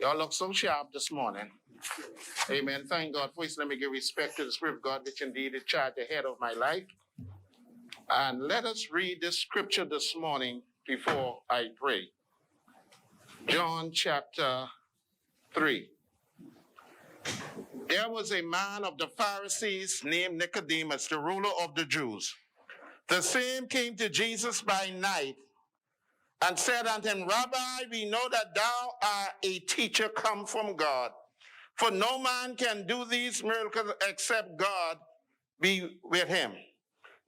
Y'all look so sharp this morning. Amen. Thank God. First, let me give respect to the Spirit of God, which indeed is charged ahead of my life. And let us read this scripture this morning before I pray. John chapter 3. There was a man of the Pharisees named Nicodemus, the ruler of the Jews. The same came to Jesus by night and said unto him, Rabbi, we know that thou art a teacher come from God. For no man can do these miracles except God be with him.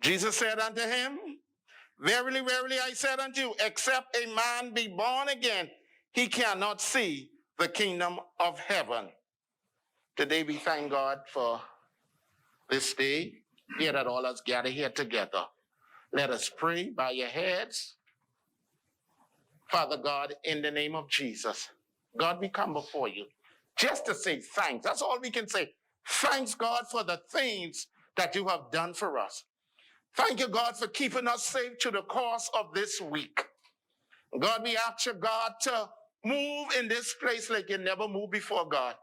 Jesus said unto him, Verily, verily, I said unto you, except a man be born again, he cannot see the kingdom of heaven. Today we thank God for this day, here that all us gather here together. Let us pray. Bow your heads. Father God, in the name of Jesus, God, we come before you just to say thanks. That's all we can say. Thanks, God, for the things that you have done for us. Thank you, God, for keeping us safe to the course of this week. God, we ask you, God, to move in this place like you never moved before, God.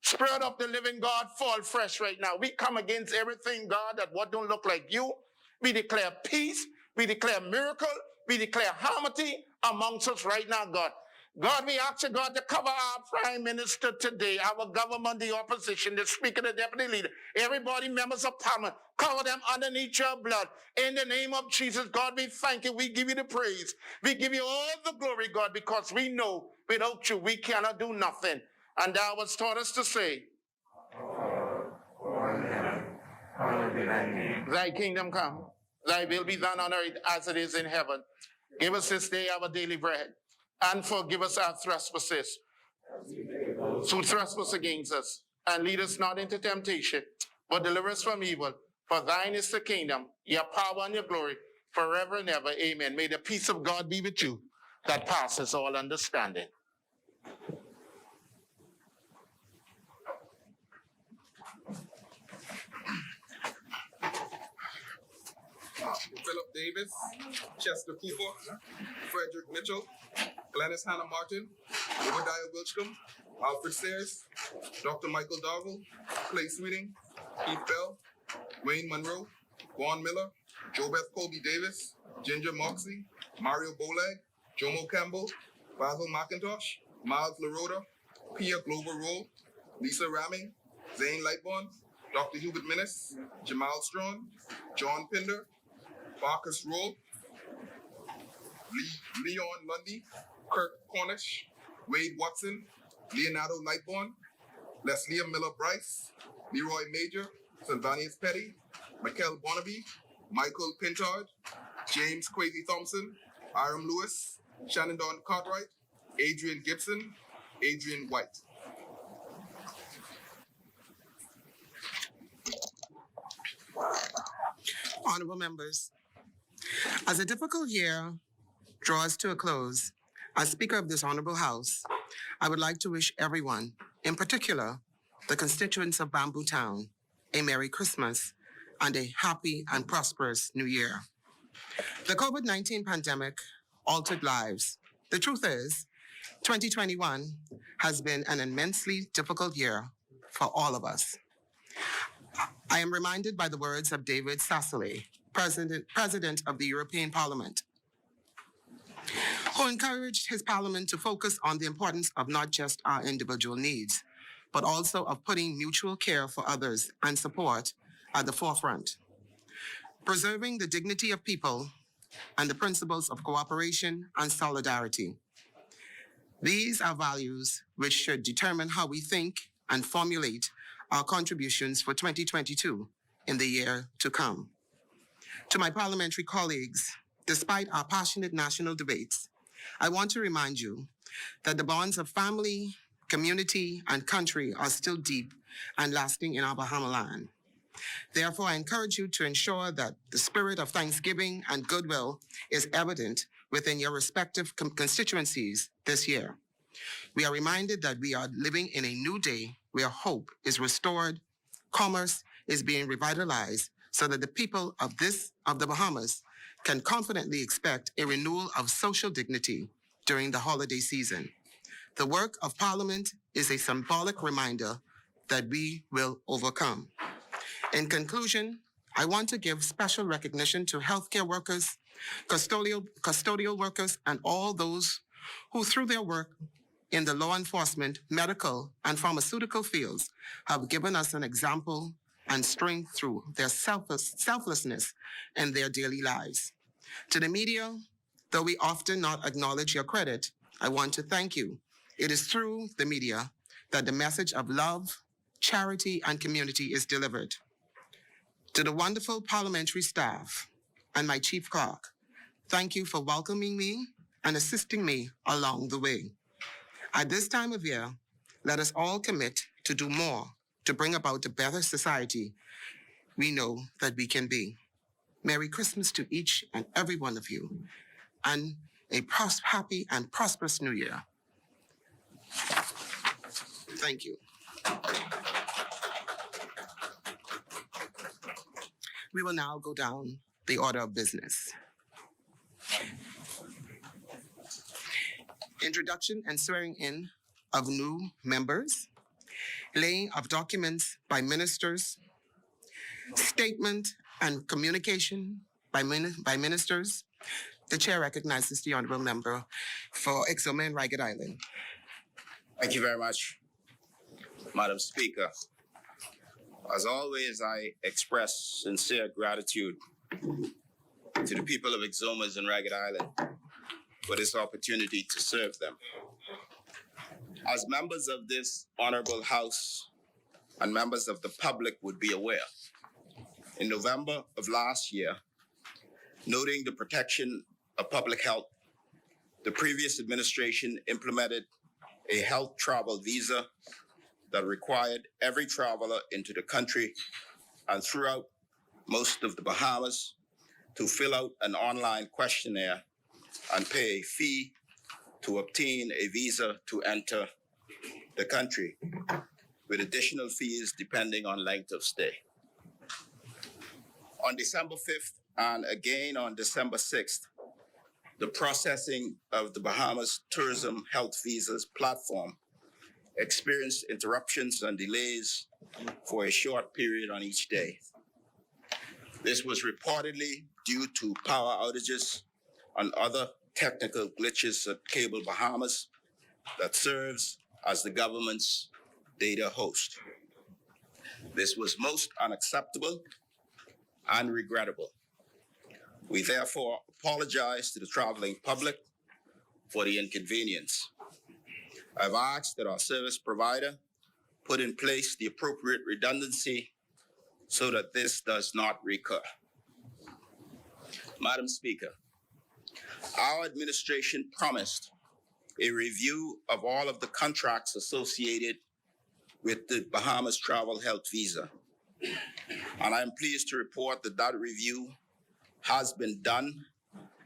Spirit of the living God, fall fresh right now. We come against everything, God, that what don't look like you. We declare peace. We declare miracle. We declare harmony amongst us right now, God. God, we ask you, God, to cover our prime minister today, our government, the opposition, the speaker, the deputy leader, everybody, members of parliament, cover them underneath your blood. In the name of Jesus, God, we thank you. We give you the praise. We give you all the glory, God, because we know without you, we cannot do nothing. And thou hast taught us to say, Hallowed be thy name. Thy kingdom come, thy will be done on earth as it is in heaven. Give us this day our daily bread, and forgive us our trespasses, who trespass against us. And lead us not into temptation, but deliver us from evil. For thine is the kingdom, your power and your glory, forever and ever. Amen. May the peace of God be with you, that passes all understanding. Philip Davis, Chester Cooper, Frederick Mitchell, Glennis Hannah Martin, Obadiah Wilchcomb, Alfred Sayers, Dr. Michael Darville, Clay Sweeting, Keith Bell, Wayne Monroe, Vaughn Miller, JoBeth Colby Davis, Ginger Moxley, Mario Bolag, Jomo Campbell, Basil McIntosh, Miles LaRoda, Pia Glover Roll, Lisa Ramming, Zane Lightborn, Dr. Hubert Minnis, Jamal Strawn, John Pinder, Marcus Rowe, Leon Lundy, Kirk Cornish, Wade Watson, Leonardo Lightborn, Leslie Miller Bryce, Leroy Major, Sylvanus Petty, Mikel Bonnaby, Michael Pintard, James Quasi Thompson, Aram Lewis, Shannon Dawn Cartwright, Adrian Gibson, Adrian White. Honorable members, as a difficult year draws to a close, as Speaker of this Honorable House, I would like to wish everyone, in particular, the constituents of Bamboo Town, a Merry Christmas and a happy and prosperous New Year. The COVID-19 pandemic altered lives. The truth is, 2021 has been an immensely difficult year for all of us. I am reminded by the words of David Sassoli, President of the European Parliament, who encouraged his parliament to focus on the importance of not just our individual needs, but also of putting mutual care for others and support at the forefront. Preserving the dignity of people and the principles of cooperation and solidarity. These are values which should determine how we think and formulate our contributions for 2022 in the year to come. To my parliamentary colleagues, despite our passionate national debates, I want to remind you that the bonds of family, community, and country are still deep and lasting in our Bahama land. Therefore, I encourage you to ensure that the spirit of thanksgiving and goodwill is evident within your respective constituencies this year. We are reminded that we are living in a new day where hope is restored, commerce is being revitalized, so that the people of the Bahamas can confidently expect a renewal of social dignity during the holiday season. The work of Parliament is a symbolic reminder that we will overcome. In conclusion, I want to give special recognition to healthcare workers, custodial workers, and all those who, through their work in the law enforcement, medical, and pharmaceutical fields, have given us an example and strength through their selflessness in their daily lives. To the media, though we often not acknowledge your credit, I want to thank you. It is through the media that the message of love, charity, and community is delivered. To the wonderful parliamentary staff and my chief clerk, thank you for welcoming me and assisting me along the way. At this time of year, let us all commit to do more to bring about a better society we know that we can be. Merry Christmas to each and every one of you, and a happy and prosperous New Year. Thank you. We will now go down the order of business. Introduction and swearing in of new members, laying of documents by ministers, statement and communication by ministers. The chair recognizes the honorable member for Exuma and Ragged Island. Thank you very much, Madam Speaker. As always, I express sincere gratitude to the people of Exumas and Ragged Island for this opportunity to serve them. As members of this honorable House and members of the public would be aware, in November of last year, noting the protection of public health, the previous administration implemented a health travel visa that required every traveler into the country and throughout most of the Bahamas to fill out an online questionnaire and pay a fee to obtain a visa to enter the country, with additional fees depending on length of stay. On December 5th and again on December 6th, the processing of the Bahamas Tourism Health Visas platform experienced interruptions and delays for a short period on each day. This was reportedly due to power outages and other technical glitches at Cable Bahamas that serves as the government's data host. This was most unacceptable and regrettable. We therefore apologize to the traveling public for the inconvenience. I've asked that our service provider put in place the appropriate redundancy so that this does not recur. Madam Speaker, our administration promised a review of all of the contracts associated with the Bahamas Travel Health Visa. And I'm pleased to report that that review has been done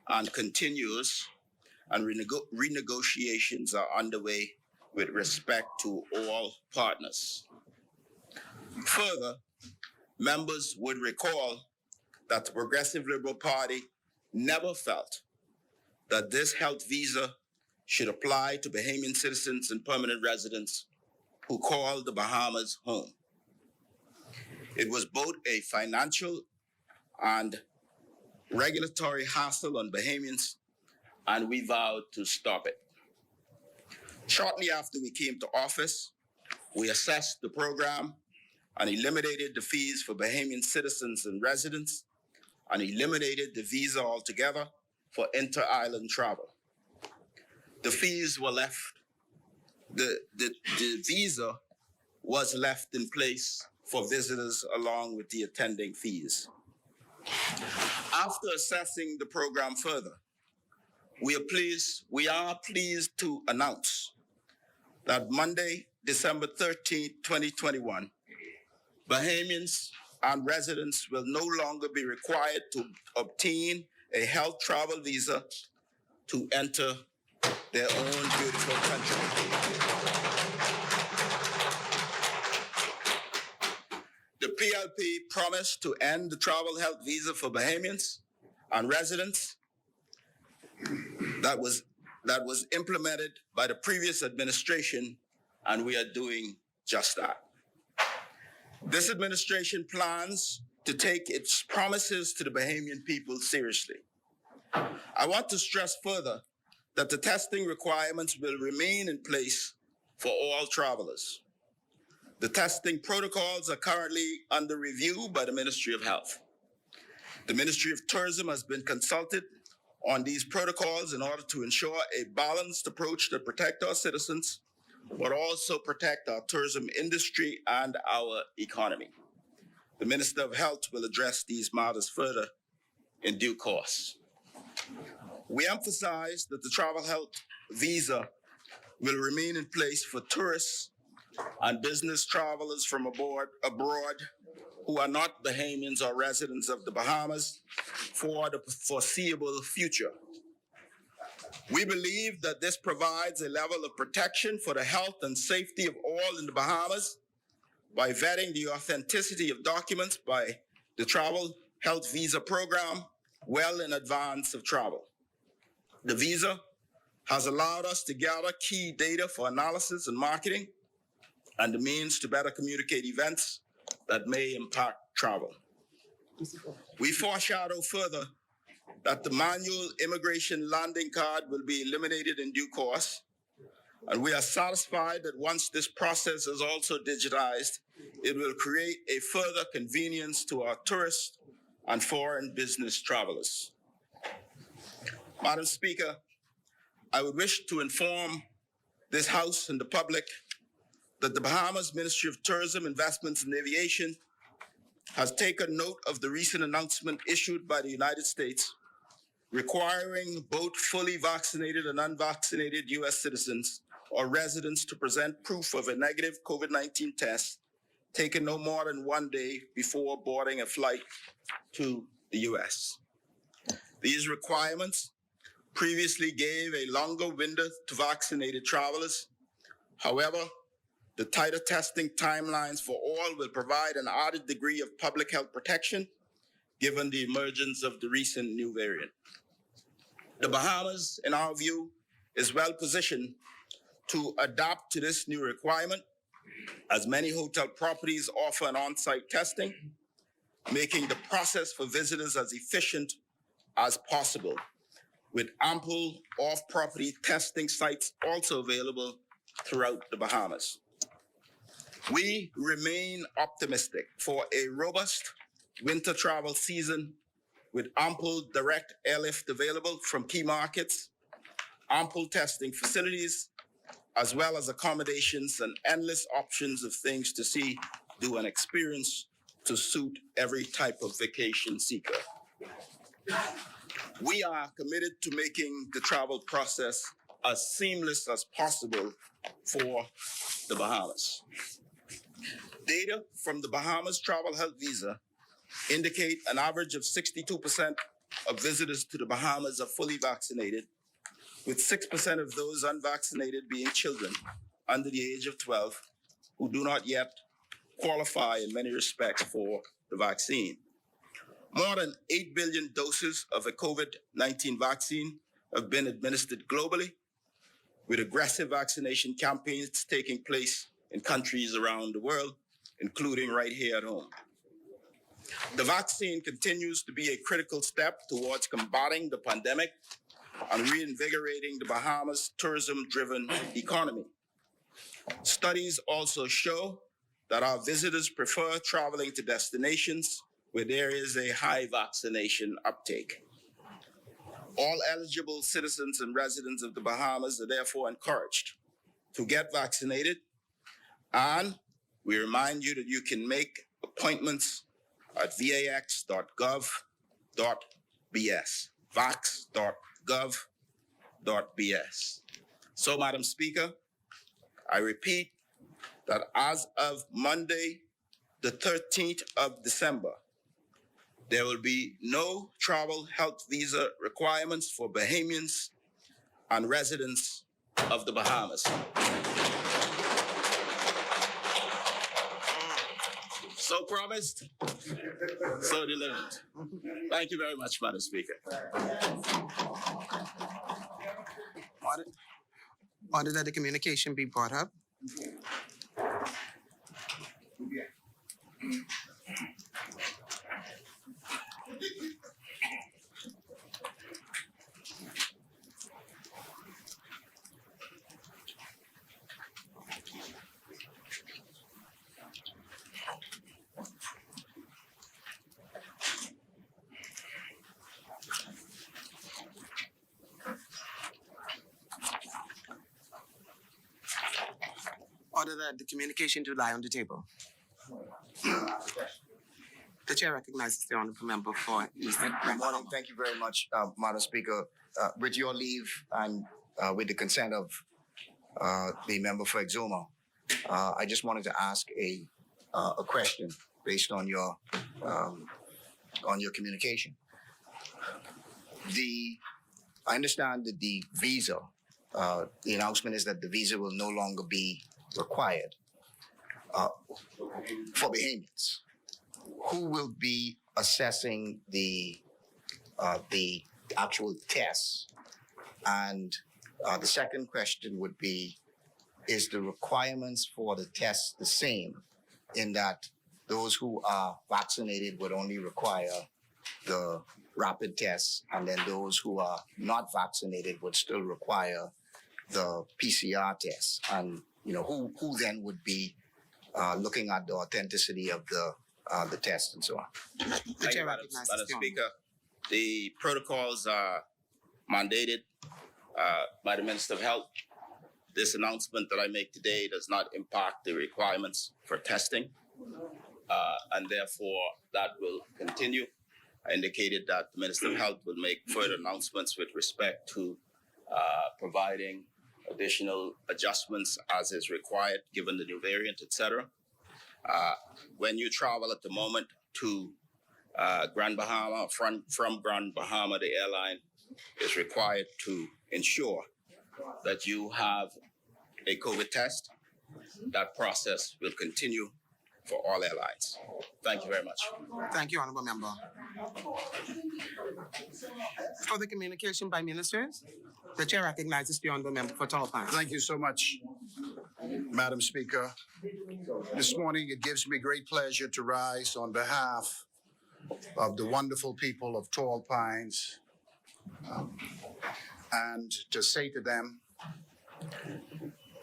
and continues, and renegotiations are underway with respect to all partners. Further, members would recall that the Progressive Liberal Party never felt that this health visa should apply to Bahamian citizens and permanent residents who call the Bahamas home. It was both a financial and regulatory hassle on Bahamians, and we vowed to stop it. Shortly after we came to office, we assessed the program and eliminated the fees for Bahamian citizens and residents, and eliminated the visa altogether for inter-island travel. The fees were left, the visa was left in place for visitors along with the attending fees. After assessing the program further, we are pleased to announce that Monday, December 13, 2021, Bahamians and residents will no longer be required to obtain a health travel visa to enter their own beautiful country. The PLP promised to end the travel health visa for Bahamians and residents that was that was implemented by the previous administration, and we are doing just that. This administration plans to take its promises to the Bahamian people seriously. I want to stress further that the testing requirements will remain in place for all travelers. The testing protocols are currently under review by the Ministry of Health. The Ministry of Tourism has been consulted on these protocols in order to ensure a balanced approach to protect our citizens, but also protect our tourism industry and our economy. The Minister of Health will address these matters further in due course. We emphasize that the travel health visa will remain in place for tourists and business travelers from abroad who are not Bahamians or residents of the Bahamas for the foreseeable future. We believe that this provides a level of protection for the health and safety of all in the Bahamas by vetting the authenticity of documents by the Travel Health Visa Program well in advance of travel. The visa has allowed us to gather key data for analysis and marketing and the means to better communicate events that may impact travel. We foreshadow further that the manual immigration landing card will be eliminated in due course, and we are satisfied that once this process is also digitized, it will create a further convenience to our tourists and foreign business travelers. Madam Speaker, I would wish to inform this House and the public that the Bahamas Ministry of Tourism, Investments and Aviation has taken note of the recent announcement issued by the United States requiring both fully vaccinated and unvaccinated U.S. citizens or residents to present proof of a negative COVID-19 test taken no more than 1 day before boarding a flight to the U.S. These requirements previously gave a longer window to vaccinated travelers. However, the tighter testing timelines for all will provide an added degree of public health protection given the emergence of the recent new variant. The Bahamas, in our view, is well positioned to adapt to this new requirement, as many hotel properties offer an on-site testing, making the process for visitors as efficient as possible, with ample off-property testing sites also available throughout the Bahamas. We remain optimistic for a robust winter travel season with ample direct airlift available from key markets, ample testing facilities, as well as accommodations and endless options of things to see, do, and experience to suit every type of vacation seeker. We are committed to making the travel process as seamless as possible for the Bahamas. Data from the Bahamas Travel Health Visa indicate an average of 62% of visitors to the Bahamas are fully vaccinated, with 6% of those unvaccinated being children under the age of 12 who do not yet qualify in many respects for the vaccine. More than 8 billion doses of a COVID-19 vaccine have been administered globally, with aggressive vaccination campaigns taking place in countries around the world, including right here at home. The vaccine continues to be a critical step towards combating the pandemic and reinvigorating the Bahamas' tourism-driven economy. Studies also show that our visitors prefer traveling to destinations where there is a high vaccination uptake. All eligible citizens and residents of the Bahamas are therefore encouraged to get vaccinated, and we remind you that you can make appointments at vax.gov.bs, vax.gov.bs. So, Madam Speaker, I repeat that as of Monday, the 13th of December, there will be no travel health visa requirements for Bahamians and residents of the Bahamas. So promised, so delivered. Thank you very much, Madam Speaker. Order that the communication be brought up. Order that the communication to lie on the table. The chair recognizes the honorable member for Eastern. Good morning. Thank you very much, Madam Speaker. With your leave and with the consent of the member for Exuma, I just wanted to ask a question based on your communication. I understand that the visa, the announcement is that the visa will no longer be required for Bahamians. Who will be assessing the actual tests? And the second question would be, is the requirements for the test the same in that those who are vaccinated would only require the rapid tests, and then those who are not vaccinated would still require the PCR test? And who then would be looking at the authenticity of the test and so on? The chair Madam recognizes the honorable. Speaker, the protocols are mandated by the Minister of Health. This announcement that I make today does not impact the requirements for testing, and therefore that will continue. I indicated that the Minister of Health will make further announcements with respect to providing additional adjustments as is required given the new variant, etc. When you travel at the moment to Grand Bahama, from Grand Bahama, the airline is required to ensure that you have a COVID test. That process will continue for all airlines. Thank you very much. Thank you, honorable member. For the communication by ministers, the chair recognizes the honorable member for Tall Pines. Thank you so much, Madam Speaker. This morning, it gives me great pleasure to rise on behalf of the wonderful people of Tall Pines and to say to them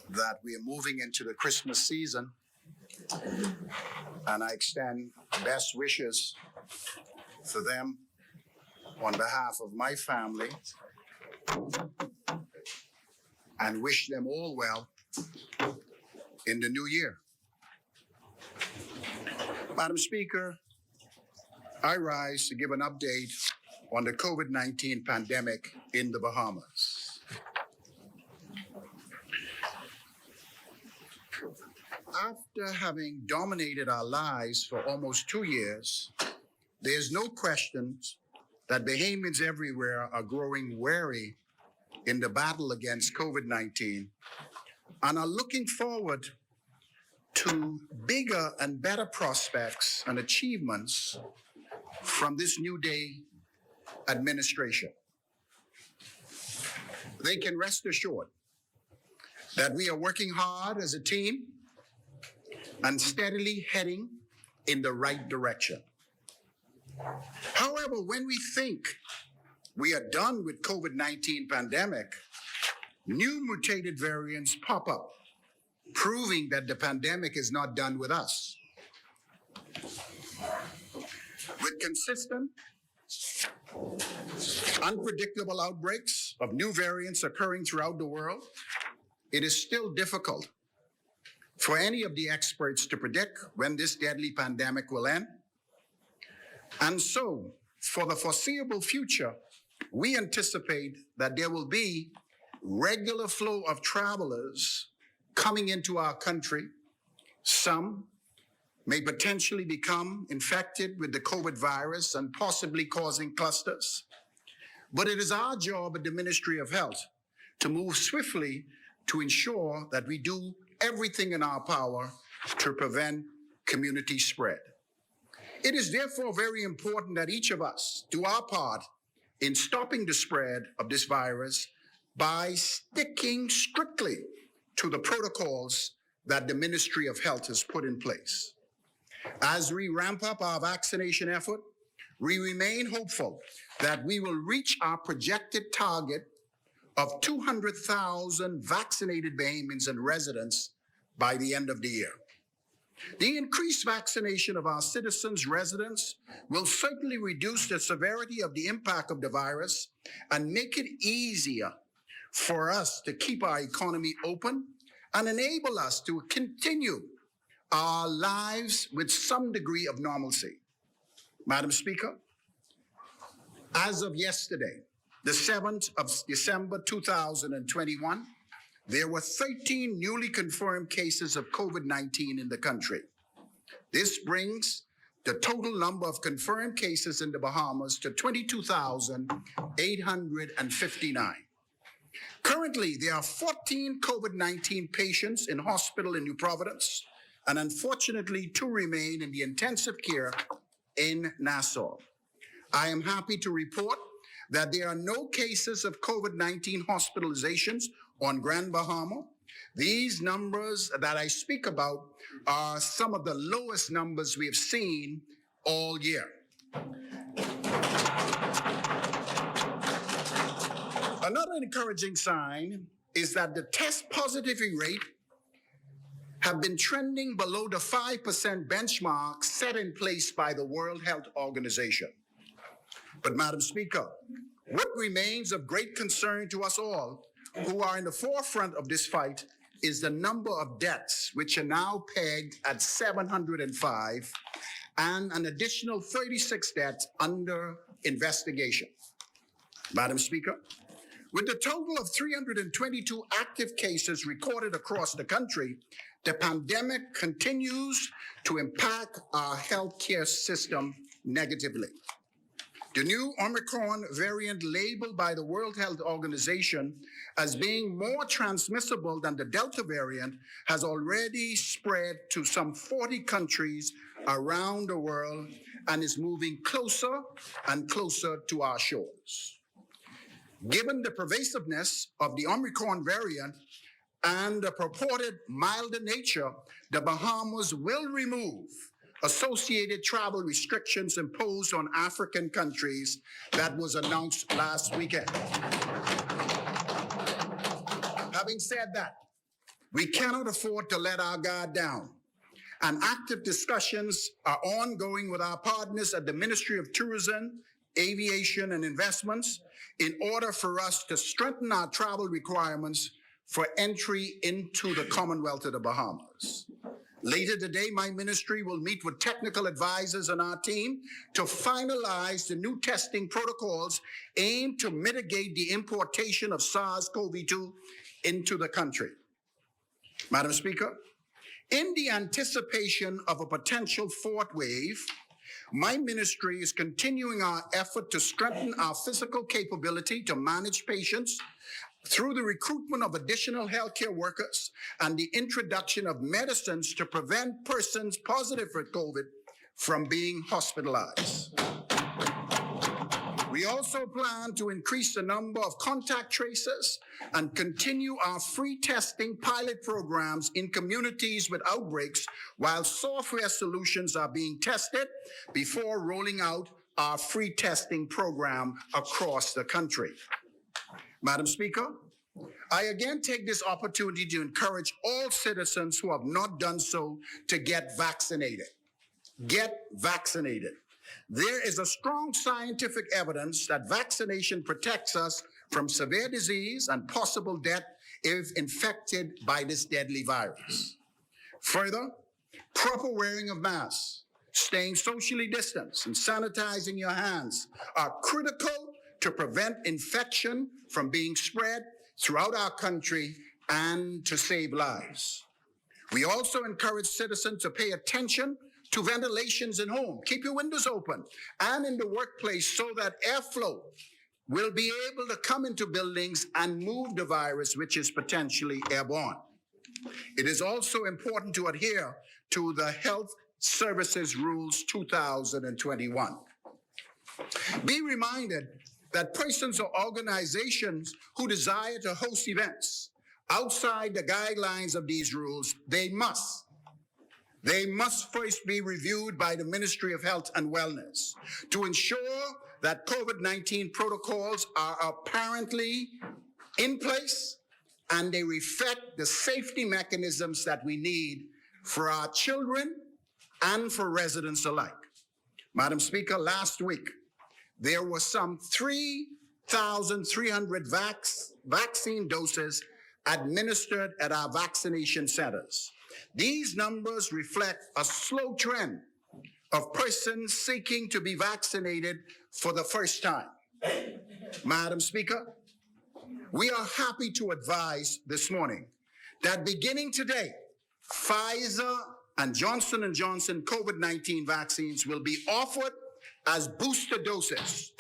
that we are moving into the Christmas season, and I extend best wishes for them on behalf of my family and wish them all well in the new year. Madam Speaker, I rise to give an update on the COVID-19 pandemic in the Bahamas. After having dominated our lives for almost 2 years, there's no question that Bahamians everywhere are growing wary in the battle against COVID-19 and are looking forward to bigger and better prospects and achievements from this new day administration. They can rest assured that we are working hard as a team and steadily heading in the right direction. However, when we think we are done with COVID-19 pandemic, new mutated variants pop up, proving that the pandemic is not done with us. With consistent, unpredictable outbreaks of new variants occurring throughout the world, it is still difficult for any of the experts to predict when this deadly pandemic will end. And so, for the foreseeable future, we anticipate that there will be regular flow of travelers coming into our country. Some may potentially become infected with the COVID virus and possibly causing clusters. But it is our job at the Ministry of Health to move swiftly to ensure that we do everything in our power to prevent community spread. It is therefore very important that each of us do our part in stopping the spread of this virus by sticking strictly to the protocols that the Ministry of Health has put in place. As we ramp up our vaccination effort, we remain hopeful that we will reach our projected target of 200,000 vaccinated Bahamians and residents by the end of the year. The increased vaccination of our citizens, residents, will certainly reduce the severity of the impact of the virus and make it easier for us to keep our economy open and enable us to continue our lives with some degree of normalcy. Madam Speaker, as of yesterday, the 7th of December 2021, there were 13 newly confirmed cases of COVID-19 in the country. This brings the total number of confirmed cases in the Bahamas to 22,859. Currently, there are 14 COVID-19 patients in hospital in New Providence, and unfortunately, 2 remain in the intensive care in Nassau. I am happy to report that there are no cases of COVID-19 hospitalizations on Grand Bahama. These numbers that I speak about are some of the lowest numbers we have seen all year. Another encouraging sign is that the test positivity rate have been trending below the 5% benchmark set in place by the World Health Organization. But Madam Speaker, what remains of great concern to us all who are in the forefront of this fight is the number of deaths, which are now pegged at 705, and an additional 36 deaths under investigation. Madam Speaker, with a total of 322 active cases recorded across the country, the pandemic continues to impact our healthcare system negatively. The new Omicron variant, labeled by the World Health Organization as being more transmissible than the Delta variant, has already spread to some 40 countries around the world and is moving closer and closer to our shores. Given the pervasiveness of the Omicron variant and the purported milder nature, the Bahamas will remove associated travel restrictions imposed on African countries that was announced last weekend. Having said that, we cannot afford to let our guard down, and active discussions are ongoing with our partners at the Ministry of Tourism, Aviation and Investments in order for us to strengthen our travel requirements for entry into the Commonwealth of the Bahamas. Later today, my ministry will meet with technical advisors on our team to finalize the new testing protocols aimed to mitigate the importation of SARS-CoV-2 into the country. Madam Speaker, in the anticipation of a potential 4th wave, my ministry is continuing our effort to strengthen our physical capability to manage patients through the recruitment of additional healthcare workers and the introduction of medicines to prevent persons positive for COVID from being hospitalized. We also plan to increase the number of contact tracers and continue our free testing pilot programs in communities with outbreaks while software solutions are being tested before rolling out our free testing program across the country. Madam Speaker, I again take this opportunity to encourage all citizens who have not done so to get vaccinated. Get vaccinated. There is a strong scientific evidence that vaccination protects us from severe disease and possible death if infected by this deadly virus. Further, proper wearing of masks, staying socially distanced, and sanitizing your hands are critical to prevent infection from being spread throughout our country and to save lives. We also encourage citizens to pay attention to ventilations in home. Keep your windows open and in the workplace so that airflow will be able to come into buildings and move the virus, which is potentially airborne. It is also important to adhere to the Health Services Rules 2021. Be reminded that persons or organizations who desire to host events outside the guidelines of these rules, they must first be reviewed by the Ministry of Health and Wellness to ensure that COVID-19 protocols are apparently in place and they reflect the safety mechanisms that we need for our children and for residents alike. Madam Speaker, last week, there were some 3,300 vaccine doses administered at our vaccination centers. These numbers reflect a slow trend of persons seeking to be vaccinated for the first time. Madam Speaker, we are happy to advise this morning that beginning today, Pfizer and Johnson & Johnson COVID-19 vaccines will be offered as booster doses.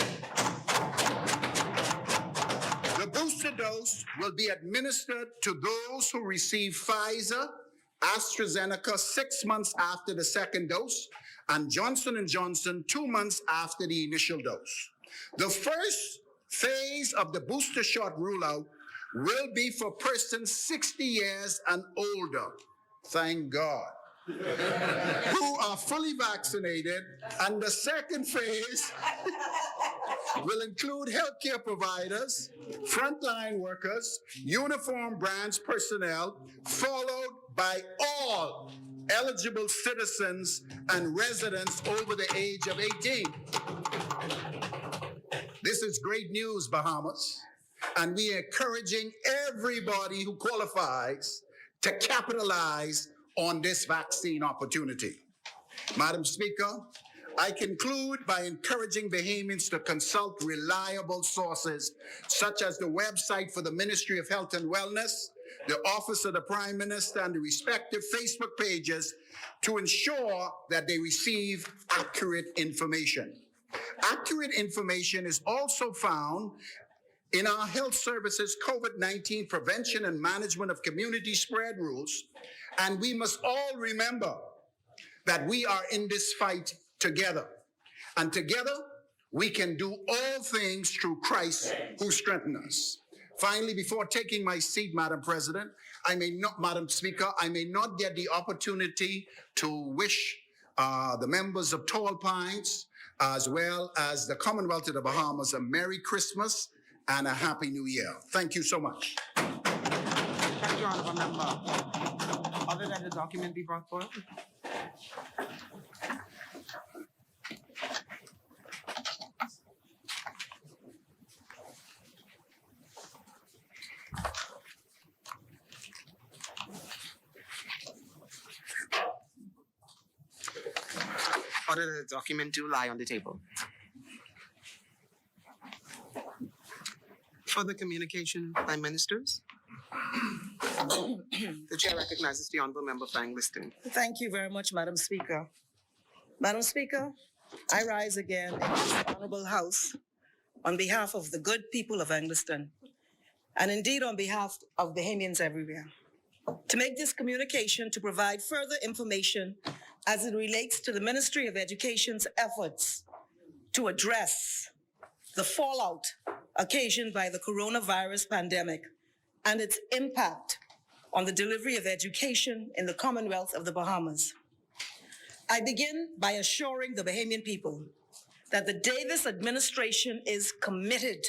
The booster dose will be administered to those who receive Pfizer, AstraZeneca 6 months after the second dose, and Johnson & Johnson 2 months after the initial dose. The first phase of the booster shot rollout will be for persons 60 years and older, thank God, who are fully vaccinated, and the second phase will include healthcare providers, frontline workers, uniform branch personnel, followed by all eligible citizens and residents over the age of 18. This is great news, Bahamas, and we are encouraging everybody who qualifies to capitalize on this vaccine opportunity. Madam Speaker, I conclude by encouraging Bahamians to consult reliable sources such as the website for the Ministry of Health and Wellness, the Office of the Prime Minister, and the respective Facebook pages to ensure that they receive accurate information. Accurate information is also found in our health services COVID-19 prevention and management of community spread rules, and we must all remember that we are in this fight together. And together, we can do all things through Christ who strengthens us. Finally, before taking my seat, Madam President, Madam Speaker, I may not get the opportunity to wish the members of Tall Pines, as well as the Commonwealth of the Bahamas, a Merry Christmas and a Happy New Year. Thank you so much. Thank you, Honourable Member. Other than the document be brought forward? Order the document to lie on the table. Further communication by ministers. The chair recognizes the Honourable Member for Angliston. Thank you very much, Madam Speaker. Madam Speaker, I rise again in this honourable House on behalf of the good people of Angliston, and indeed on behalf of Bahamians everywhere, to make this communication to provide further information as it relates to the Ministry of Education's efforts to address the fallout occasioned by the coronavirus pandemic and its impact on the delivery of education in the Commonwealth of the Bahamas. I begin by assuring the Bahamian people that the Davis administration is committed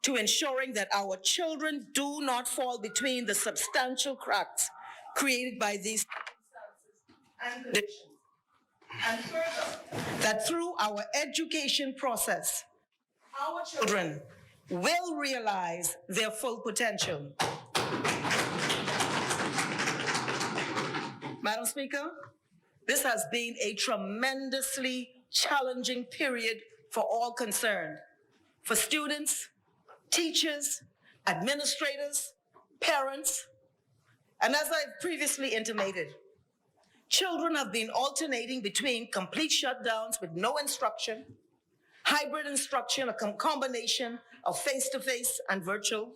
to ensuring that our children do not fall between the substantial cracks created by these and conditions. And further, that through our education process, our children will realize their full potential. Madam Speaker, this has been a tremendously challenging period for all concerned, for students, teachers, administrators, parents, and as I've previously intimated, children have been alternating between complete shutdowns with no instruction, hybrid instruction, a combination of face-to-face and virtual,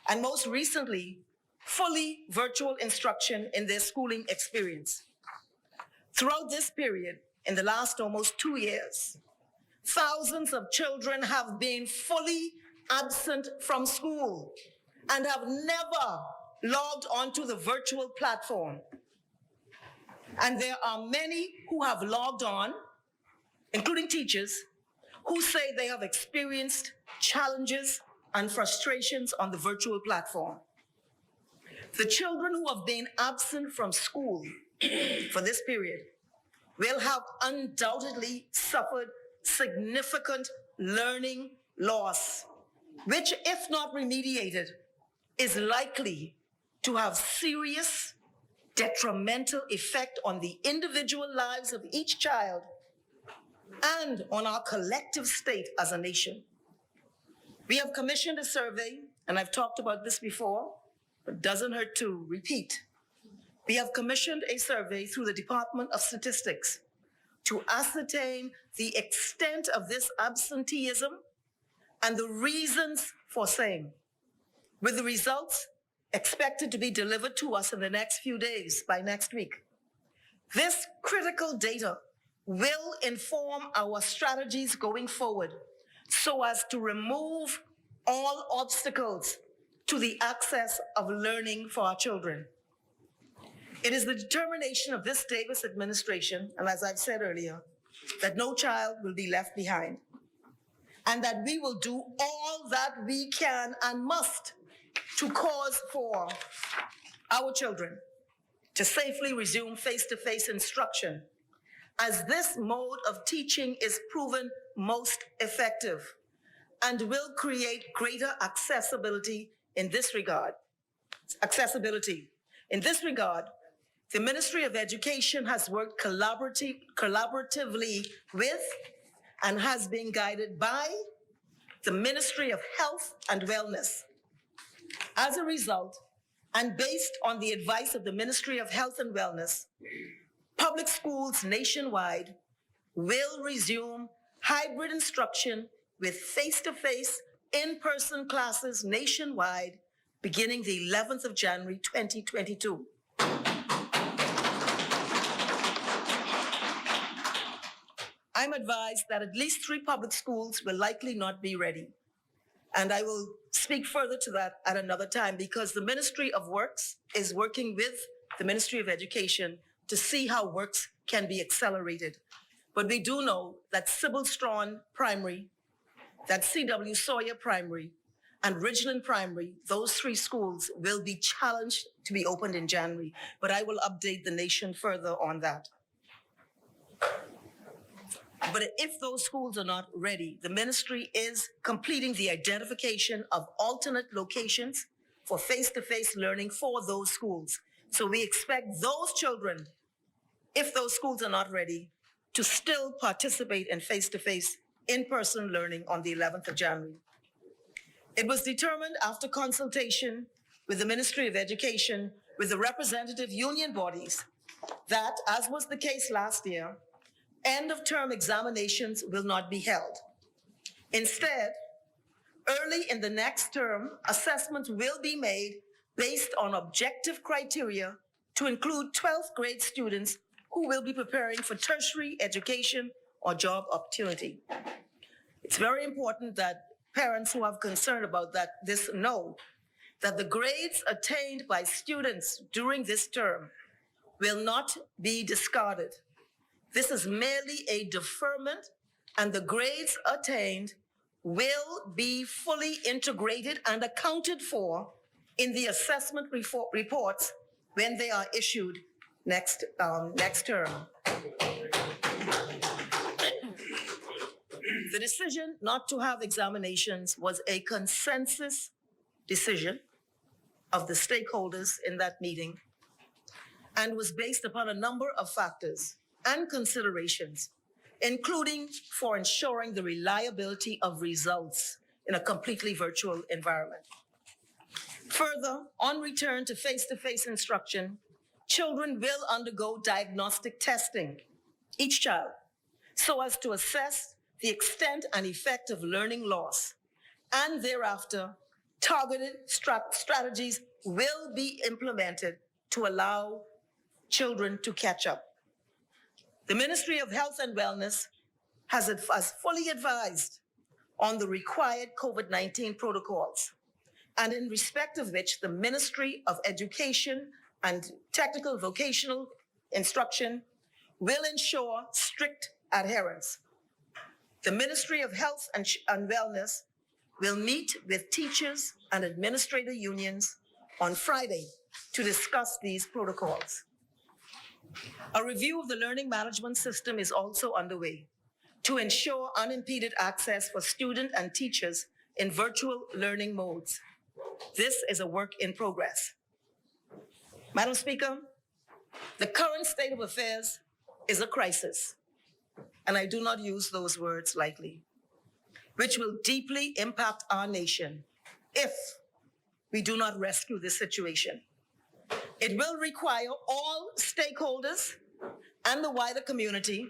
and most recently, fully virtual instruction in their schooling experience. Throughout this period, in the last almost 2 years, thousands of children have been fully absent from school and have never logged onto the virtual platform. And there are many who have logged on, including teachers, who say they have experienced challenges and frustrations on the virtual platform. The children who have been absent from school for this period will have undoubtedly suffered significant learning loss, which, if not remediated, is likely to have serious detrimental effect on the individual lives of each child and on our collective state as a nation. We have commissioned a survey, and I've talked about this before, but it doesn't hurt to repeat. We have commissioned a survey through the Department of Statistics to ascertain the extent of this absenteeism and the reasons for same, with the results expected to be delivered to us in the next few days, by next week. This critical data will inform our strategies going forward so as to remove all obstacles to the access of learning for our children. It is the determination of this Davis administration, and as I've said earlier, that no child will be left behind, and that we will do all that we can and must to cause for our children to safely resume face-to-face instruction, as this mode of teaching is proven most effective and will create greater accessibility in this regard. In this regard, the Ministry of Education has worked collaboratively with and has been guided by the Ministry of Health and Wellness. As a result, and based on the advice of the Ministry of Health and Wellness, public schools nationwide will resume hybrid instruction with face-to-face in-person classes nationwide beginning the 11th of January, 2022. I'm advised that at least 3 public schools will likely not be ready. And I will speak further to that at another time, because the Ministry of Works is working with the Ministry of Education to see how works can be accelerated. But we do know that Sybil Strawn Primary, that C.W. Sawyer Primary, and Ridgeland Primary, those 3 schools will be challenged to be opened in January. But I will update the nation further on that. But if those schools are not ready, the ministry is completing the identification of alternate locations for face-to-face learning for those schools. So we expect those children, if those schools are not ready, to still participate in face-to-face in-person learning on the 11th of January. It was determined after consultation with the Ministry of Education, with the representative union bodies, that, as was the case last year, end-of-term examinations will not be held. Instead, early in the next term, assessments will be made based on objective criteria to include 12th grade students who will be preparing for tertiary education or job opportunity. It's very important that parents who have concern about this know that the grades attained by students during this term will not be discarded. This is merely a deferment, and the grades attained will be fully integrated and accounted for in the assessment reports when they are issued next term. The decision not to have examinations was a consensus decision of the stakeholders in that meeting and was based upon a number of factors and considerations, including for ensuring the reliability of results in a completely virtual environment. Further, on return to face-to-face instruction, children will undergo diagnostic testing, each child, so as to assess the extent and effect of learning loss, and thereafter, targeted strategies will be implemented to allow children to catch up. The Ministry of Health and Wellness has fully advised on the required COVID-19 protocols, and in respect of which the Ministry of Education and Technical Vocational Instruction will ensure strict adherence. The Ministry of Health and Wellness will meet with teachers and administrator unions on Friday to discuss these protocols. A review of the learning management system is also underway to ensure unimpeded access for students and teachers in virtual learning modes. This is a work in progress. Madam Speaker, the current state of affairs is a crisis, and I do not use those words lightly, which will deeply impact our nation if we do not rescue this situation. It will require all stakeholders and the wider community,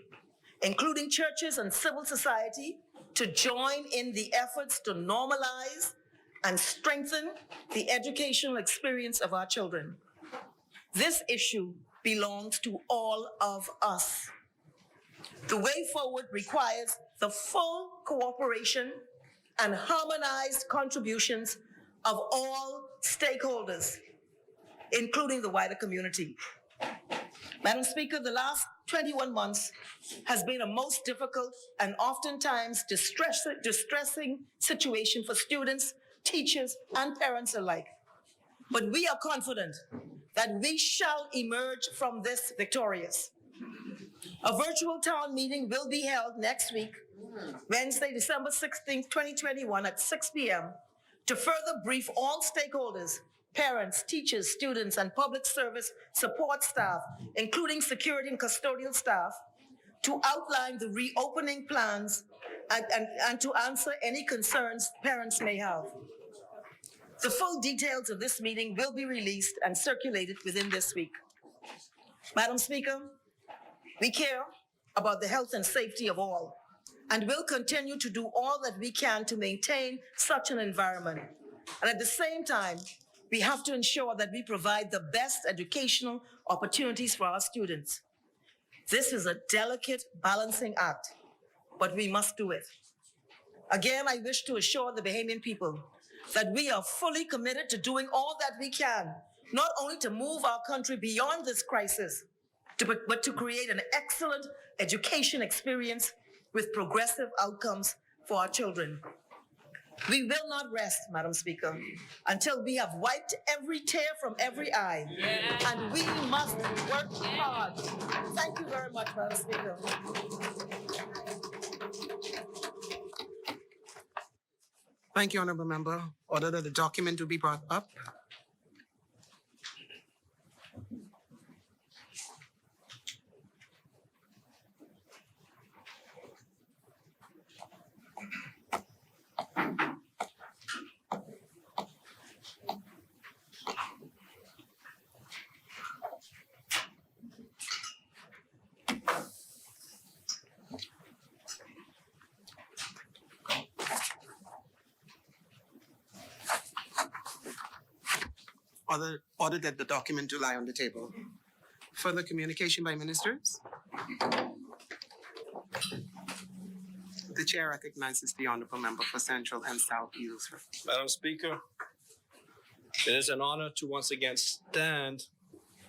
including churches and civil society, to join in the efforts to normalize and strengthen the educational experience of our children. This issue belongs to all of us. The way forward requires the full cooperation and harmonized contributions of all stakeholders, including the wider community. Madam Speaker, the last 21 months has been a most difficult and oftentimes distressing situation for students, teachers, and parents alike. But we are confident that we shall emerge from this victorious. A virtual town meeting will be held next week, Wednesday, December 16, 2021 at 6 p.m. to further brief all stakeholders, parents, teachers, students, and public service support staff, including security and custodial staff, to outline the reopening plans and to answer any concerns parents may have. The full details of this meeting will be released and circulated within this week. Madam Speaker, we care about the health and safety of all and will continue to do all that we can to maintain such an environment. And at the same time, we have to ensure that we provide the best educational opportunities for our students. This is a delicate balancing act, but we must do it. Again, I wish to assure the Bahamian people that we are fully committed to doing all that we can, not only to move our country beyond this crisis, but to create an excellent education experience with progressive outcomes for our children. We will not rest, Madam Speaker, until we have wiped every tear from every eye. And we must work hard. Thank you very much, Madam Speaker. Thank you, Honourable Member. Order that the document to be brought up. Order that the document to lie on the table. Further communication by ministers? The chair recognizes the Honourable Member for Central and South Eleuthera. Madam Speaker, it is an honor to once again stand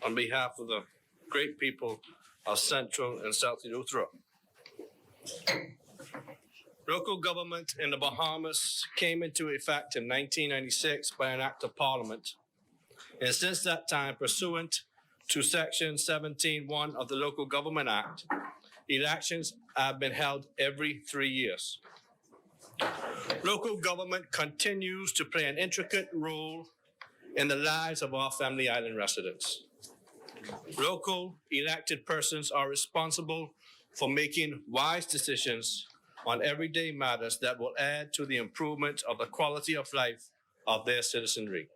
on behalf of the great people of Central and South Eleuthera. Local government in the Bahamas came into effect in 1996 by an act of Parliament. And since that time, pursuant to Section 17(1) of the Local Government Act, elections have been held every 3 years. Local government continues to play an intricate role in the lives of our Family Island residents. Local elected persons are responsible for making wise decisions on everyday matters that will add to the improvement of the quality of life of their citizenry.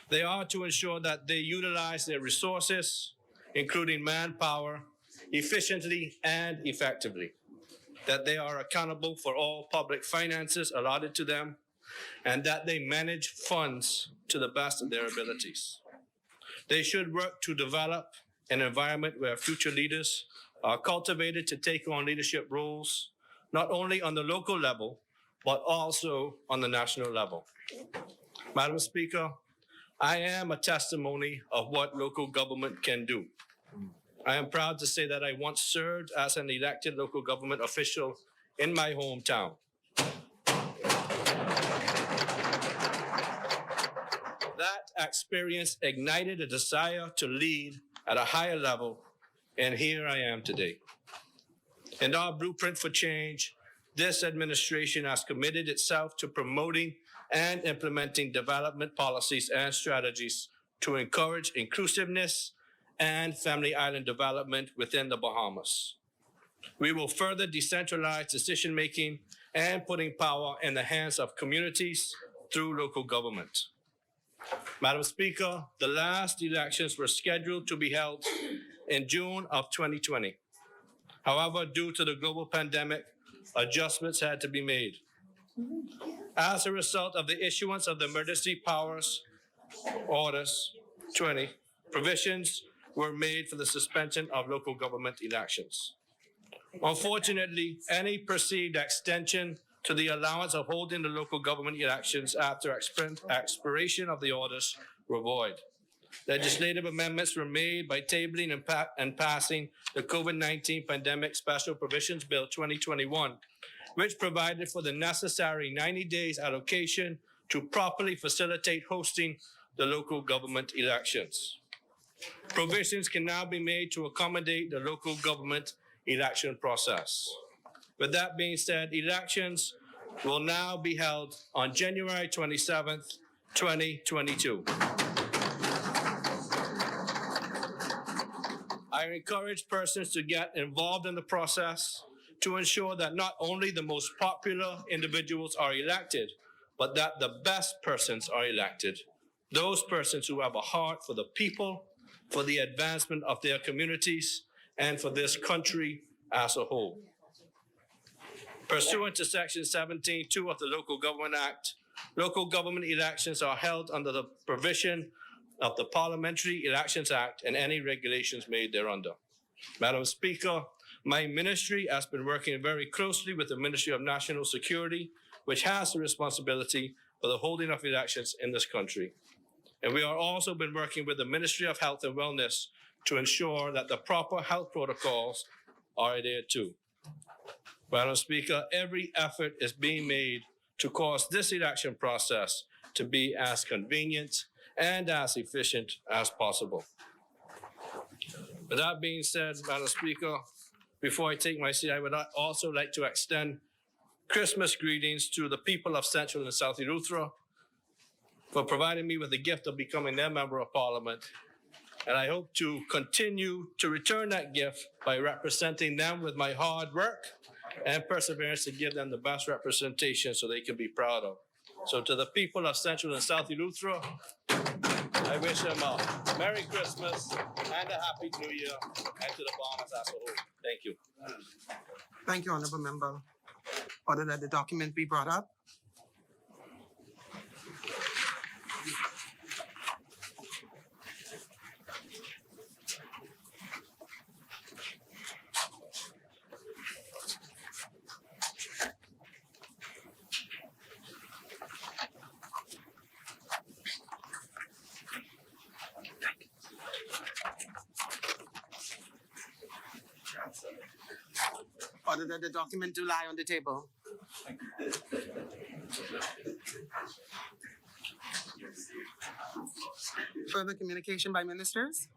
They are to ensure that they utilize their resources, including manpower, efficiently and effectively, that they are accountable for all public finances allotted to them, and that they manage funds to the best of their abilities. They should work to develop an environment where future leaders are cultivated to take on leadership roles, not only on the local level, but also on the national level. Madam Speaker, I am a testimony of what local government can do. I am proud to say that I once served as an elected local government official in my hometown. That experience ignited a desire to lead at a higher level, and here I am today. In our blueprint for change, this administration has committed itself to promoting and implementing development policies and strategies to encourage inclusiveness and family island development within the Bahamas. We will further decentralize decision-making and putting power in the hands of communities through local government. Madam Speaker, the last elections were scheduled to be held in June of 2020. However, due to the global pandemic, adjustments had to be made. As a result of the issuance of the Emergency Powers Orders 20, provisions were made for the suspension of local government elections. Unfortunately, any perceived extension to the allowance of holding the local government elections after expiration of the orders were void. Legislative amendments were made by tabling and passing the COVID-19 Pandemic Special Provisions Bill 2021, which provided for the necessary 90 days allocation to properly facilitate hosting the local government elections. Provisions can now be made to accommodate the local government election process. With that being said, elections will now be held on January 27th, 2022. I encourage persons to get involved in the process to ensure that not only the most popular individuals are elected, but that the best persons are elected. Those persons who have a heart for the people, for the advancement of their communities, and for this country as a whole. Pursuant to Section 17(2) of the Local Government Act, local government elections are held under the provision of the Parliamentary Elections Act and any regulations made thereunder. Madam Speaker, my ministry has been working very closely with the Ministry of National Security, which has the responsibility for the holding of elections in this country. And we have also been working with the Ministry of Health and Wellness to ensure that the proper health protocols are adhered to. Madam Speaker, every effort is being made to cause this election process to be as convenient and as efficient as possible. With that being said, Madam Speaker, before I take my seat, I would also like to extend Christmas greetings to the people of Central and South Eleuthera for providing me with the gift of becoming their Member of Parliament. And I hope to continue to return that gift by representing them with my hard work and perseverance to give them the best representation so they can be proud of. So to the people of Central and South Eleuthera, I wish them a Merry Christmas and a Happy New Year, and to the Bahamas as a whole. Thank you. Thank you, Honorable Member. Order that the document be brought up. Order that the document do lie on the table. Further communication by ministers?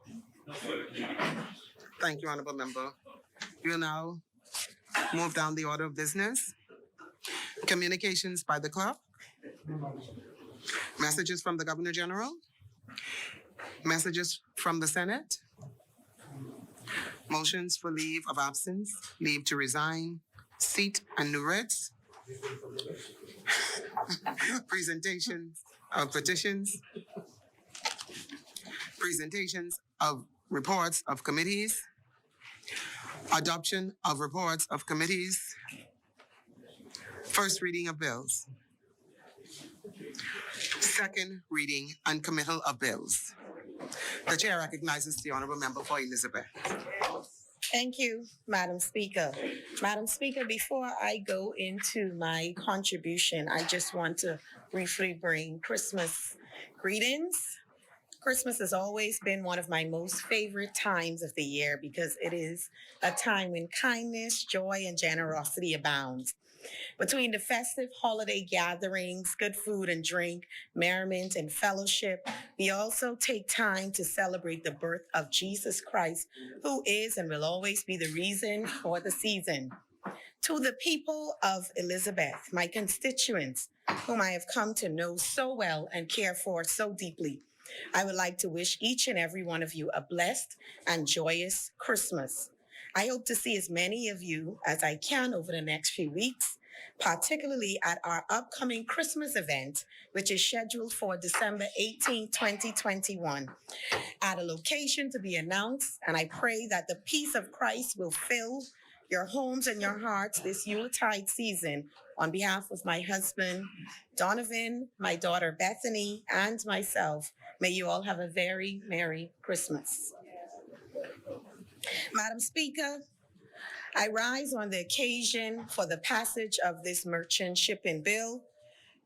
Thank you, Honorable Member. We will now move down the order of business. Communications by the clerk. Messages from the Governor General. Messages from the Senate. Motions for leave of absence, leave to resign, seat and new writs. Presentations of petitions. Presentations of reports of committees. Adoption of reports of committees. First reading of bills. Second reading and committal of bills. The chair recognizes the Honorable Member for Elizabeth. Thank you, Madam Speaker. Madam Speaker, before I go into my contribution, I just want to briefly bring Christmas greetings. Christmas has always been one of my most favorite times of the year because it is a time when kindness, joy, and generosity abound. Between the festive holiday gatherings, good food and drink, merriment, and fellowship, we also take time to celebrate the birth of Jesus Christ, who is and will always be the reason for the season. To the people of Elizabeth, my constituents, whom I have come to know so well and care for so deeply, I would like to wish each and every one of you a blessed and joyous Christmas. I hope to see as many of you as I can over the next few weeks, particularly at our upcoming Christmas event, which is scheduled for December 18, 2021, at a location to be announced. And I pray that the peace of Christ will fill your homes and your hearts this Yuletide season. On behalf of my husband, Donovan, my daughter, Bethany, and myself, may you all have a very Merry Christmas. Madam Speaker, I rise on the occasion for the passage of this merchant shipping bill,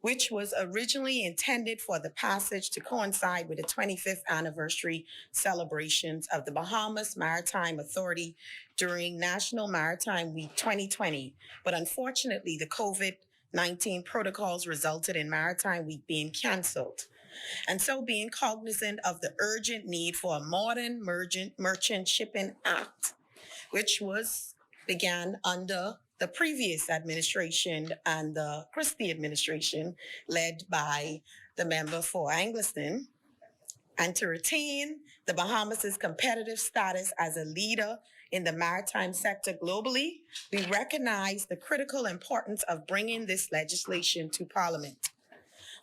which was originally intended for the passage to coincide with the 25th anniversary celebrations of the Bahamas Maritime Authority during National Maritime Week 2020. But unfortunately, the COVID-19 protocols resulted in Maritime Week being canceled. And so, being cognizant of the urgent need for a modern merchant shipping act, which began under the previous administration and the Christie administration, led by the member for Angliston, and to retain the Bahamas' competitive status as a leader in the maritime sector globally, we recognize the critical importance of bringing this legislation to Parliament.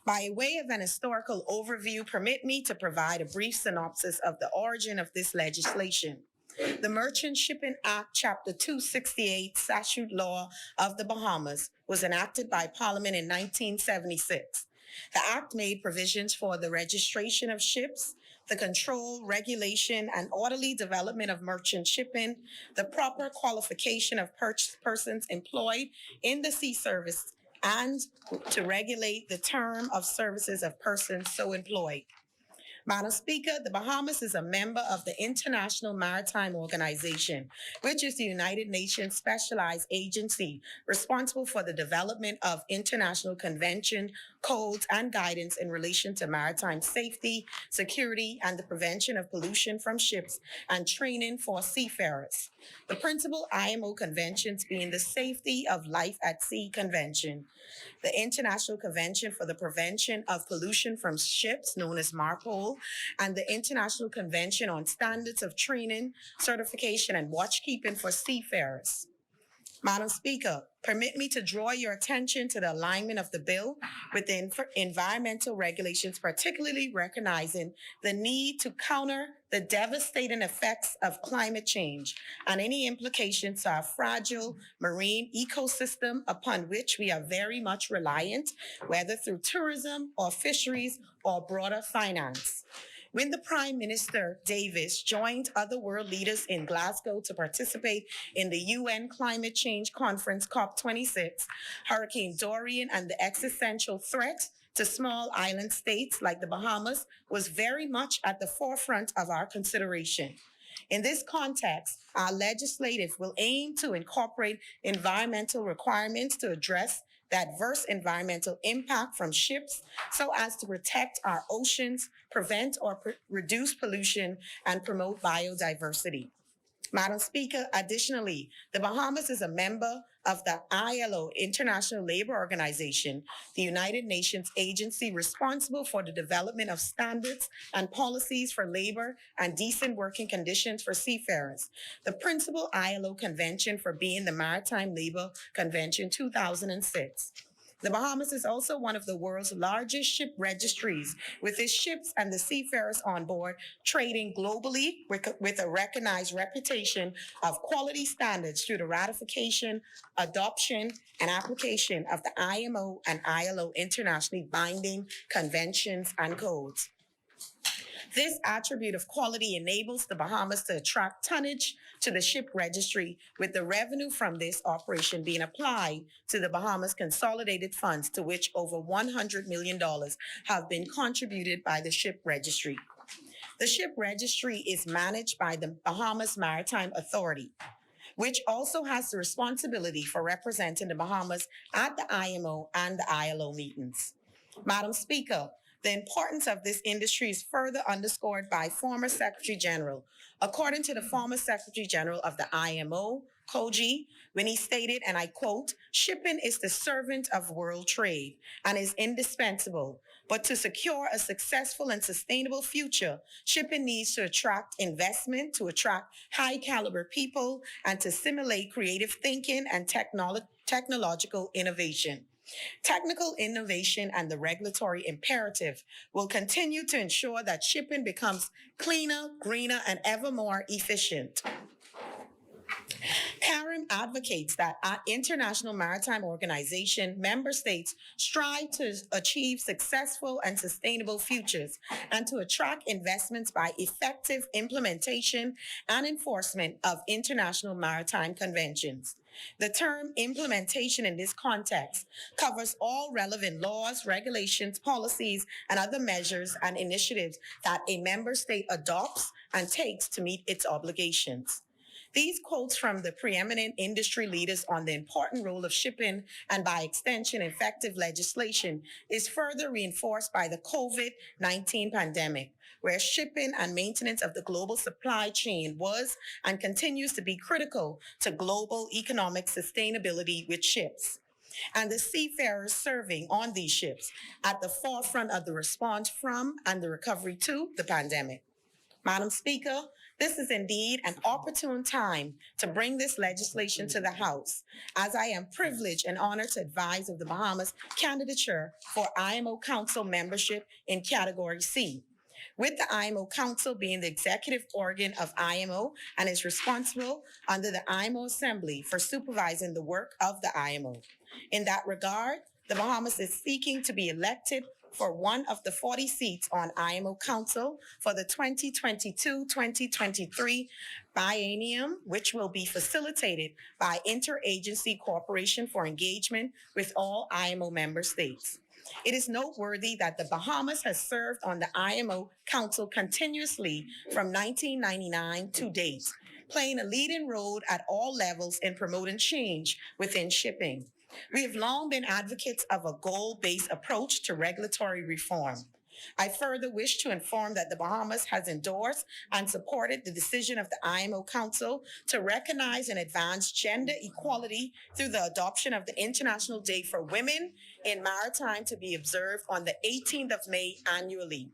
By way of an historical overview, permit me to provide a brief synopsis of the origin of this legislation. The Merchant Shipping Act, Chapter 268, Statute Law of the Bahamas, was enacted by Parliament in 1976. The Act made provisions for the registration of ships, the control, regulation, and orderly development of merchant shipping, the proper qualification of persons employed in the sea service, and to regulate the term of services of persons so employed. Madam Speaker, the Bahamas is a member of the International Maritime Organization, which is the United Nations specialized agency responsible for the development of international convention, codes, and guidance in relation to maritime safety, security, and the prevention of pollution from ships and training for seafarers. The principal IMO conventions being the Safety of Life at Sea Convention, the International Convention for the Prevention of Pollution from Ships, known as MARPOL, and the International Convention on Standards of Training, Certification, and Watchkeeping for Seafarers. Madam Speaker, permit me to draw your attention to the alignment of the bill with the environmental regulations, particularly recognizing the need to counter the devastating effects of climate change and any implications to our fragile marine ecosystem upon which we are very much reliant, whether through tourism or fisheries or broader finance. When the Prime Minister Davis joined other world leaders in Glasgow to participate in the UN Climate Change Conference COP26, Hurricane Dorian and the existential threat to small island states like the Bahamas was very much at the forefront of our consideration. In this context, our legislative will aim to incorporate environmental requirements to address the adverse environmental impact from ships so as to protect our oceans, prevent or reduce pollution, and promote biodiversity. Madam Speaker, additionally, the Bahamas is a member of the ILO, International Labor Organization, the United Nations agency responsible for the development of standards and policies for labor and decent working conditions for seafarers, the principal ILO convention for being the Maritime Labor Convention 2006. The Bahamas is also one of the world's largest ship registries, with its ships and the seafarers on board trading globally with a recognized reputation of quality standards through the ratification, adoption, and application of the IMO and ILO internationally binding conventions and codes. This attribute of quality enables the Bahamas to attract tonnage to the ship registry, with the revenue from this operation being applied to the Bahamas Consolidated Funds, to which over $100 million have been contributed by the ship registry. The ship registry is managed by the Bahamas Maritime Authority, which also has the responsibility for representing the Bahamas at the IMO and the ILO meetings. Madam Speaker, the importance of this industry is further underscored by former Secretary General. According to the former Secretary General of the IMO, Koji, when he stated, and I quote, "Shipping is the servant of world trade and is indispensable. But to secure a successful and sustainable future, shipping needs to attract investment, to attract high caliber people, and to stimulate creative thinking and technological innovation. Technical innovation and the regulatory imperative will continue to ensure that shipping becomes cleaner, greener, and ever more efficient." CARIM advocates that at International Maritime Organization, member states strive to achieve successful and sustainable futures and to attract investments by effective implementation and enforcement of international maritime conventions. The term implementation in this context covers all relevant laws, regulations, policies, and other measures and initiatives that a member state adopts and takes to meet its obligations. These quotes from the preeminent industry leaders on the important role of shipping and by extension effective legislation is further reinforced by the COVID-19 pandemic, where shipping and maintenance of the global supply chain was and continues to be critical to global economic sustainability, with ships and the seafarers serving on these ships at the forefront of the response from and the recovery to the pandemic. Madam Speaker, this is indeed an opportune time to bring this legislation to the House, as I am privileged and honored to advise of the Bahamas candidature for IMO Council membership in Category C, with the IMO Council being the executive organ of IMO and is responsible under the IMO Assembly for supervising the work of the IMO. In that regard, the Bahamas is seeking to be elected for one of the 40 seats on IMO Council for the 2022-2023 biennium, which will be facilitated by Interagency Cooperation for Engagement with all IMO member states. It is noteworthy that the Bahamas has served on the IMO Council continuously from 1999 to date, playing a leading role at all levels in promoting change within shipping. We have long been advocates of a goal-based approach to regulatory reform. I further wish to inform that the Bahamas has endorsed and supported the decision of the IMO Council to recognize and advance gender equality through the adoption of the International Day for Women in Maritime, to be observed on the 18th of May annually.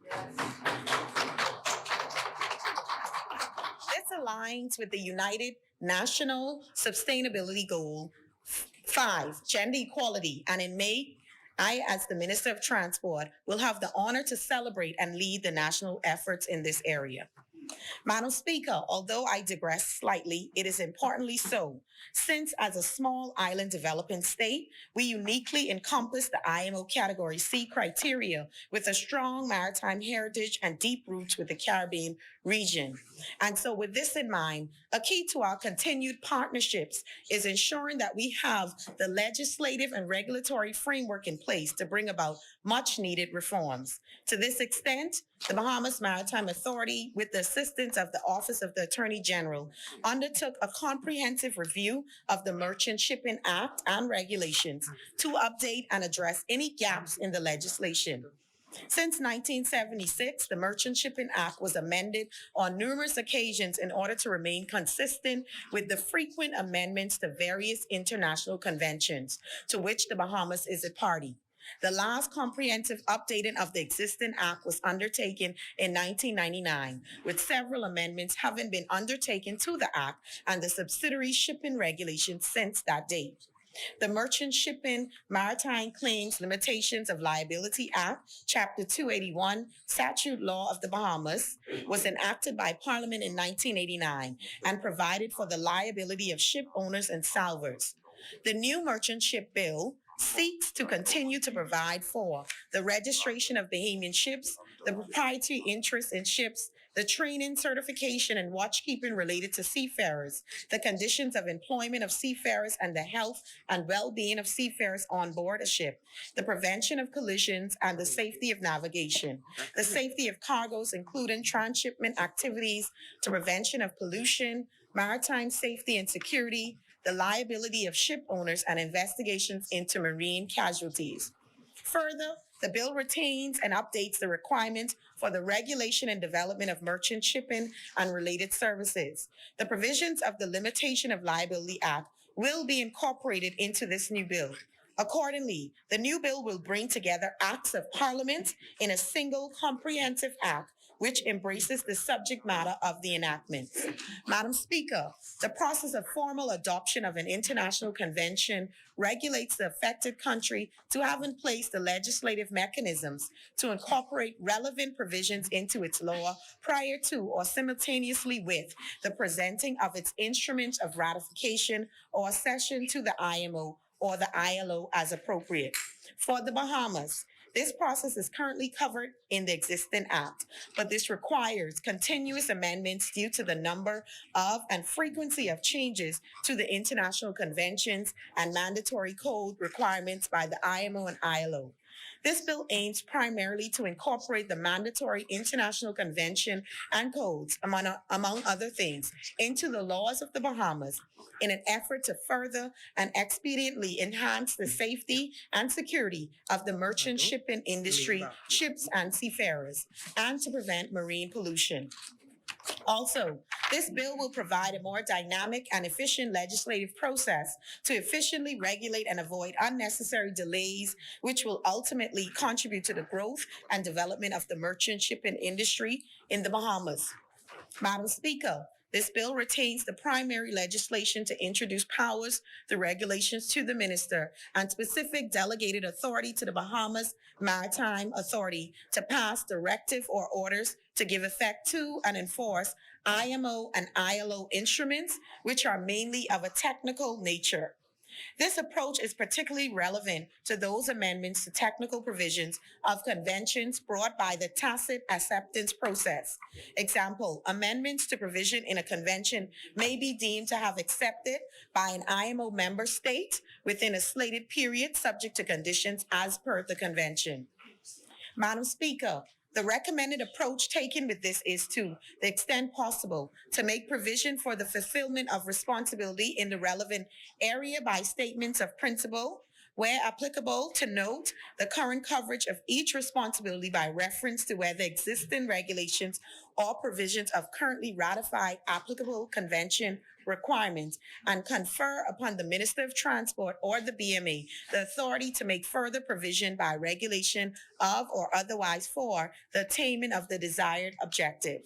This aligns with the United National Sustainability Goal 5, gender equality, and in May, I, as the Minister of Transport, will have the honor to celebrate and lead the national efforts in this area. Madam Speaker, although I digress slightly, it is importantly so, since as a small island developing state, we uniquely encompass the IMO Category C criteria with a strong maritime heritage and deep roots with the Caribbean region. And so with this in mind, a key to our continued partnerships is ensuring that we have the legislative and regulatory framework in place to bring about much needed reforms. To this extent, the Bahamas Maritime Authority, with the assistance of the Office of the Attorney General, undertook a comprehensive review of the Merchant Shipping Act and regulations to update and address any gaps in the legislation. Since 1976, the Merchant Shipping Act was amended on numerous occasions in order to remain consistent with the frequent amendments to various international conventions to which the Bahamas is a party. The last comprehensive updating of the existing act was undertaken in 1999, with several amendments having been undertaken to the act and the subsidiary shipping regulations since that date. The Merchant Shipping Maritime Claims Limitations of Liability Act, Chapter 281, Statute Law of the Bahamas, was enacted by Parliament in 1989 and provided for the liability of ship owners and salvors. The new Merchant Ship Bill, seeks to continue to provide for the registration of Bahamian ships, the proprietary interest in ships, the training, certification, and watchkeeping related to seafarers, the conditions of employment of seafarers, and the health and well-being of seafarers on board a ship, the prevention of collisions and the safety of navigation, the safety of cargoes, including transshipment activities, to prevention of pollution, maritime safety and security, the liability of ship owners, and investigations into marine casualties. Further, the bill retains and updates the requirements for the regulation and development of merchant shipping and related services. The provisions of the Limitation of Liability Act will be incorporated into this new bill. Accordingly, the new bill will bring together acts of Parliament in a single comprehensive act which embraces the subject matter of the enactments. Madam Speaker, the process of formal adoption of an international convention regulates the affected country to have in place the legislative mechanisms to incorporate relevant provisions into its law prior to or simultaneously with the presenting of its instrument of ratification or accession to the IMO or the ILO as appropriate. For the Bahamas, this process is currently covered in the existing act, but this requires continuous amendments due to the number of and frequency of changes to the international conventions and mandatory code requirements by the IMO and ILO. This bill aims primarily to incorporate the mandatory international convention and codes, among other things, into the laws of the Bahamas in an effort to further and expediently enhance the safety and security of the merchant shipping industry, ships and seafarers, and to prevent marine pollution. Also, this bill will provide a more dynamic and efficient legislative process to efficiently regulate and avoid unnecessary delays, which will ultimately contribute to the growth and development of the merchant shipping industry in the Bahamas. Madam Speaker, this bill retains the primary legislation to introduce powers, the regulations to the minister, and specific delegated authority to the Bahamas Maritime Authority to pass directive or orders to give effect to and enforce IMO and ILO instruments, which are mainly of a technical nature. This approach is particularly relevant to those amendments to technical provisions of conventions brought by the tacit acceptance process. Example, amendments to provision in a convention may be deemed to have accepted by an IMO member state within a slated period subject to conditions as per the convention. Madam Speaker, the recommended approach taken with this is to the extent possible to make provision for the fulfillment of responsibility in the relevant area by statements of principle, where applicable, to note the current coverage of each responsibility by reference to whether existing regulations or provisions of currently ratified applicable convention requirements, and confer upon the Minister of Transport or the BMA the authority to make further provision by regulation of or otherwise for the attainment of the desired objective.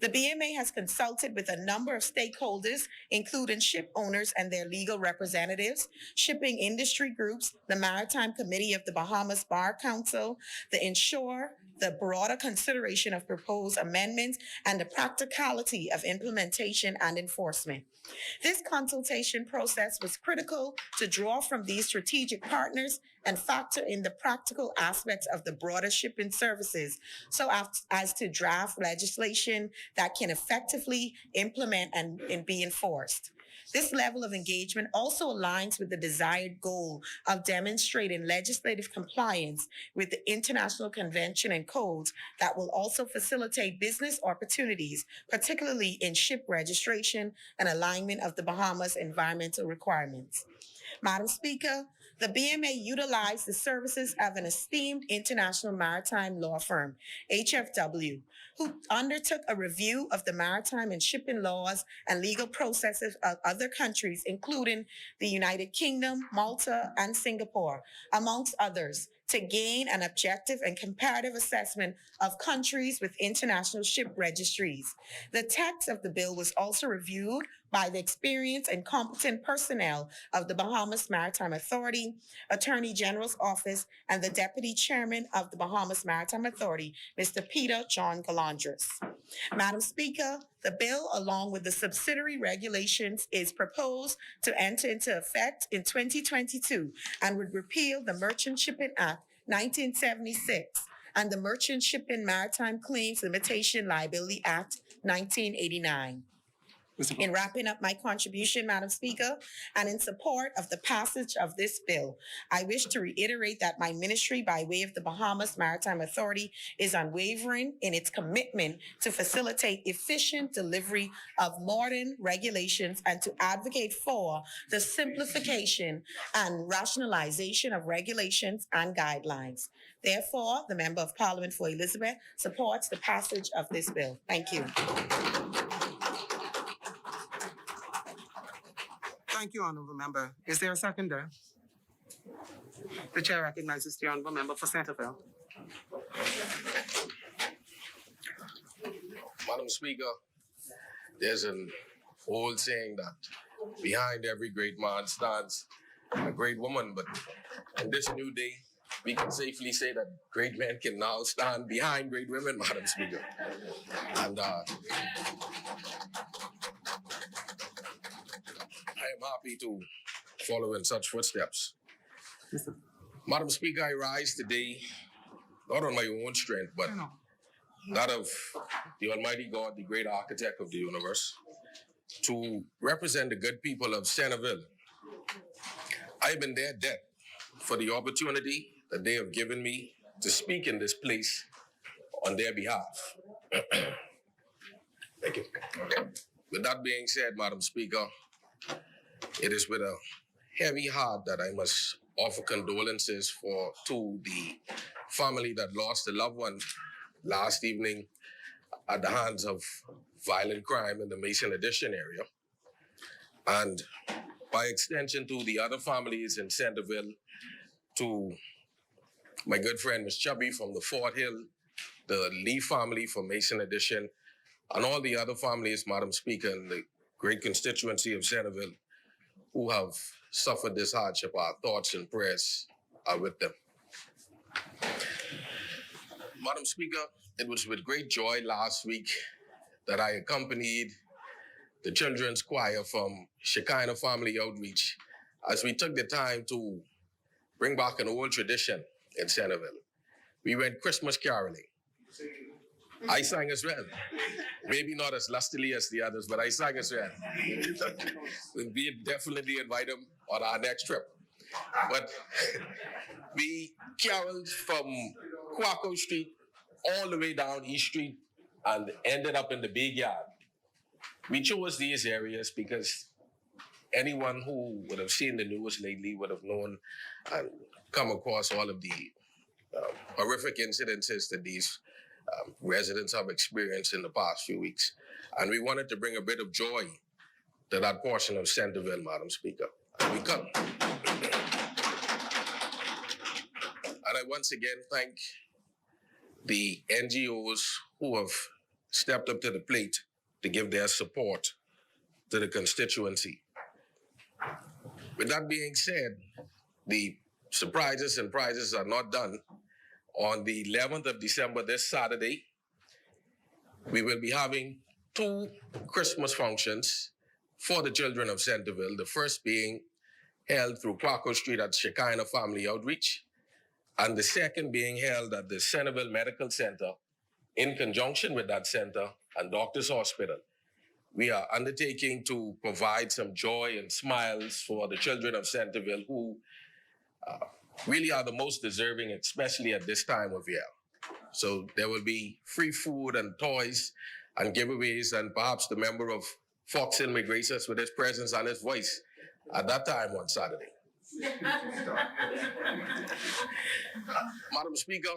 The BMA has consulted with a number of stakeholders, including ship owners and their legal representatives, shipping industry groups, the Maritime Committee of the Bahamas Bar Council, the insurer, the broader consideration of proposed amendments, and the practicality of implementation and enforcement. This consultation process was critical to draw from these strategic partners and factor in the practical aspects of the broader shipping services so as to draft legislation that can effectively implement and be enforced. This level of engagement also aligns with the desired goal of demonstrating legislative compliance with the international convention and codes that will also facilitate business opportunities, particularly in ship registration and alignment of the Bahamas environmental requirements. Madam Speaker, the BMA utilized the services of an esteemed international maritime law firm, HFW, who undertook a review of the maritime and shipping laws and legal processes of other countries, including the United Kingdom, Malta, and Singapore, amongst others, to gain an objective and comparative assessment of countries with international ship registries. The text of the bill was also reviewed by the experienced and competent personnel of the Bahamas Maritime Authority, Attorney General's Office, and the Deputy Chairman of the Bahamas Maritime Authority, Mr. Peter John Galandris. Madam Speaker, the bill, along with the subsidiary regulations, is proposed to enter into effect in 2022 and would repeal the Merchant Shipping Act 1976 and the Merchant Shipping Maritime Claims Limitation Liability Act 1989. In wrapping up my contribution, Madam Speaker, and in support of the passage of this bill, I wish to reiterate that my ministry, by way of the Bahamas Maritime Authority, is unwavering in its commitment to facilitate efficient delivery of modern regulations and to advocate for the simplification and rationalization of regulations and guidelines. Therefore, the Member of Parliament for Elizabeth supports the passage of this bill. Thank you. Thank you, Honourable Member. Is there a seconder? The Chair recognizes the Honourable Member for Centerville. Madam Speaker, there's an old saying that behind every great man stands a great woman, but in this new day, we can safely say that great men can now stand behind great women, Madam Speaker. And I am happy to follow in such footsteps. Madam Speaker, I rise today, not on my own strength, but that of the Almighty God, the great architect of the universe, to represent the good people of Centerville. I am in their debt for the opportunity that they have given me to speak in this place on their behalf. Thank you. With that being said, Madam Speaker, it is with a heavy heart that I must offer condolences to the family that lost a loved one last evening at the hands of violent crime in the Mason Addition area. And by extension to the other families in Centerville, to my good friend Ms. Chubby from the Fort Hill, the Lee family from Mason Addition, and all the other families, Madam Speaker, in the great constituency of Centerville who have suffered this hardship. Our thoughts and prayers are with them. Madam Speaker, it was with great joy last week that I accompanied the children's choir from Shekinah Family Outreach as we took the time to bring back an old tradition in Centerville. We went Christmas caroling. I sang as well. Maybe not as lustily as the others, but I sang as well. We'll definitely invite them on our next trip. But we caroled from Quaco Street all the way down East Street and ended up in the big yard. We chose these areas because anyone who would have seen the news lately would have known and come across all of the horrific incidences that these residents have experienced in the past few weeks. And we wanted to bring a bit of joy to that portion of Centerville, Madam Speaker. And we come. And I once again thank the NGOs who have stepped up to the plate to give their support to the constituency. With that being said, the surprises and prizes are not done. On the 11th of December, this Saturday, we will be having 2 Christmas functions for the children of Centerville. The first being held through Quaco Street at Shekinah Family Outreach, and the second being held at the Centerville Medical Center in conjunction with that center and Doctors Hospital. We are undertaking to provide some joy and smiles for the children of Centerville who really are the most deserving, especially at this time of year. So there will be free food and toys and giveaways, and perhaps the member of Foxhill may grace us with his presence and his voice at that time on Saturday. Madam Speaker,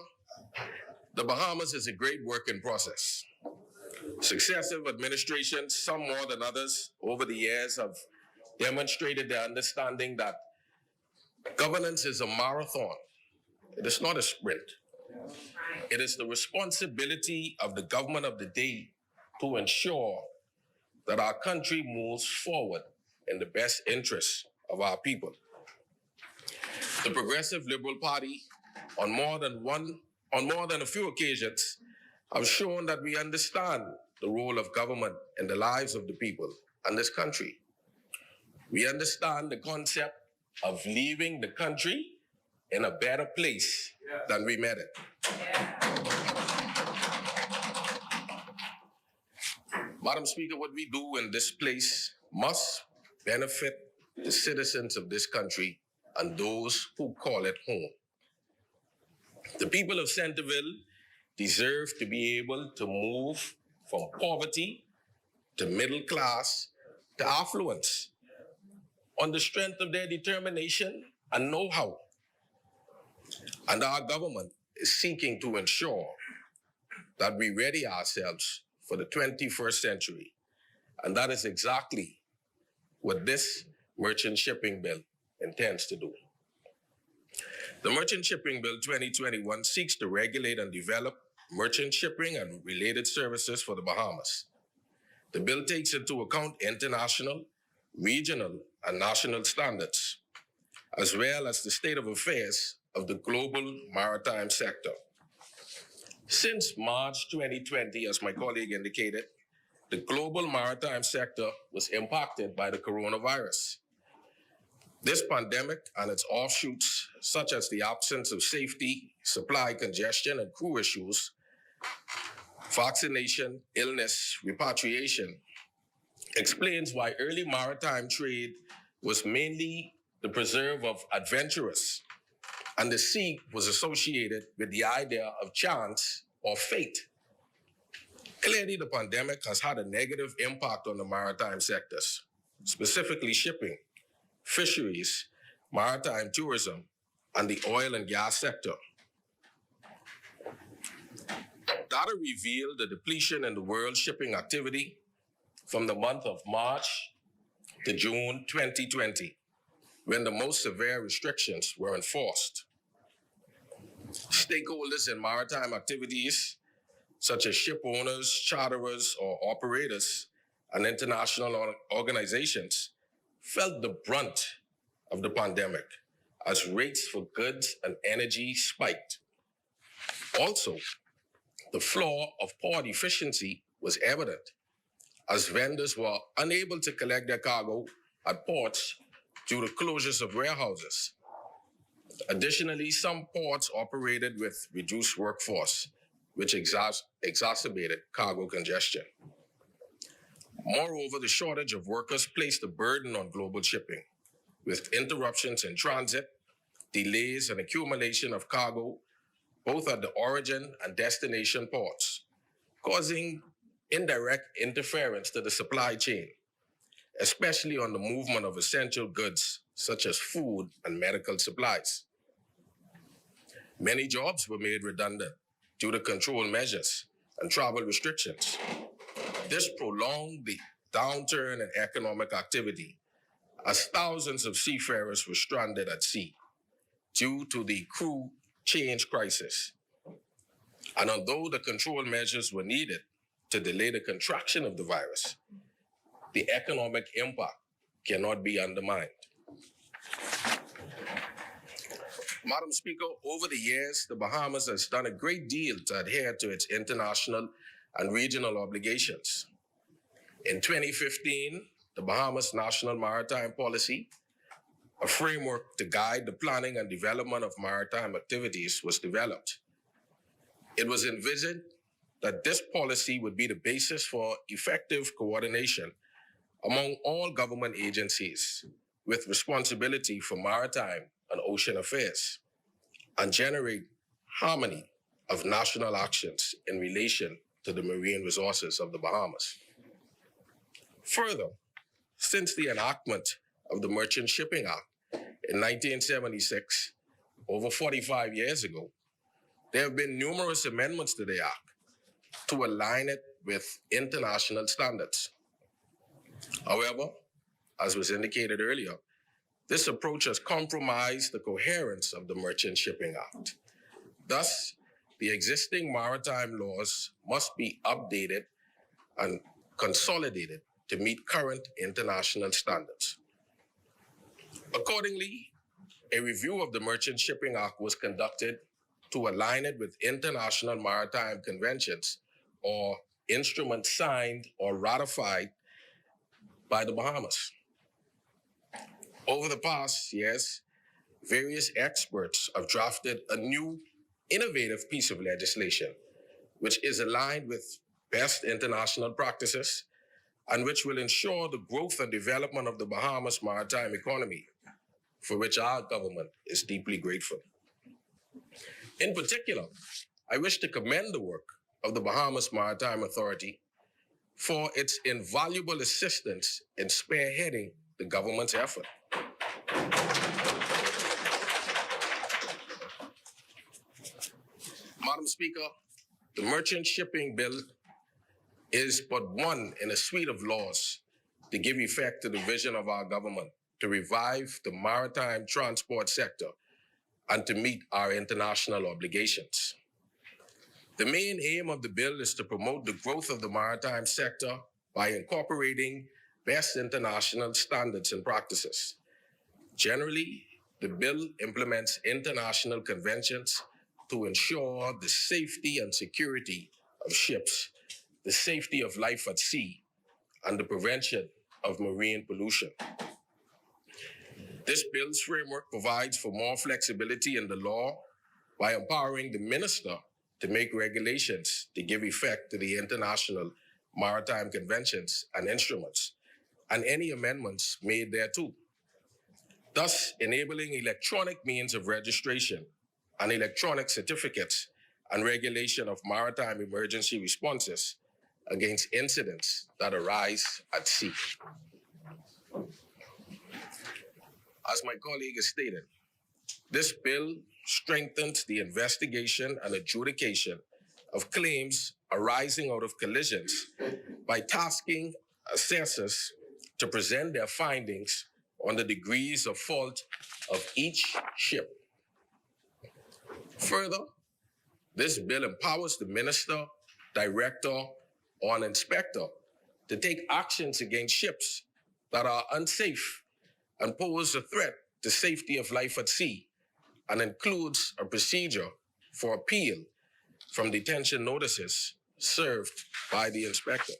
the Bahamas is a great work in process. Successive administrations, some more than others, over the years have demonstrated their understanding that governance is a marathon It is not a sprint. It is the responsibility of the government of the day to ensure that our country moves forward in the best interests of our people. The Progressive Liberal Party, on more than a few occasions, have shown that we understand the role of government in the lives of the people and this country. We understand the concept of leaving the country in a better place than we met it. Madam Speaker, what we do in this place must benefit the citizens of this country and those who call it home. The people of Centerville deserve to be able to move from poverty to middle class to affluence on the strength of their determination and know-how. And our government is seeking to ensure that we ready ourselves for the 21st century. And that is exactly what this Merchant Shipping Bill intends to do. The Merchant Shipping Bill 2021 seeks to regulate and develop merchant shipping and related services for the Bahamas. The bill takes into account international, regional, and national standards, as well as the state of affairs of the global maritime sector. Since March 2020, as my colleague indicated, the global maritime sector was impacted by the coronavirus. This pandemic and its offshoots, such as the absence of safety, supply congestion, and crew issues, vaccination, illness, repatriation, explains why early maritime trade was mainly the preserve of adventurers, and the sea was associated with the idea of chance or fate. Clearly, the pandemic has had a negative impact on the maritime sectors, specifically shipping, fisheries, maritime tourism, and the oil and gas sector. Data revealed the depletion in the world shipping activity from the month of March to June 2020, when the most severe restrictions were enforced. Stakeholders in maritime activities, such as ship owners, charterers, or operators, and international organizations, felt the brunt of the pandemic as rates for goods and energy spiked. Also, the flaw of port efficiency was evident, as vendors were unable to collect their cargo at ports due to closures of warehouses. Additionally, some ports operated with reduced workforce, which exacerbated cargo congestion. Moreover, the shortage of workers placed a burden on global shipping, with interruptions in transit, delays, and accumulation of cargo, both at the origin and destination ports, causing indirect interference to the supply chain, especially on the movement of essential goods such as food and medical supplies. Many jobs were made redundant due to control measures and travel restrictions. This prolonged the downturn in economic activity as thousands of seafarers were stranded at sea due to the crew change crisis. And although the control measures were needed to delay the contraction of the virus, the economic impact cannot be undermined. Madam Speaker, over the years, the Bahamas has done a great deal to adhere to its international and regional obligations. In 2015, the Bahamas National Maritime Policy, a framework to guide the planning and development of maritime activities, was developed. It was envisioned that this policy would be the basis for effective coordination among all government agencies with responsibility for maritime and ocean affairs, and generate harmony of national actions in relation to the marine resources of the Bahamas. Further, since the enactment of the Merchant Shipping Act in 1976, over 45 years ago, there have been numerous amendments to the Act to align it with international standards. However, as was indicated earlier, this approach has compromised the coherence of the Merchant Shipping Act Thus, the existing maritime laws must be updated and consolidated to meet current international standards. Accordingly, a review of the Merchant Shipping Act was conducted to align it with international maritime conventions or instruments signed or ratified by the Bahamas. Over the past years, various experts have drafted a new, innovative piece of legislation, which is aligned with best international practices and which will ensure the growth and development of the Bahamas maritime economy, for which our government is deeply grateful. In particular, I wish to commend the work of the Bahamas Maritime Authority for its invaluable assistance in spearheading the government's effort. Madam Speaker, the Merchant Shipping Bill is but one in a suite of laws to give effect to the vision of our government to revive the maritime transport sector and to meet our international obligations. The main aim of the bill is to promote the growth of the maritime sector by incorporating best international standards and practices. Generally, the bill implements international conventions to ensure the safety and security of ships, the safety of life at sea, and the prevention of marine pollution. This bill's framework provides for more flexibility in the law by empowering the minister to make regulations to give effect to the international maritime conventions and instruments, and any amendments made thereto, thus enabling electronic means of registration and electronic certificates and regulation of maritime emergency responses against incidents that arise at sea. As my colleague has stated, this bill strengthens the investigation and adjudication of claims arising out of collisions by tasking assessors to present their findings on the degrees of fault of each ship. Further, this bill empowers the minister, director, or an inspector to take actions against ships that are unsafe and pose a threat to safety of life at sea, and includes a procedure for appeal from detention notices served by the inspector.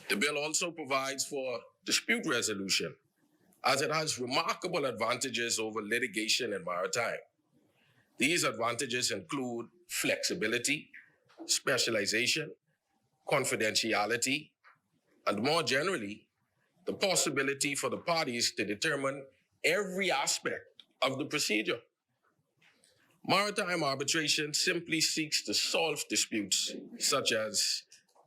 The bill also provides for dispute resolution, as it has remarkable advantages over litigation in maritime. These advantages include flexibility, specialization, confidentiality, and more generally, the possibility for the parties to determine every aspect of the procedure. Maritime arbitration simply seeks to solve disputes such as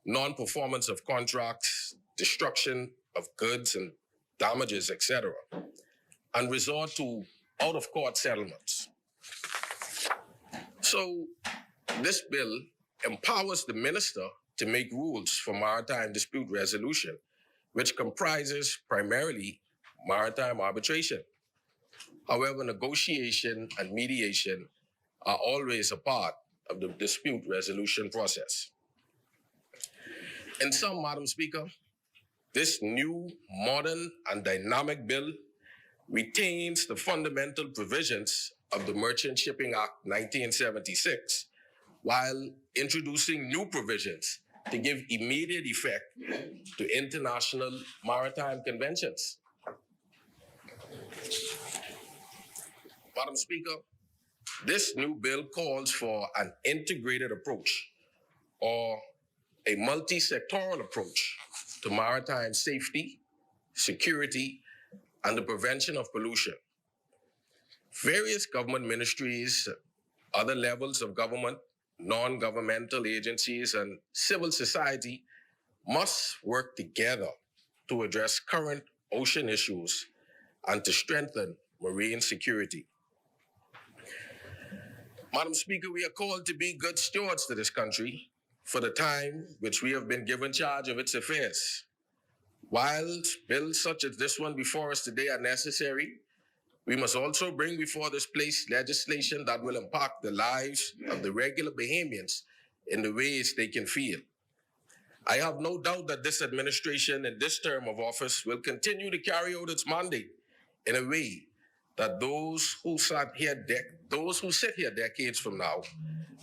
non-performance of contracts, destruction of goods and damages, etc., and resort to out-of-court settlements. So, this bill empowers the minister to make rules for maritime dispute resolution, which comprises primarily maritime arbitration. However, negotiation and mediation are always a part of the dispute resolution process. In sum, Madam Speaker, this new, modern, and dynamic bill retains the fundamental provisions of the Merchant Shipping Act 1976, while introducing new provisions to give immediate effect to international maritime conventions. Madam Speaker, this new bill calls for an integrated approach, or a multi-sectoral approach to maritime safety, security, and the prevention of pollution. Various government ministries, other levels of government, non-governmental agencies, and civil society must work together to address current ocean issues and to strengthen marine security. Madam Speaker, we are called to be good stewards to this country for the time which we have been given charge of its affairs. While bills such as this one before us today are necessary, We must also bring before this place legislation that will impact the lives of the regular Bahamians in the ways they can feel. I have no doubt that this administration in this term of office will continue to carry out its mandate in a way that those who sit here decades from now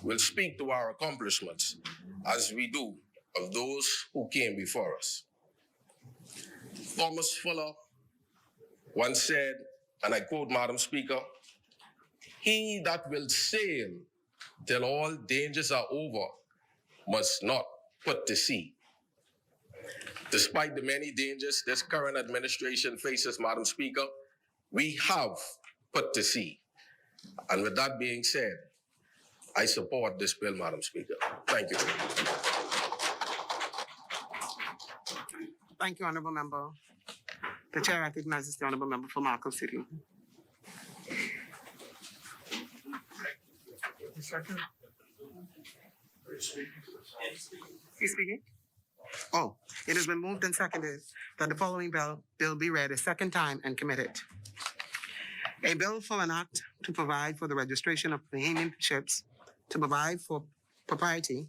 will speak to our accomplishments as we do of those who came before us. Thomas Fuller once said, and I quote, Madam Speaker, "He that will sail till all dangers are over must not put to sea." Despite the many dangers this current administration faces, Madam Speaker, we have put to sea. And with that being said, I support this bill, Madam Speaker. Thank you. Thank you, Honorable Member. The Chair recognizes the Honorable Member for Marco City. You speaking? Oh, it has been moved and seconded that the following bill be read a second time and committed. A bill for an act to provide for the registration of Bahamian ships, to provide for propriety,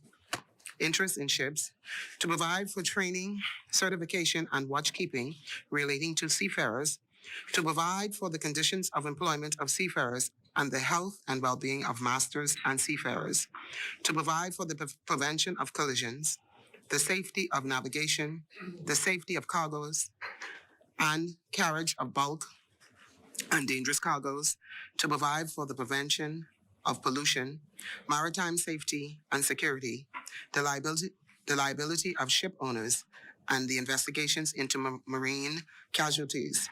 interest in ships, to provide for training, certification, and watchkeeping relating to seafarers, to provide for the conditions of employment of seafarers and the health and well-being of masters and seafarers, to provide for the prevention of collisions, the safety of navigation, the safety of cargoes, and carriage of bulk and dangerous cargoes, to provide for the prevention of pollution, maritime safety and security, the liability of ship owners, and the investigations into marine casualties,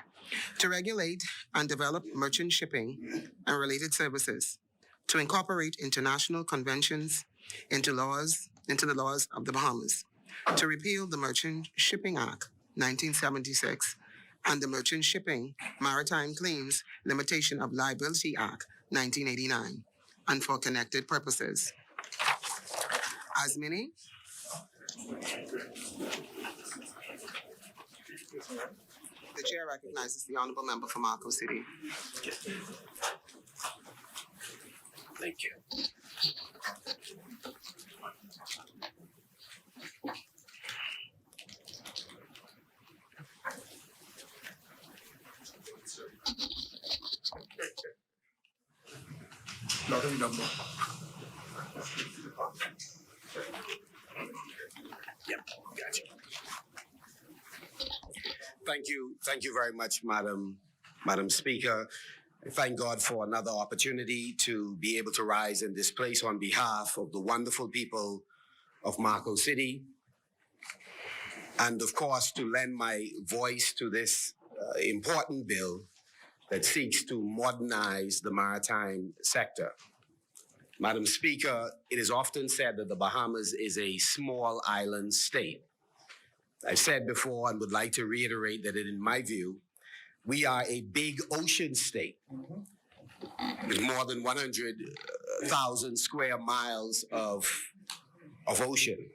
to regulate and develop merchant shipping and related services, to incorporate international conventions into the laws of the Bahamas, to repeal the Merchant Shipping Act 1976 and the Merchant Shipping Maritime Claims Limitation of Liability Act 1989, and for connected purposes. As many the Chair recognizes the Honorable Member for Marco City. Thank you. Madam Member. Yep, gotcha. Thank you very much, Madam Speaker. I thank God for another opportunity to be able to rise in this place on behalf of the wonderful people of Marco City, and of course to lend my voice to this important bill that seeks to modernize the maritime sector. Madam Speaker, it is often said that the Bahamas is a small island state. I've said before and would like to reiterate that in my view, we are a big ocean state with more than 100,000 square miles of ocean.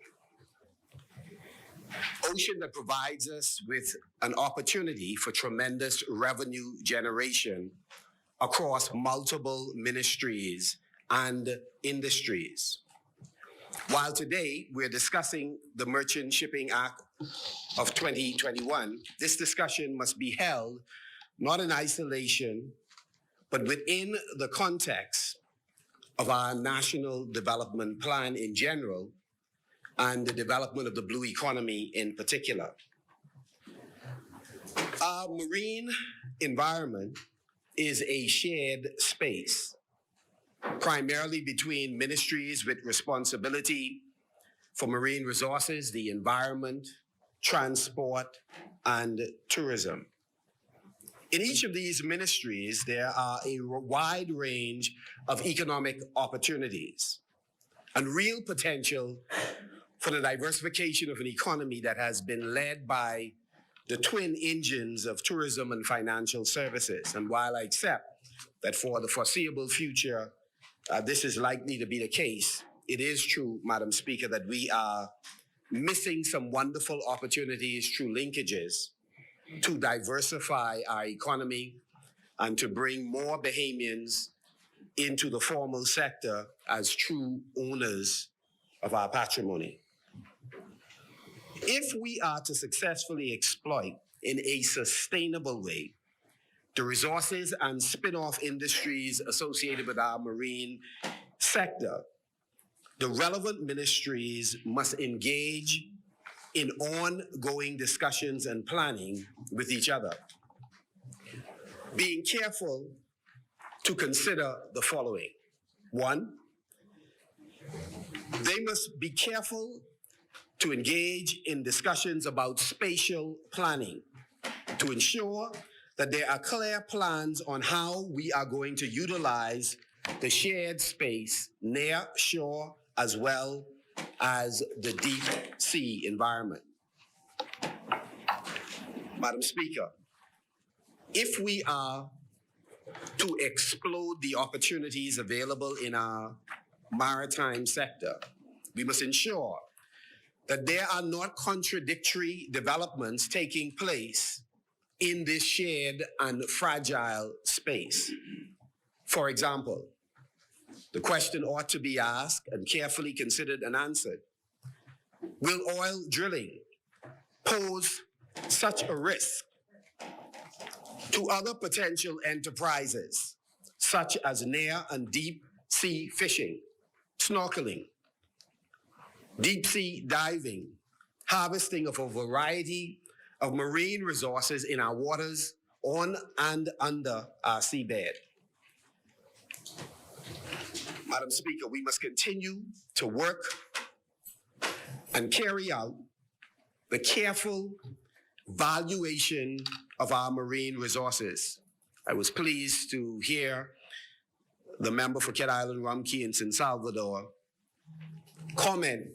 Ocean that provides us with an opportunity for tremendous revenue generation across multiple ministries and industries. While today we're discussing the Merchant Shipping Act of 2021, this discussion must be held not in isolation, but within the context of our national development plan in general and the development of the blue economy in particular. Our marine environment is a shared space, primarily between ministries with responsibility for marine resources, the environment, transport, and tourism. In each of these ministries, there are a wide range of economic opportunities and real potential for the diversification of an economy that has been led by the twin engines of tourism and financial services. And while I accept that for the foreseeable future, this is likely to be the case, it is true, Madam Speaker, that we are missing some wonderful opportunities through linkages to diversify our economy, and to bring more Bahamians into the formal sector as true owners of our patrimony. If we are to successfully exploit in a sustainable way the resources and spin-off industries associated with our marine sector, the relevant ministries must engage in ongoing discussions and planning with each other, being careful to consider the following. One, they must be careful to engage in discussions about spatial planning to ensure that there are clear plans on how we are going to utilize the shared space near shore as well as the deep sea environment. Madam Speaker, if we are to explode the opportunities available in our maritime sector, we must ensure that there are not contradictory developments taking place in this shared and fragile space. For example, the question ought to be asked and carefully considered and answered. Will oil drilling pose such a risk to other potential enterprises, such as near and deep sea fishing, snorkeling, deep sea diving, harvesting of a variety of marine resources in our waters on and under our seabed? Madam Speaker, we must continue to work and carry out the careful valuation of our marine resources. I was pleased to hear the member for Cat Island, Rumkey in San Salvador comment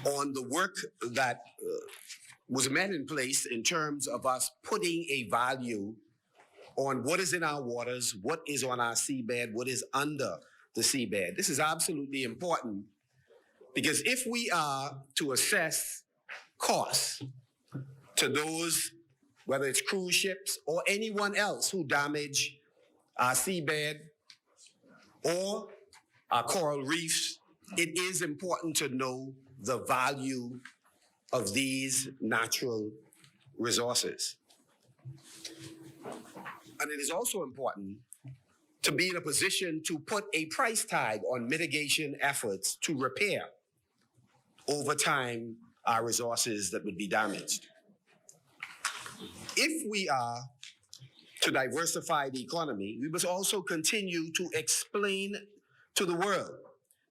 on the work that was met in place in terms of us putting a value on what is in our waters, what is on our seabed, what is under the seabed. This is absolutely important because if we are to assess costs to those, whether it's cruise ships or anyone else who damage our seabed or our coral reefs, it is important to know the value of these natural resources. And it is also important to be in a position to put a price tag on mitigation efforts to repair over time our resources that would be damaged. If we are to diversify the economy, we must also continue to explain to the world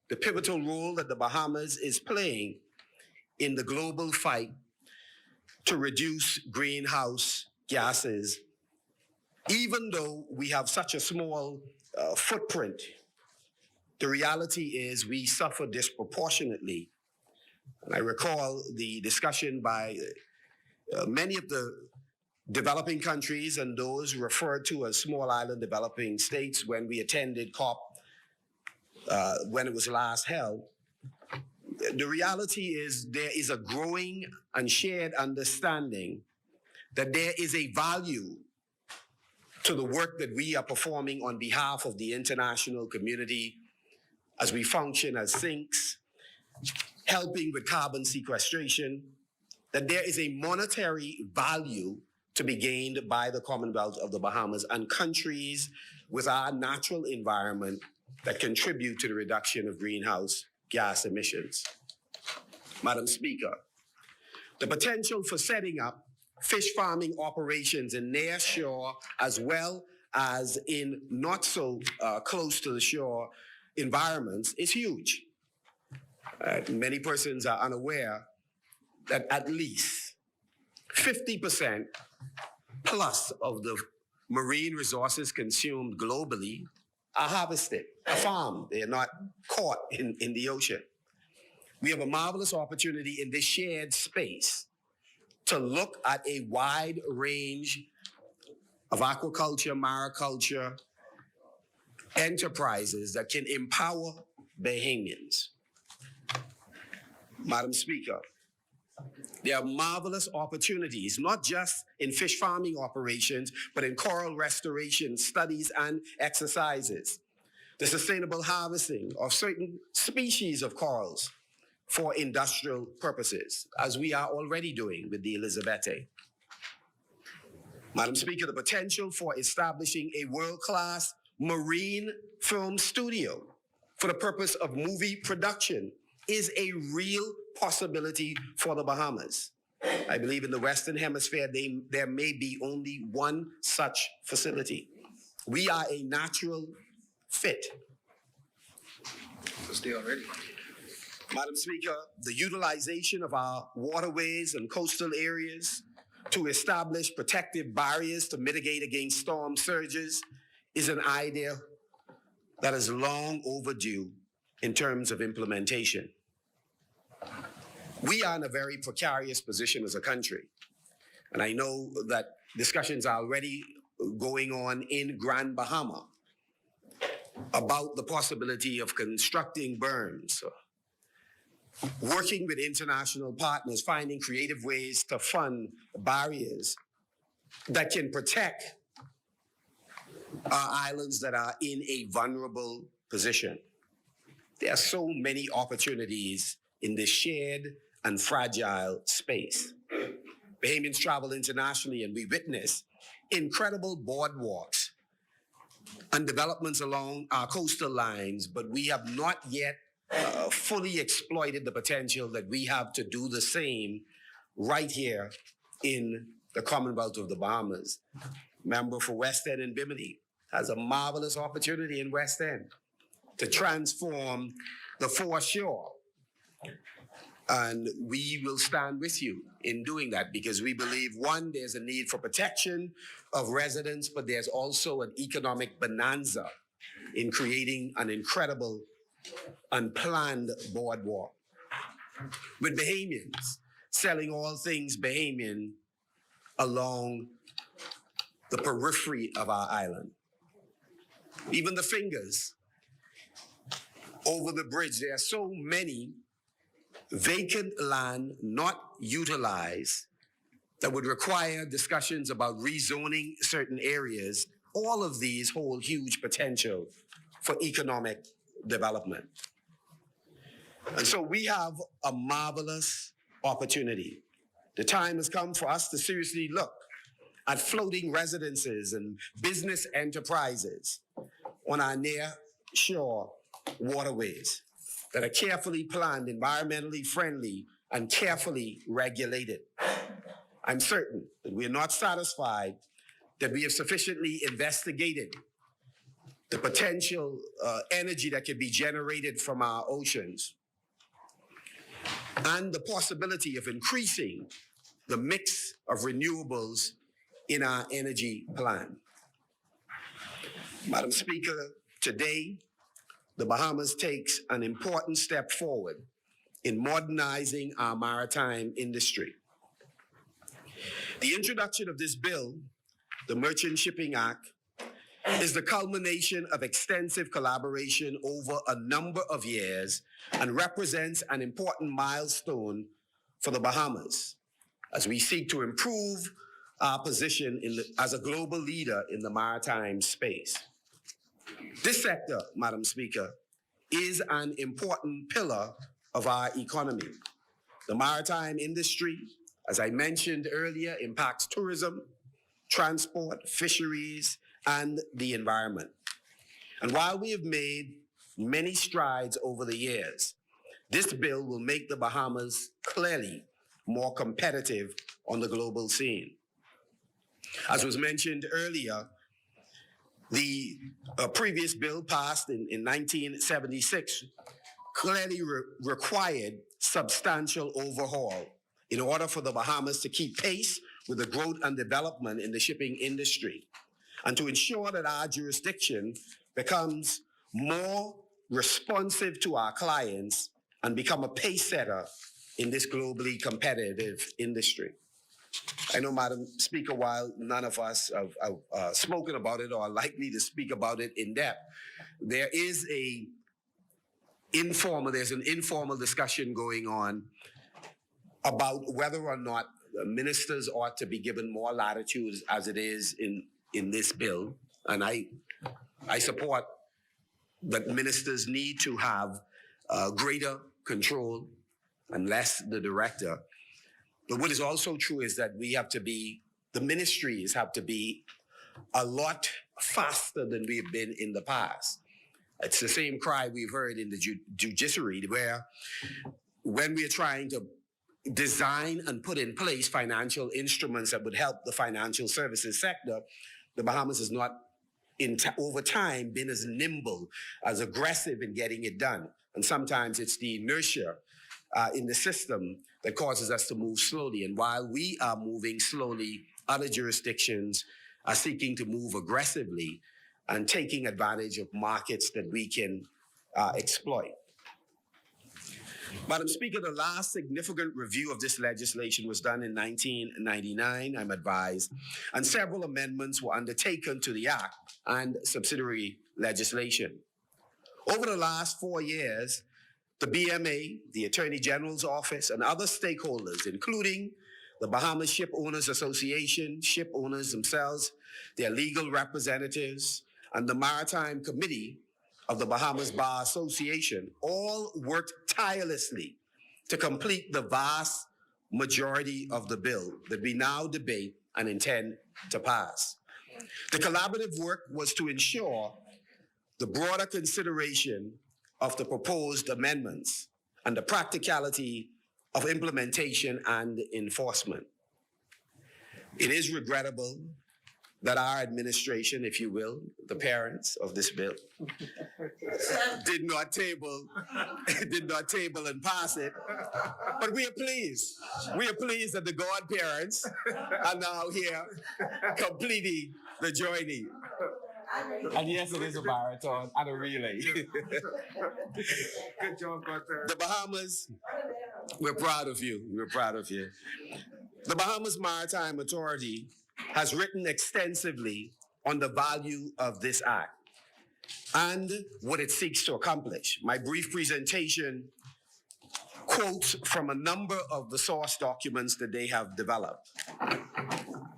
the pivotal role that the Bahamas is playing in the global fight to reduce greenhouse gases. Even though we have such a small footprint, the reality is we suffer disproportionately. And I recall the discussion by many of the developing countries and those referred to as small island developing states when we attended COP when it was last held. The reality is there is a growing and shared understanding that there is a value to the work that we are performing on behalf of the international community as we function as sinks, helping with carbon sequestration, that there is a monetary value to be gained by the Commonwealth of the Bahamas and countries with our natural environment that contribute to the reduction of greenhouse gas emissions. Madam Speaker, the potential for setting up fish farming operations in near shore as well as in not so close to the shore environments is huge. Many persons are unaware that at least 50% plus of the marine resources consumed globally are harvested, are farmed. They are not caught in the ocean. We have a marvelous opportunity in this shared space to look at a wide range of aquaculture, mariculture enterprises that can empower Bahamians. Madam Speaker, There are marvelous opportunities, not just in fish farming operations, but in coral restoration studies and exercises. The sustainable harvesting of certain species of corals for industrial purposes, as we are already doing with the Elizabethae. Madam Speaker, the potential for establishing a world-class marine film studio for the purpose of movie production is a real possibility for the Bahamas. I believe in the Western Hemisphere, there may be only one such facility. We are a natural fit. Stay already. Madam Speaker, the utilization of our waterways and coastal areas to establish protective barriers to mitigate against storm surges is an idea that is long overdue in terms of implementation. We are in a very precarious position as a country, and I know that discussions are already going on in Grand Bahama about the possibility of constructing berms, working with international partners, finding creative ways to fund barriers that can protect our islands that are in a vulnerable position. There are so many opportunities in this shared and fragile space. Bahamians travel internationally and we witness incredible boardwalks and developments along our coastal lines, but we have not yet fully exploited the potential that we have to do the same right here in the Commonwealth of the Bahamas. Member for West End and Bimini has a marvelous opportunity in West End to transform the foreshore. And we will stand with you in doing that because we believe, one, there's a need for protection of residents, but there's also an economic bonanza in creating an incredible unplanned boardwalk. With Bahamians selling all things Bahamian along the periphery of our island. Even the fingers over the bridge, there are so many vacant land not utilized that would require discussions about rezoning certain areas. All of these hold huge potential for economic development. And so we have a marvelous opportunity. The time has come for us to seriously look at floating residences and business enterprises on our near shore waterways that are carefully planned, environmentally friendly, and carefully regulated. I'm certain that we are not satisfied that we have sufficiently investigated the potential energy that can be generated from our oceans and the possibility of increasing the mix of renewables in our energy plan. Madam Speaker, today, the Bahamas takes an important step forward in modernizing our maritime industry. The introduction of this bill, the Merchant Shipping Act, is the culmination of extensive collaboration over a number of years and represents an important milestone for the Bahamas as we seek to improve our position as a global leader in the maritime space. This sector, Madam Speaker, is an important pillar of our economy. The maritime industry, as I mentioned earlier, impacts tourism, transport, fisheries, and the environment. And while we have made many strides over the years, this bill will make the Bahamas clearly more competitive on the global scene. As was mentioned earlier, the previous bill passed in 1976 clearly required substantial overhaul in order for the Bahamas to keep pace with the growth and development in the shipping industry and to ensure that our jurisdiction becomes more responsive to our clients and become a pace setter in this globally competitive industry. I know, Madam Speaker, while none of us have spoken about it or are likely to speak about it in depth, there's an informal discussion going on about whether or not ministers ought to be given more latitude as it is in this bill. And I support that ministers need to have greater control and less the director. But what is also true is that the ministries have to be a lot faster than we've been in the past. It's the same cry we've heard in the judiciary, where when we're trying to design and put in place financial instruments that would help the financial services sector, the Bahamas has not, over time, been as nimble, as aggressive in getting it done. And sometimes it's the inertia in the system that causes us to move slowly. And while we are moving slowly, other jurisdictions are seeking to move aggressively and taking advantage of markets that we can exploit. Madam Speaker, the last significant review of this legislation was done in 1999, I'm advised, and several amendments were undertaken to the Act and subsidiary legislation. Over the last 4 years, the BMA, the Attorney General's Office, and other stakeholders, including the Bahamas Ship Owners Association, ship owners themselves, their legal representatives, and the Maritime Committee of the Bahamas Bar Association, all worked tirelessly to complete the vast majority of the bill that we now debate and intend to pass. The collaborative work was to ensure the broader consideration of the proposed amendments and the practicality of implementation and enforcement. It is regrettable that our administration, if you will, the parents of this bill, did not table and pass it. But we are pleased. We are pleased that the godparents are now here completing the journey. And yes, it is a marathon and a relay. Good job, godparents. The Bahamas, we're proud of you. We're proud of you. The Bahamas Maritime Authority has written extensively on the value of this act and what it seeks to accomplish. My brief presentation quotes from a number of the source documents that they have developed.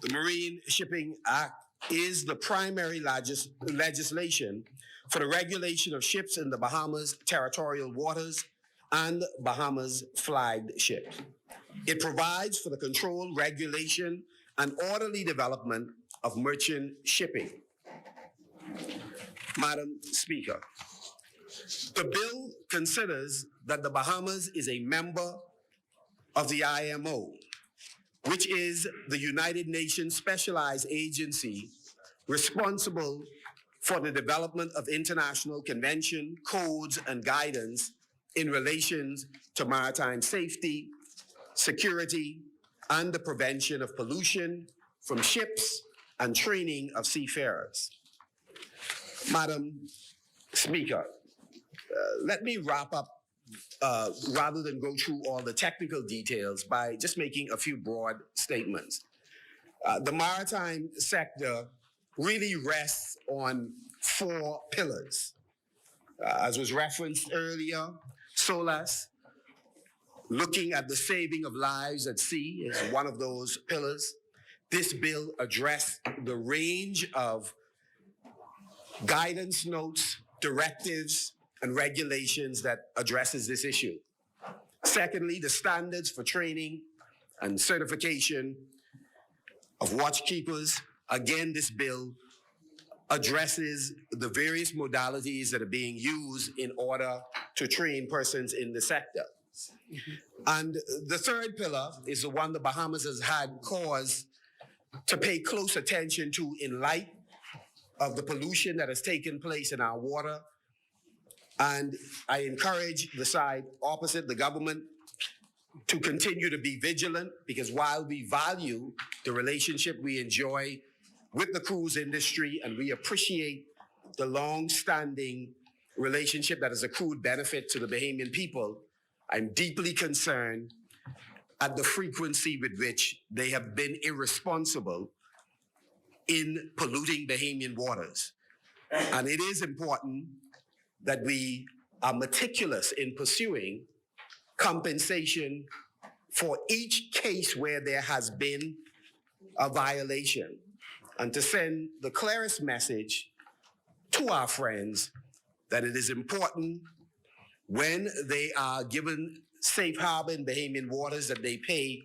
The Marine Shipping Act is the primary legislation for the regulation of ships in the Bahamas territorial waters and Bahamas flagged ships. It provides for the control, regulation, and orderly development of merchant shipping. Madam Speaker, the bill considers that the Bahamas is a member of the IMO, which is the United Nations specialized agency responsible for the development of international convention, codes, and guidance in relation to maritime safety, security, and the prevention of pollution from ships and training of seafarers. Madam Speaker, let me wrap up rather than go through all the technical details by just making a few broad statements. The maritime sector really rests on 4 pillars. As was referenced earlier, SOLAS, looking at the saving of lives at sea, is one of those pillars. This bill addressed the range of guidance notes, directives, and regulations that addresses this issue. Secondly, the standards for training and certification of watchkeepers. Again, this bill addresses the various modalities that are being used in order to train persons in the sector. And the third pillar is the one the Bahamas has had cause to pay close attention to in light of the pollution that has taken place in our water. And I encourage the side opposite, the government, to continue to be vigilant, because while we value the relationship we enjoy with the cruise industry and we appreciate the long-standing relationship that has accrued benefit to the Bahamian people, I'm deeply concerned at the frequency with which they have been irresponsible in polluting Bahamian waters. And it is important that we are meticulous in pursuing compensation, for each case where there has been a violation, and to send the clearest message to our friends that it is important when they are given safe harbor in Bahamian waters that they pay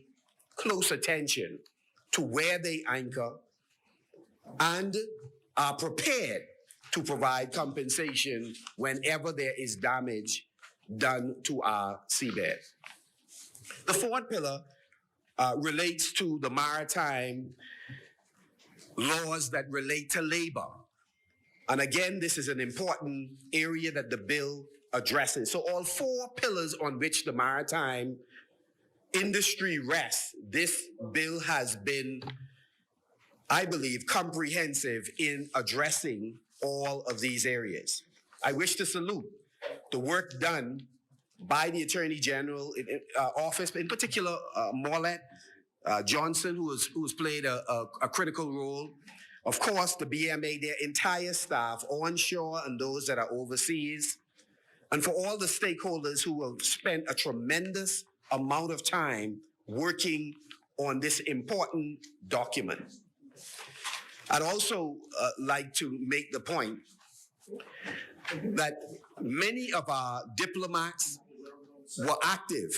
close attention to where they anchor and are prepared to provide compensation whenever there is damage done to our seabed. The fourth pillar relates to the maritime laws that relate to labor. And again, this is an important area that the bill addresses. So all four pillars on which the maritime industry rests, this bill has been, I believe, comprehensive in addressing all of these areas. I wish to salute the work done by the Attorney General office, in particular Morlett Johnson, who has played a critical role. Of course, the BMA, their entire staff, onshore and those that are overseas, and for all the stakeholders who have spent a tremendous amount of time working on this important document. I'd also like to make the point that many of our diplomats were active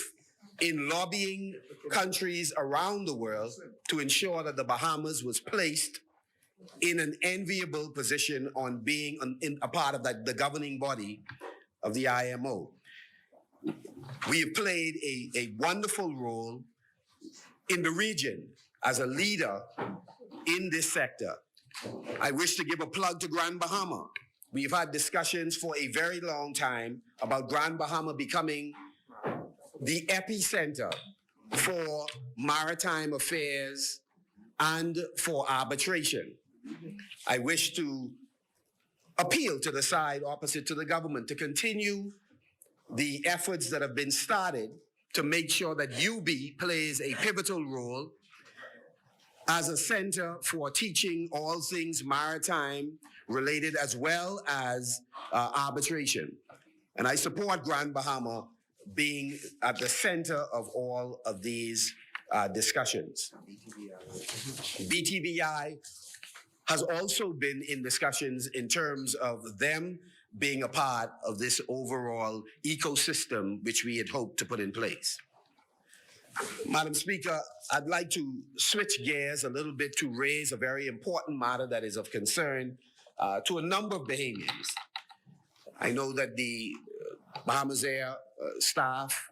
in lobbying countries around the world to ensure that the Bahamas was placed in an enviable position on being a part of the governing body of the IMO. We have played a wonderful role in the region as a leader in this sector. I wish to give a plug to Grand Bahama. We've had discussions for a very long time about Grand Bahama becoming the epicenter for maritime affairs and for arbitration. I wish to appeal to the side opposite to the government to continue the efforts that have been started to make sure that UB plays a pivotal role as a center for teaching all things maritime related as well as arbitration. And I support Grand Bahama being at the center of all of these discussions. BTBI has also been in discussions in terms of them being a part of this overall ecosystem which we had hoped to put in place. Madam Speaker, I'd like to switch gears a little bit to raise a very important matter that is of concern to a number of Bahamians. I know that the Bahamas Air staff,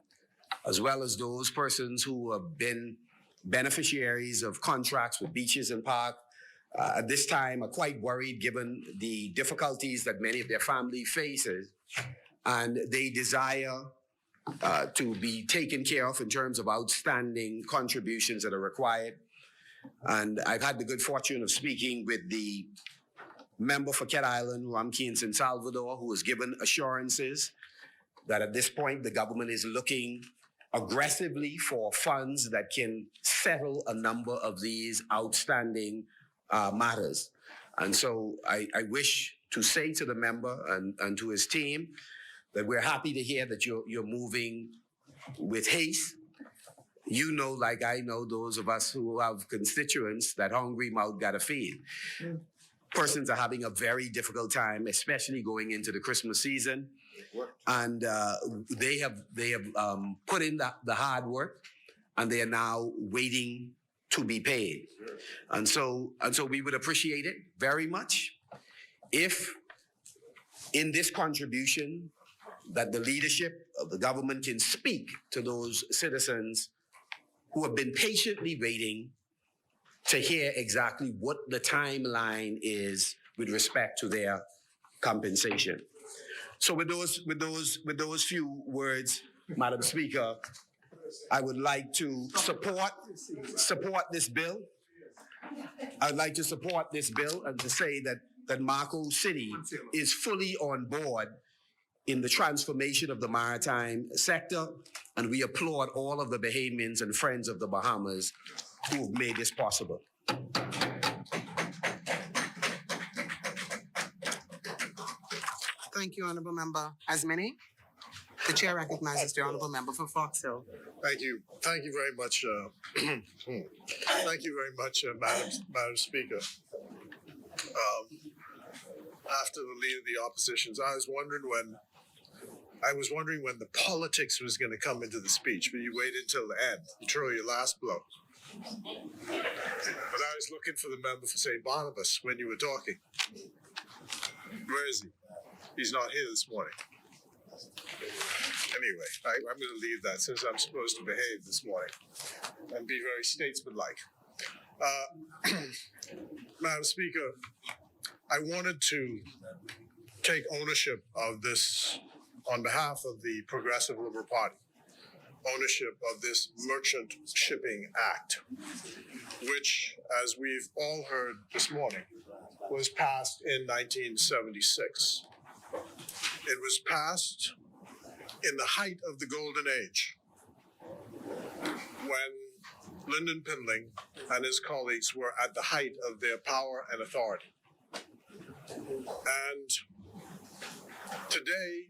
as well as those persons who have been beneficiaries of contracts with beaches and parks, at this time are quite worried given the difficulties that many of their family faces, and they desire to be taken care of in terms of outstanding contributions that are required. And I've had the good fortune of speaking with the member for Cat Island, Ramkey in San Salvador, who has given assurances that at this point the government is looking aggressively for funds that can settle a number of these outstanding matters. And so I wish to say to the member and to his team that we're happy to hear that you're moving with haste. You know, like I know, those of us who have constituents, that hungry mouth gotta feed. Persons are having a very difficult time, especially going into the Christmas season. And they have put in the hard work, and they are now waiting to be paid. And so we would appreciate it very much if in this contribution that the leadership of the government can speak to those citizens who have been patiently waiting to hear exactly what the timeline is with respect to their compensation. So with those few words, Madam Speaker, I would like to support this bill. I'd like to support this bill and to say that Marco City is fully on board in the transformation of the maritime sector, and we applaud all of the Bahamians and friends of the Bahamas who have made this possible. Thank you, Honorable Member Asmini. The chair recognizes the honorable member for Fox Hill. Thank you. Thank you very much. Thank you very much, Madam Speaker. After the leader of the oppositions, I was wondering when the politics was going to come into the speech, but you waited until the end. You throw your last blow. But I was looking for the member for St. Barnabas when you were talking. Where is he? He's not here this morning. Anyway, I'm going to leave that since I'm supposed to behave this morning and be very statesmanlike. Madam Speaker, I wanted to take ownership of this on behalf of the Progressive Liberal Party, ownership of this Merchant Shipping Act, which, as we've all heard this morning, was passed in 1976. It was passed in the height of the Golden Age, when Lyndon Pindling and his colleagues were at the height of their power and authority. And today,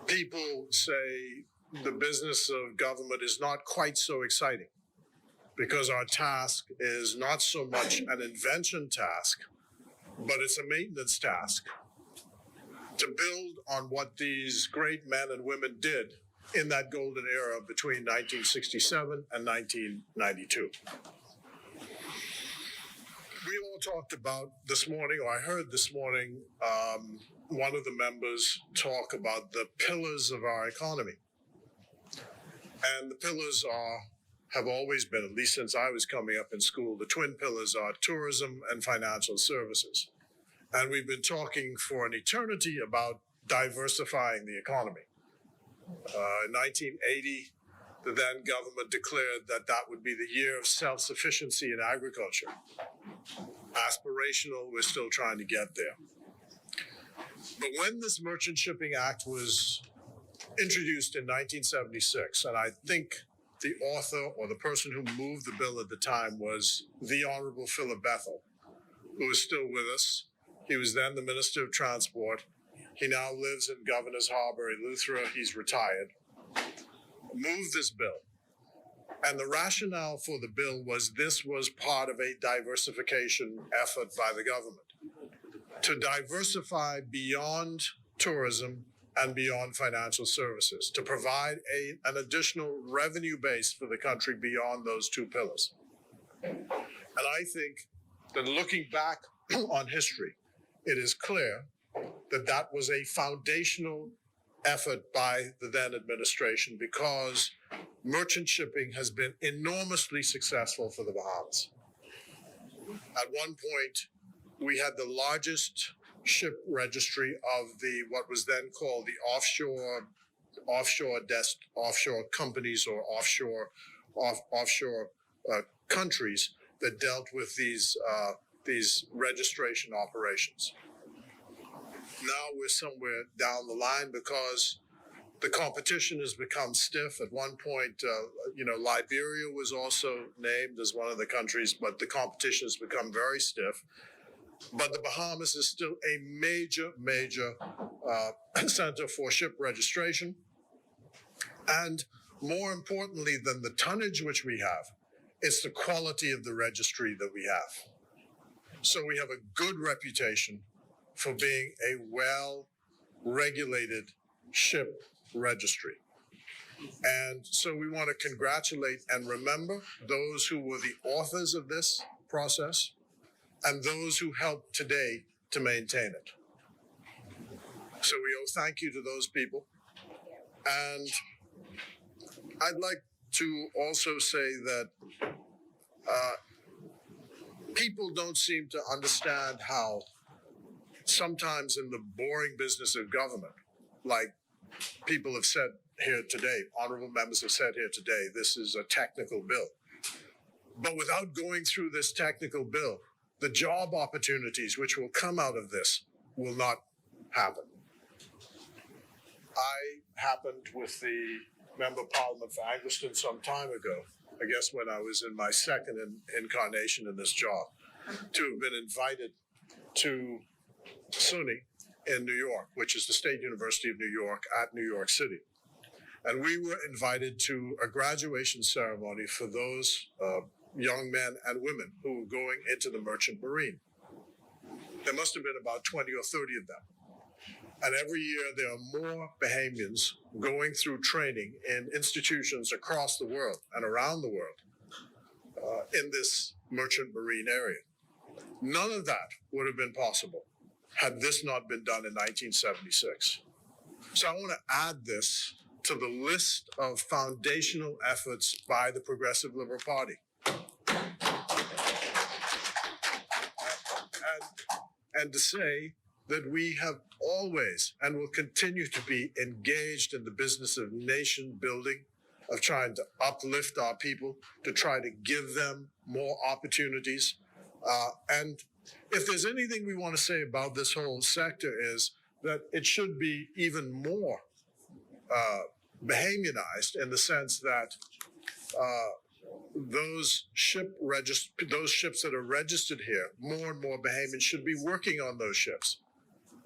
people say the business of government is not quite so exciting because our task is not so much an invention task, but it's a maintenance task to build on what these great men and women did in that golden era between 1967 and 1992. We all talked about this morning, or I heard this morning, one of the members talk about the pillars of our economy. And the pillars have always been, at least since I was coming up in school, the twin pillars are tourism and financial services. And we've been talking for an eternity about diversifying the economy. In 1980, the then government declared that that would be the year of self-sufficiency in agriculture. Aspirational, we're still trying to get there. But when this Merchant Shipping Act was introduced in 1976, and I think the author or the person who moved the bill at the time was the Honorable Philip Bethel, who is still with us. He was then the Minister of Transport. He now lives in Governor's Harbor in Eleuthera. He's retired. Moved this bill. And the rationale for the bill was this was part of a diversification effort by the government to diversify beyond tourism and beyond financial services, to provide an additional revenue base for the country beyond those two pillars. And I think that looking back on history, it is clear that that was a foundational effort by the then administration because merchant shipping has been enormously successful for the Bahamas. At one point, we had the largest ship registry of what was then called the offshore companies or offshore countries that dealt with these registration operations. Now we're somewhere down the line because the competition has become stiff. At one point, Liberia was also named as one of the countries, but the competition has become very stiff. But the Bahamas is still a major center for ship registration. And more importantly than the tonnage which we have, it's the quality of the registry that we have. So we have a good reputation for being a well-regulated ship registry. And so we want to congratulate and remember those who were the authors of this process and those who helped today to maintain it. So we owe thank you to those people. And I'd like to also say that people don't seem to understand how sometimes in the boring business of government, like people have said here today, honorable members have said here today, this is a technical bill. But without going through this technical bill, the job opportunities which will come out of this will not happen. I happened with the Member of Parliament for Angleton some time ago, I guess when I was in my second incarnation in this job, to have been invited to SUNY in New York, which is the State University of New York at New York City. And we were invited to a graduation ceremony for those young men and women who were going into the Merchant Marine. There must have been about 20 or 30 of them. And every year there are more Bahamians going through training in institutions across the world and around the world in this Merchant Marine area. None of that would have been possible had this not been done in 1976. So I want to add this to the list of foundational efforts by the Progressive Liberal Party. And to say that we have always and will continue to be engaged in the business of nation building, of trying to uplift our people, to try to give them more opportunities. And if there's anything we want to say about this whole sector is that it should be even more Bahamianized in the sense that those ships that are registered here, more and more Bahamians should be working on those ships.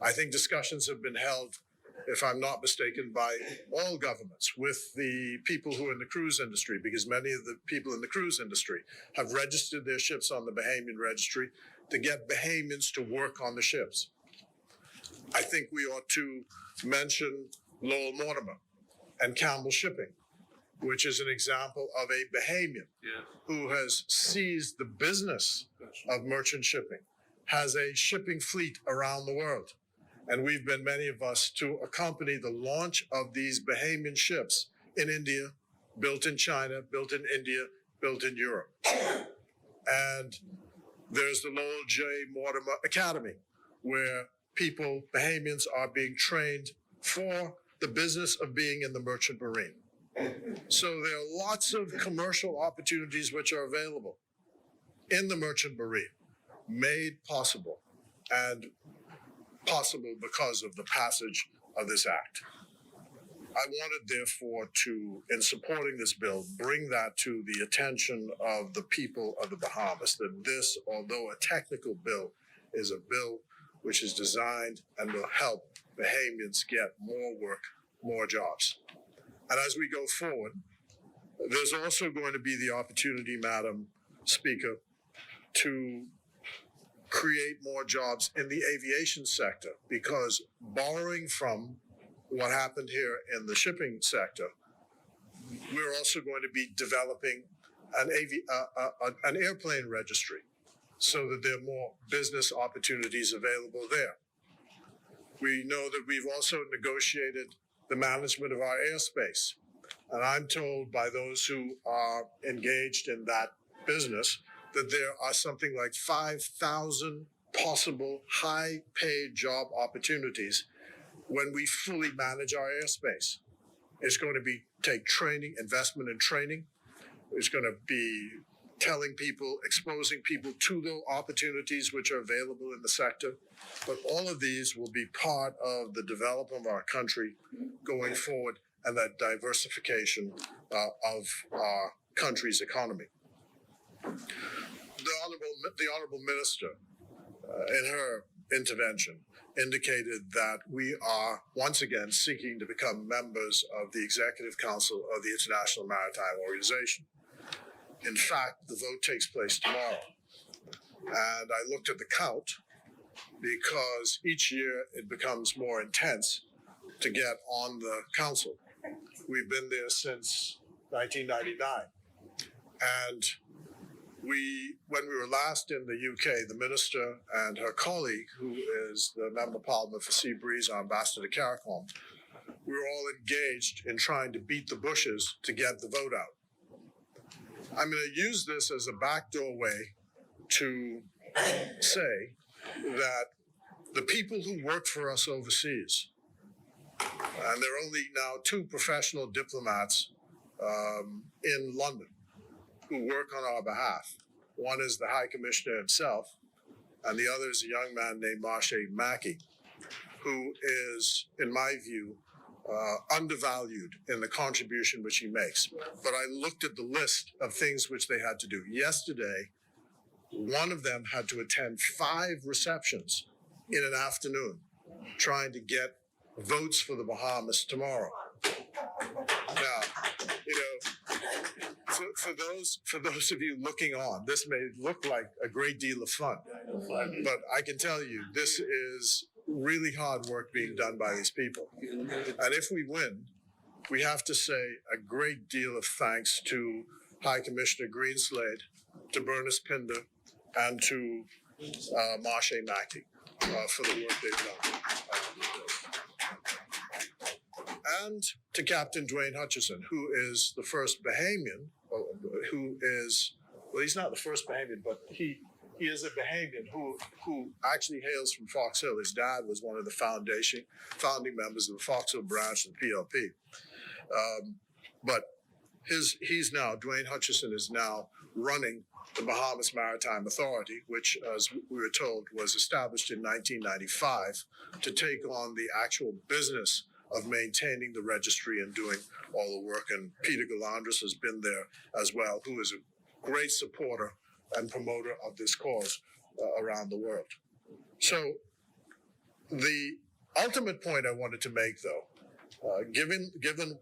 I think discussions have been held, if I'm not mistaken, by all governments with the people who are in the cruise industry, because many of the people in the cruise industry have registered their ships on the Bahamian registry to get Bahamians to work on the ships. I think we ought to mention Lowell Mortimer and Campbell Shipping, which is an example of a Bahamian who has seized the business of merchant shipping, has a shipping fleet around the world. And we've been, many of us, to accompany the launch of these Bahamian ships in India, built in China, built in India, built in Europe. And there's the Lowell J. Mortimer Academy, where people, Bahamians, are being trained for the business of being in the merchant marine. So there are lots of commercial opportunities which are available in the merchant marine, made possible, and possible because of the passage of this act. I wanted, therefore, to, in supporting this bill, bring that to the attention of the people of the Bahamas, that this, although a technical bill, is a bill which is designed and will help Bahamians get more work, more jobs. And as we go forward, there's also going to be the opportunity, Madam Speaker, to create more jobs in the aviation sector, because borrowing from what happened here in the shipping sector, we're also going to be developing an airplane registry so that there are more business opportunities available there. We know that we've also negotiated the management of our airspace. And I'm told by those who are engaged in that business that there are something like 5,000 possible high-paid job opportunities when we fully manage our airspace. It's going to take training, investment in training. It's going to be telling people, exposing people to the opportunities which are available in the sector. But all of these will be part of the development of our country going forward and that diversification of our country's economy. The Honorable Minister, in her intervention, indicated that we are once again seeking to become members of the Executive Council of the International Maritime Organization. In fact, the vote takes place tomorrow. And I looked at the count because each year it becomes more intense to get on the council. We've been there since 1999. And when we were last in the UK, the minister and her colleague, who is the Member of Parliament for Sea Breeze, our Ambassador to CARICOM, we were all engaged in trying to beat the bushes to get the vote out. I'm going to use this as a backdoor way to say that the people who work for us overseas, and there are only now 2 professional diplomats in London who work on our behalf. One is the High Commissioner himself, and the other is a young man named Marsha Mackey, who is, in my view, undervalued in the contribution which he makes. But I looked at the list of things which they had to do. Yesterday, one of them had to attend 5 receptions in an afternoon trying to get votes for the Bahamas tomorrow. Now, for those of you looking on, this may look like a great deal of fun, but I can tell you this is really hard work being done by these people. And if we win, we have to say a great deal of thanks to High Commissioner Greenslade, to Bernice Pinder, and to Marsha Mackey for the work they've done. And to Captain Dwayne Hutchison, who is the first Bahamian, well, he's not the first Bahamian, but he is a Bahamian who actually hails from Fox Hill. His dad was one of the founding members of the Fox Hill branch of the PLP. But he's now, Dwayne Hutchison is now running the Bahamas Maritime Authority, which, as we were told, was established in 1995 to take on the actual business of maintaining the registry and doing all the work. And Peter Galandris has been there as well, who is a great supporter and promoter of this cause around the world. So the ultimate point I wanted to make, though, given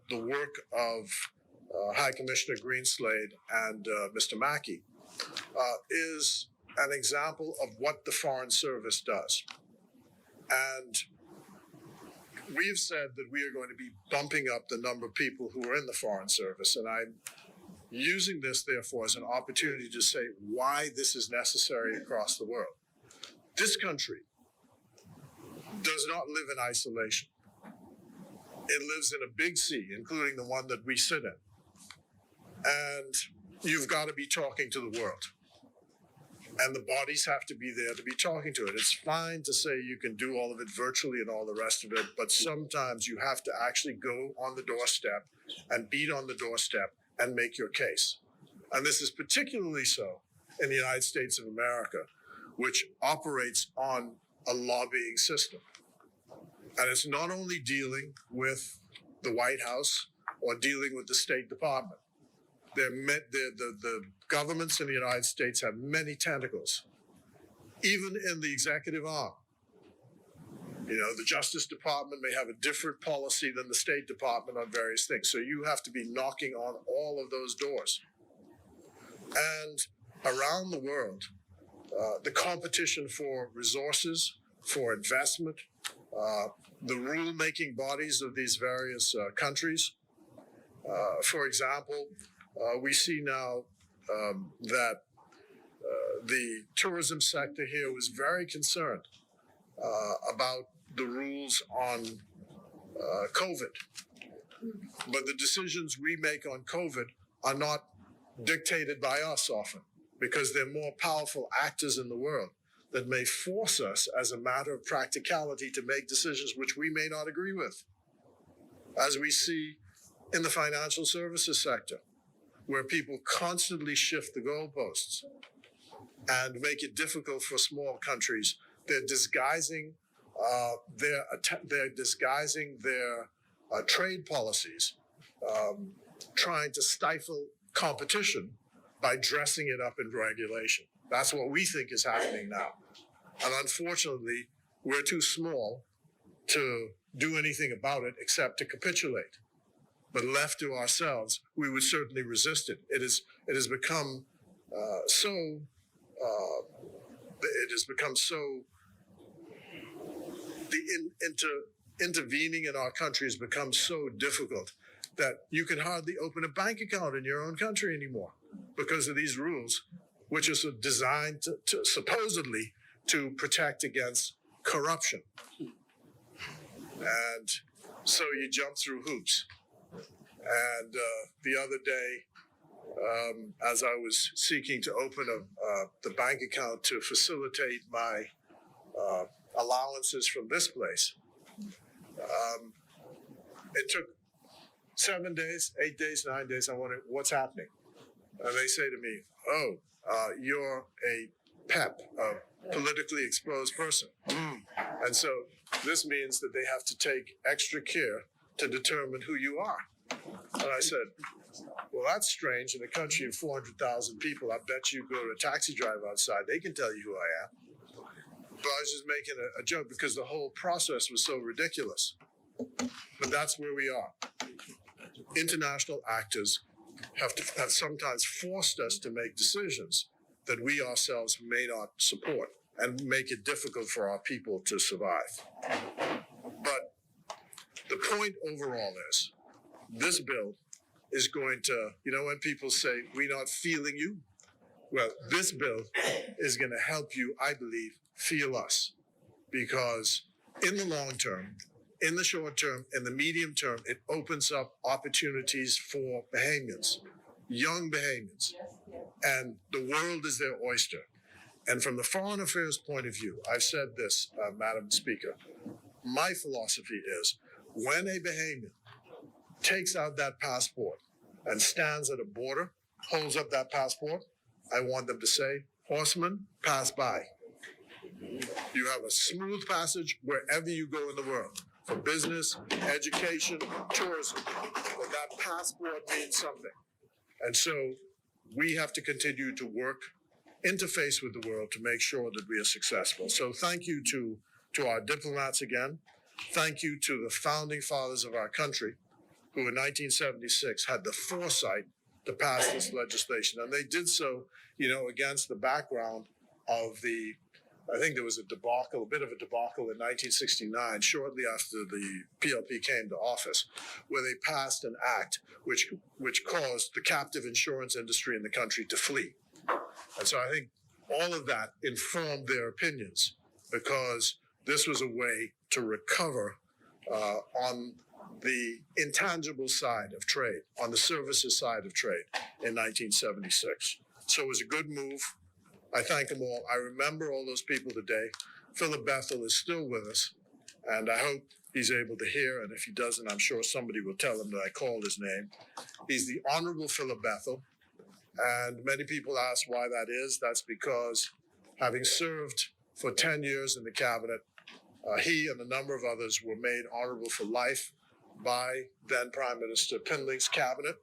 the work of High Commissioner Greenslade and Mr. Mackey, is an example of what the Foreign Service does. And we've said that we are going to be bumping up the number of people who are in the Foreign Service, and I'm using this, therefore, as an opportunity to say why this is necessary across the world. This country does not live in isolation. It lives in a big sea, including the one that we sit in. And you've got to be talking to the world. And the bodies have to be there to be talking to it. It's fine to say you can do all of it virtually and all the rest of it, but sometimes you have to actually go on the doorstep and beat on the doorstep and make your case. And this is particularly so in the United States of America, which operates on a lobbying system. And it's not only dealing with the White House or dealing with the State Department. The governments in the United States have many tentacles, even in the executive arm. You know, the Justice Department may have a different policy than the State Department on various things. So you have to be knocking on all of those doors. And around the world, the competition for resources, for investment, the rule-making bodies of these various countries. For example, we see now that the tourism sector here was very concerned about the rules on COVID. But the decisions we make on COVID are not dictated by us often, because they're more powerful actors in the world that may force us as a matter of practicality to make decisions which we may not agree with. As we see in the financial services sector, where people constantly shift the goalposts and make it difficult for small countries. They're disguising their trade policies, trying to stifle competition by dressing it up in regulation. That's what we think is happening now. And unfortunately, we're too small to do anything about it except to capitulate. But left to ourselves, we would certainly resist it. It has become intervening in our country has become so difficult that you can hardly open a bank account in your own country anymore because of these rules, which are designed to supposedly to protect against corruption. And so you jump through hoops. And the other day, as I was seeking to open the bank account to facilitate my allowances from this place, it took 7 days, 8 days, 9 days. I wondered, what's happening? And they say to me, oh, you're a PEP, a politically exposed person. And so this means that they have to take extra care to determine who you are. And I said, well, that's strange. In a country of 400,000 people, I bet you go to a taxi driver outside, they can tell you who I am. I was just making a joke because the whole process was so ridiculous. But that's where we are. International actors have sometimes forced us to make decisions that we ourselves may not support and make it difficult for our people to survive. But the point overall is this bill is going to, when people say, we're not feeling you, well, this bill is going to help you, I believe, feel us. Because in the long term, in the short term, in the medium term, it opens up opportunities for Bahamians, young Bahamians. And the world is their oyster. And from the foreign affairs point of view, I've said this, Madam Speaker, my philosophy is when a Bahamian takes out that passport and stands at a border, holds up that passport, I want them to say, horseman, pass by. You have a smooth passage wherever you go in the world, for business, education, tourism. But that passport means something. And so we have to continue to work, interface with the world to make sure that we are successful. So thank you to our diplomats again. Thank you to the founding fathers of our country, who in 1976 had the foresight to pass this legislation. And they did so, against the background of I think there was a bit of a debacle in 1969, shortly after the PLP came to office, where they passed an act which caused the captive insurance industry in the country to flee. And so I think all of that informed their opinions, because this was a way to recover on the intangible side of trade, on the services side of trade in 1976. So it was a good move. I thank them all. I remember all those people today. Philip Bethel is still with us, and I hope he's able to hear, and if he doesn't, I'm sure somebody will tell him that I called his name. He's the Honorable Philip Bethel, and many people ask why that is. That's because having served for 10 years in the cabinet, he and a number of others were made honorable for life by then Prime Minister Pindling's cabinet,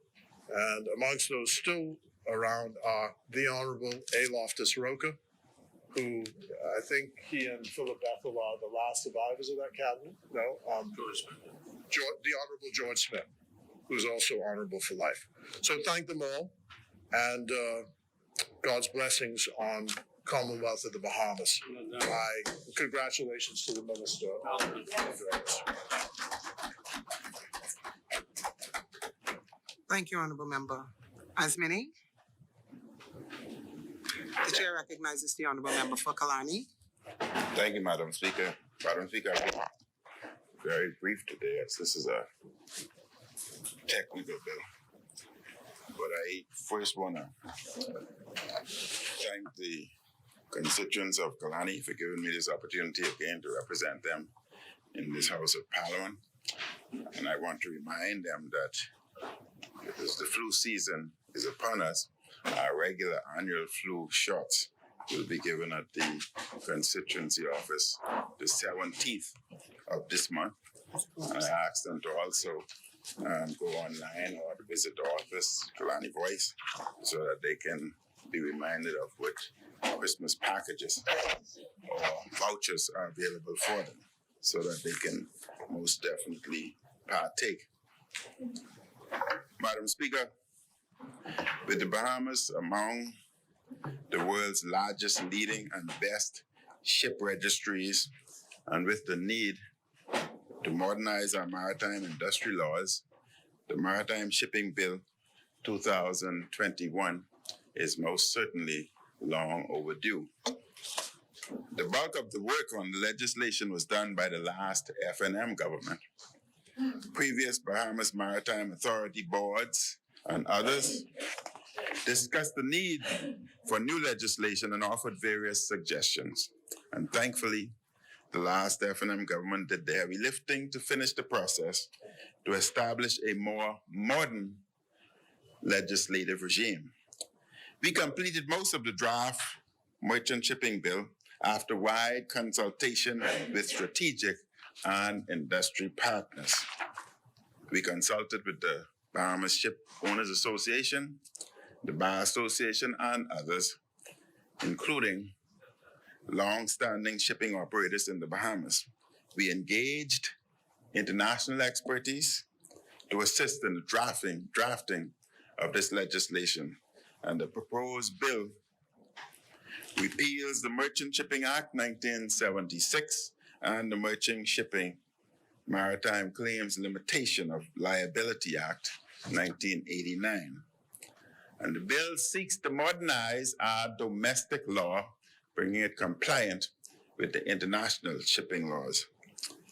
and amongst those still around are the Honorable A. Loftus Roca, who I think he and Philip Bethel are the last survivors of that cabinet. No, the Honorable George Smith, who's also honorable for life. So thank them all, and God's blessings on Commonwealth of the Bahamas. Congratulations to the Minister. Thank you, Honorable Member. Asmini? The Chair recognizes the Honorable Member for Kalani. Thank you, Madam Speaker. Madam Speaker, I'll be very brief today, as this is a technical bill. But I first want to thank the constituents of Kalani for giving me this opportunity again to represent them in this House of Parliament. And I want to remind them that because the flu season is upon us, our regular annual flu shots will be given at the constituency office the 17th of this month. And I asked them to also go online or to visit the office, Kalani Voice, so that they can be reminded of what Christmas packages or vouchers are available for them, so that they can most definitely partake. Madam Speaker, with the Bahamas among the world's largest, leading, and best ship registries, and with the need to modernize our maritime industry laws, the Maritime Shipping Bill 2021 is most certainly long overdue. The bulk of the work on the legislation was done by the last FNM government. Previous Bahamas Maritime Authority boards and others discussed the need for new legislation and offered various suggestions. And thankfully, the last FNM government did the heavy lifting to finish the process to establish a more modern legislative regime. We completed most of the draft merchant shipping bill after wide consultation with strategic and industry partners. We consulted with the Bahamas Ship Owners Association, the Bar Association, and others, including long-standing shipping operators in the Bahamas. We engaged international expertise to assist in the drafting of this legislation. And the proposed bill repeals the Merchant Shipping Act 1976 and the Merchant Shipping Maritime Claims Limitation of Liability Act 1989. And the bill seeks to modernize our domestic law, bringing it compliant with the international shipping laws.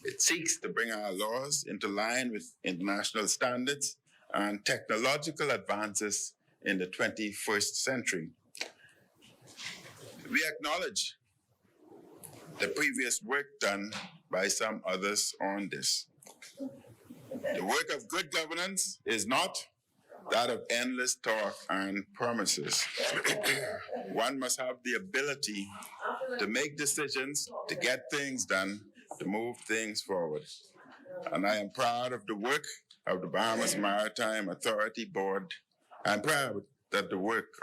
It seeks to bring our laws into line with international standards and technological advances in the 21st century. We acknowledge the previous work done by some others on this. The work of good governance is not that of endless talk and promises. One must have the ability to make decisions, to get things done, to move things forward. And I am proud of the work of the Bahamas Maritime Authority Board. I'm proud that the work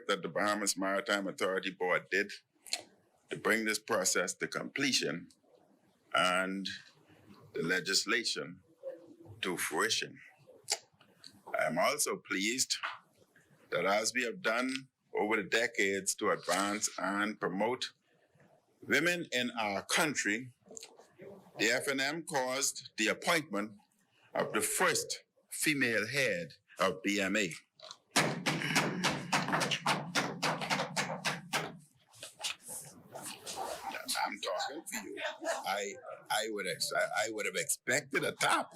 that the Bahamas Maritime Authority Board did to bring this process to completion and the legislation to fruition. I am also pleased that as we have done over the decades to advance and promote women in our country, the FNM caused the appointment of the first female head of BMA. I'm talking for you. I would have expected a top.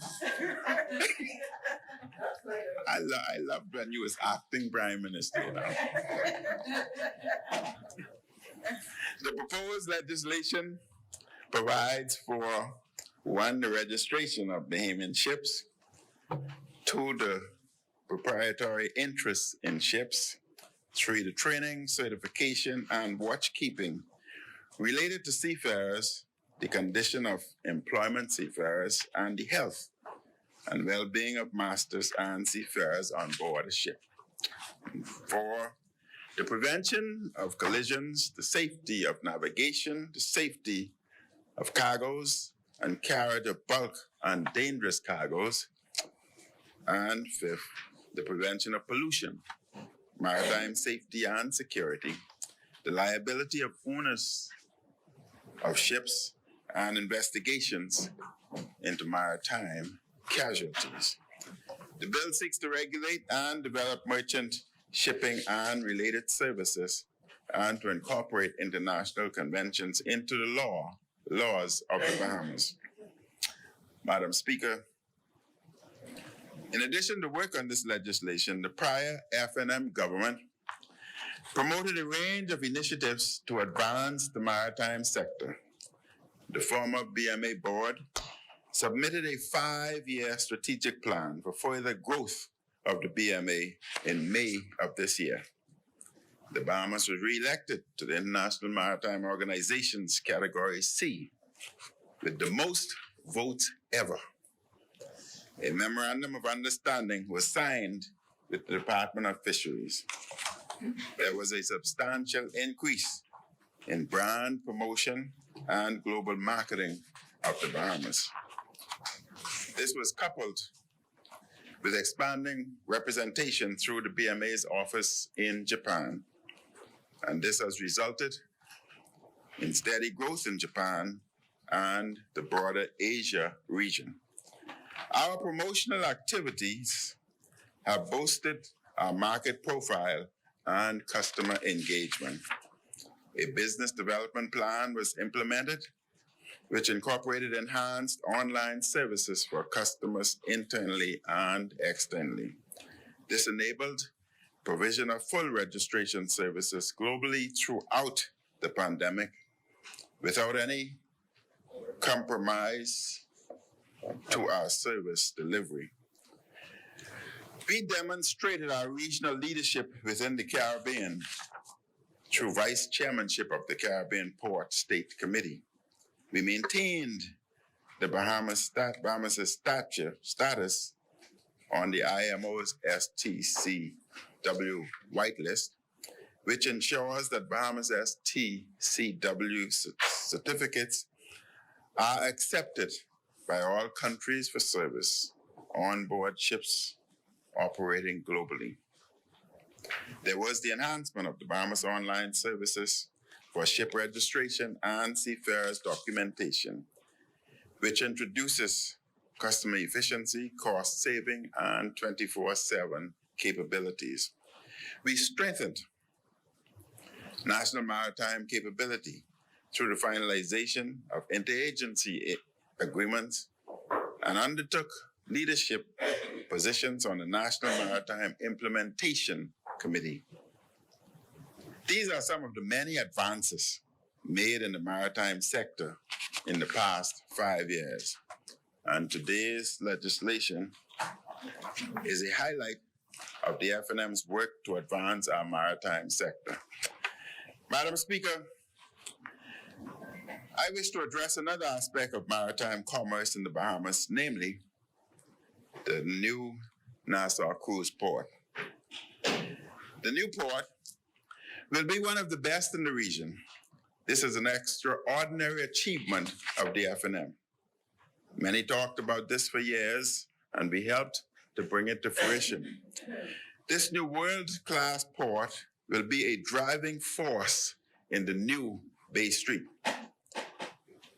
I loved when you was acting prime minister, you know. The proposed legislation provides for, one, the registration of Bahamian ships, two, the proprietary interests in ships, three, the training, certification, and watchkeeping related to seafarers, the condition of employment seafarers, and the health and well-being of masters and seafarers on board a ship. Four, the prevention of collisions, the safety of navigation, the safety of cargoes, and carriage of bulk and dangerous cargoes. And fifth, the prevention of pollution, maritime safety and security, the liability of owners of ships, and investigations into maritime casualties. The bill seeks to regulate and develop merchant shipping and related services and to incorporate international conventions into the laws of the Bahamas. Madam Speaker, in addition to work on this legislation, the prior FNM government promoted a range of initiatives to advance the maritime sector. The former BMA board submitted a 5-year strategic plan for further growth of the BMA in May of this year. The Bahamas was re-elected to the International Maritime Organization's Category C with the most votes ever. A memorandum of understanding was signed with the Department of Fisheries. There was a substantial increase in brand promotion and global marketing of the Bahamas. This was coupled with expanding representation through the BMA's office in Japan. And this has resulted in steady growth in Japan and the broader Asia region. Our promotional activities have boosted our market profile and customer engagement. A business development plan was implemented which incorporated enhanced online services for customers internally and externally. This enabled provision of full registration services globally throughout the pandemic without any compromise to our service delivery. We demonstrated our regional leadership within the Caribbean through vice chairmanship of the Caribbean Port State Committee. We maintained the Bahamas' status on the IMO's STCW whitelist. which ensures that Bahamas STCW certificates are accepted by all countries for service on board ships operating globally. There was the enhancement of the Bahamas online services for ship registration and seafarers documentation, which introduces customer efficiency, cost saving, and 24/7 capabilities. We strengthened national maritime capability through the finalization of interagency agreements and undertook leadership positions on the National Maritime Implementation Committee. These are some of the many advances made in the maritime sector in the past 5 years. And today's legislation is a highlight of the FNM's work to advance our maritime sector. Madam Speaker, I wish to address another aspect of maritime commerce in the Bahamas, namely the new Nassau Cruise Port. The new port will be one of the best in the region. This is an extraordinary achievement of the FNM. Many talked about this for years, and we helped to bring it to fruition. This new world-class port will be a driving force in the new Bay Street.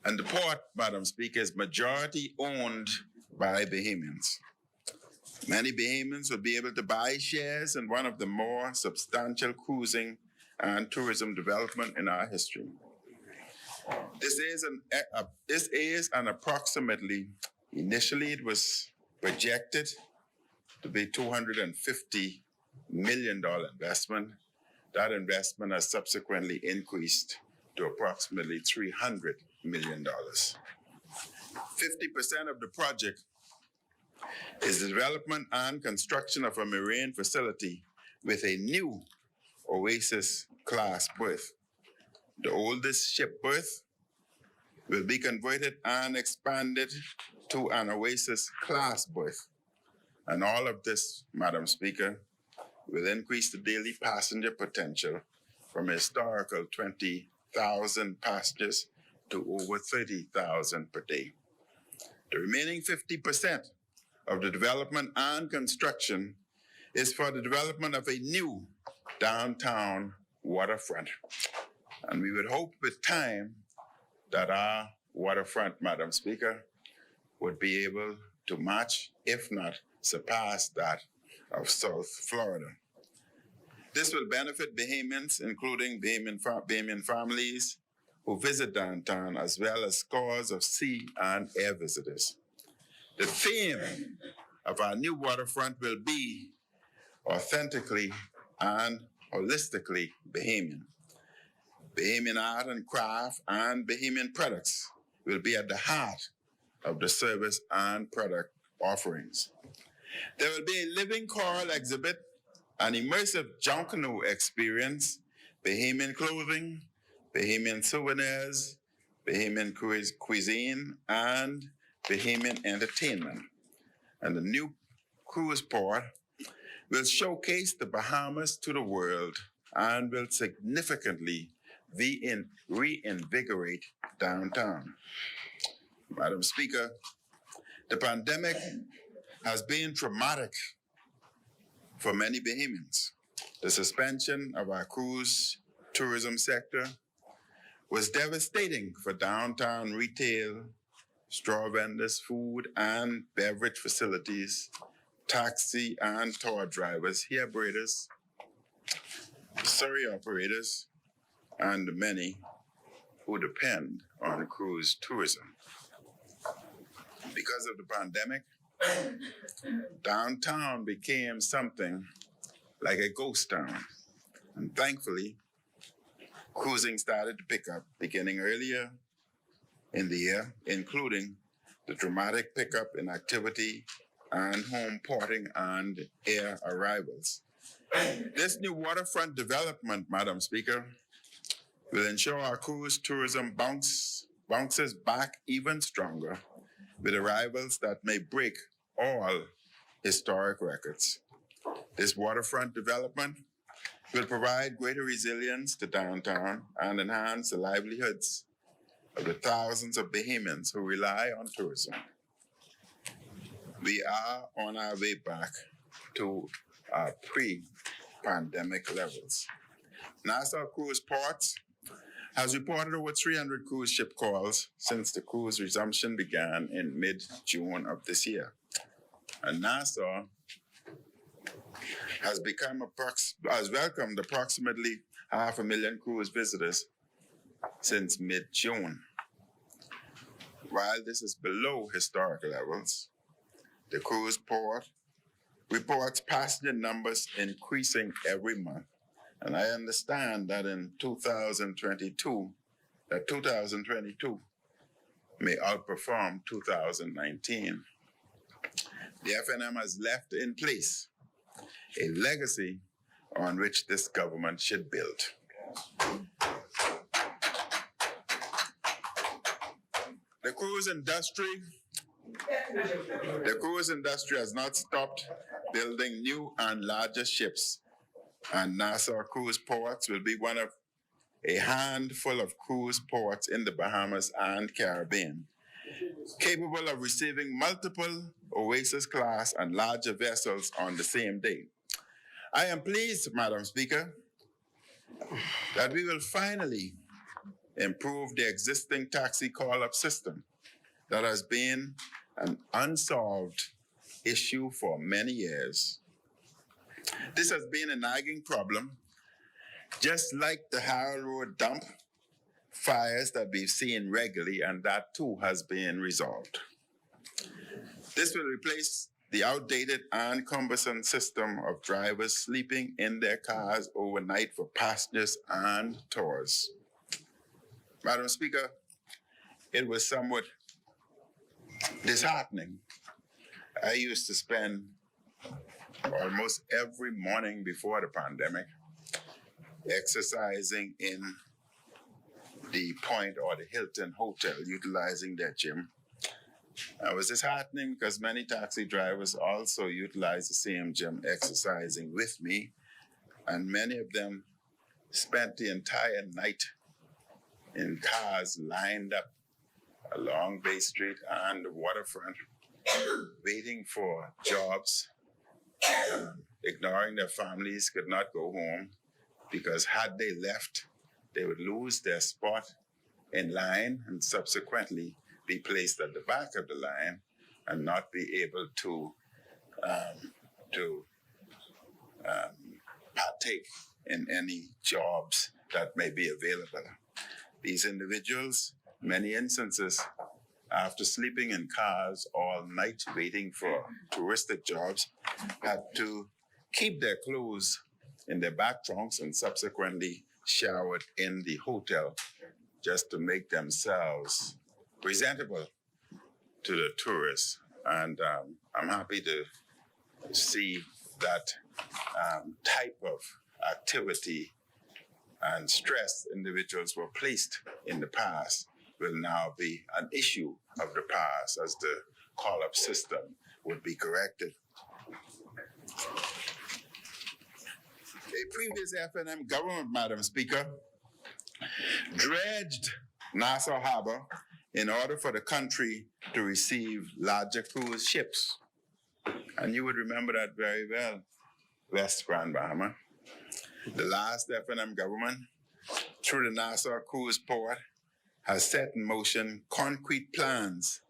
And the port, Madam Speaker, is majority owned by Bahamians. Many Bahamians will be able to buy shares in one of the more substantial cruising and tourism development in our history. This is an approximately, initially it was projected to be $250 million investment. That investment has subsequently increased to approximately $300 million. 50% of the project is the development and construction of a marine facility with a new Oasis class berth. The oldest ship berth will be converted and expanded to an Oasis class berth. And all of this, Madam Speaker, will increase the daily passenger potential from a historical 20,000 passengers to over 30,000 per day. The remaining 50% of the development and construction is for the development of a new downtown waterfront. And we would hope with time that our waterfront, Madam Speaker, would be able to match, if not surpass, that of South Florida. This will benefit Bahamians, including Bahamian families who visit downtown, as well as scores of sea and air visitors. The theme of our new waterfront will be authentically and holistically Bahamian. Bahamian art and craft and Bahamian products will be at the heart of the service and product offerings. There will be a living choral exhibit, an immersive junk canoe experience, Bahamian clothing, Bahamian souvenirs, Bahamian cuisine, and Bahamian entertainment. And the new cruise port will showcase the Bahamas to the world and will significantly reinvigorate downtown. Madam Speaker, the pandemic has been traumatic for many Bahamians. The suspension of our cruise tourism sector was devastating for downtown retail, straw vendors, food and beverage facilities, taxi and tour drivers, hair braiders, surrey operators, and the many who depend on cruise tourism. Because of the pandemic, downtown became something like a ghost town. And thankfully, cruising started to pick up beginning earlier in the year, including the dramatic pickup in activity and home porting and air arrivals. This new waterfront development, Madam Speaker, will ensure our cruise tourism bounces back even stronger with arrivals that may break all historic records. This waterfront development will provide greater resilience to downtown and enhance the livelihoods of the thousands of Bahamians who rely on tourism. We are on our way back to our pre-pandemic levels. Nassau Cruise Ports has reported over 300 cruise ship calls since the cruise resumption began in mid-June of this year. And Nassau has welcomed approximately 500,000 cruise visitors since mid-June. While this is below historic levels, the cruise port reports passenger numbers increasing every month. And I understand that in 2022 may outperform 2019. The FNM has left in place a legacy on which this government should build. The cruise industry has not stopped building new and larger ships, and Nassau Cruise Ports will be one of a handful of cruise ports in the Bahamas and Caribbean, capable of receiving multiple Oasis-class and larger vessels on the same day. I am pleased, Madam Speaker, that we will finally improve the existing taxi call-up system that has been an unsolved issue for many years. This has been a nagging problem, just like the Harrow Road dump fires that we've seen regularly, and that too has been resolved. This will replace the outdated and cumbersome system of drivers sleeping in their cars overnight for passengers and tours. Madam Speaker, it was somewhat disheartening. I used to spend almost every morning before the pandemic exercising in the Point or the Hilton Hotel, utilizing their gym. It was disheartening because many taxi drivers also utilize the same gym exercising with me, and many of them spent the entire night in cars lined up along Bay Street and the waterfront, waiting for jobs, ignoring their families, could not go home because had they left, they would lose their spot in line and subsequently be placed at the back of the line and not be able to partake in any jobs that may be available. These individuals, many instances, after sleeping in cars all night waiting for touristic jobs, had to keep their clothes in their back trunks and subsequently showered in the hotel just to make themselves presentable to the tourists. And I'm happy to see that type of activity and stress individuals were placed in the past will now be an issue of the past as the call-up system would be corrected. A previous FNM government, Madam Speaker, dredged Nassau Harbor in order for the country to receive larger cruise ships. And you would remember that very well, West Grand Bahama. The last FNM government, through the Nassau Cruise Port, has set in motion concrete plans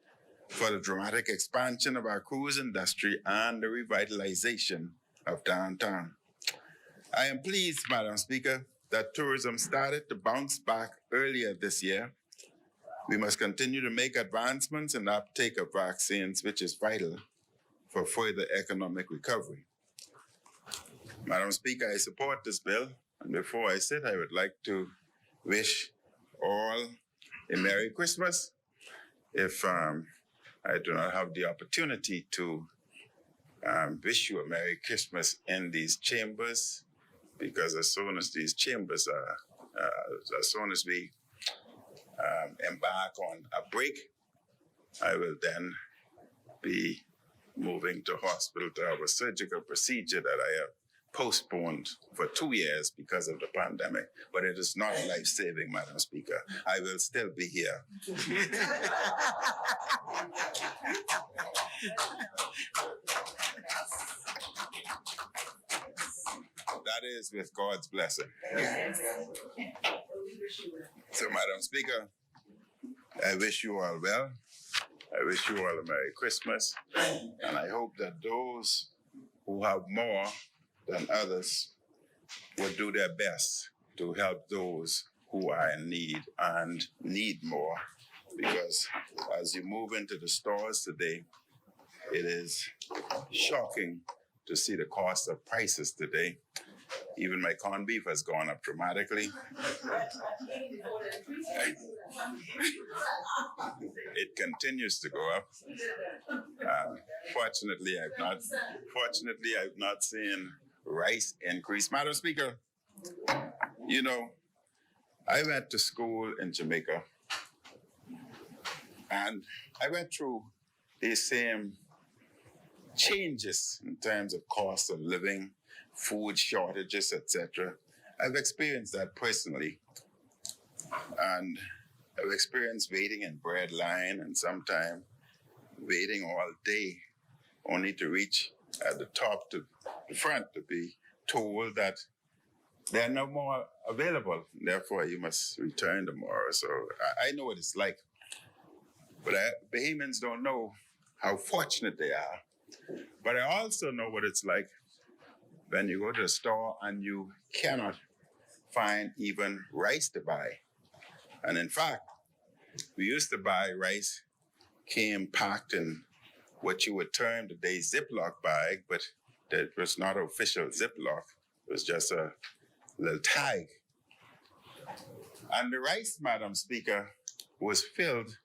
for the dramatic expansion of our cruise industry and the revitalization of downtown. I am pleased, Madam Speaker, that tourism started to bounce back earlier this year. We must continue to make advancements in the uptake of vaccines, which is vital for further economic recovery. Madam Speaker, I support this bill, and before I sit, I would like to wish all a Merry Christmas. If I do not have the opportunity to wish you a Merry Christmas in these chambers, because as soon as these chambers are, as soon as we embark on a break, I will then be moving to hospital to have a surgical procedure that I have postponed for 2 years because of the pandemic, but it is not life-saving, Madam Speaker. I will still be here. That is with God's blessing. So, Madam Speaker, I wish you all well. I wish you all a Merry Christmas. And I hope that those who have more than others will do their best to help those who are in need and need more. Because as you move into the stores today, it is shocking to see the cost of prices today. Even my corned beef has gone up dramatically. It continues to go up. Fortunately, I've not seen rice increase. Madam Speaker, you know, I went to school in Jamaica, and I went through these same changes in terms of cost of living, food shortages, etc. I've experienced that personally. And I've experienced waiting in bread line and sometimes waiting all day only to reach at the top to the front to be told that there are no more available. Therefore, you must return tomorrow. So I know what it's like. But Bahamians don't know how fortunate they are. But I also know what it's like when you go to the store and you cannot find even rice to buy. And in fact, we used to buy rice, came packed in what you would term today Ziploc bag, but that was not official Ziploc. It was just a little tag. And the rice, Madam Speaker, was filled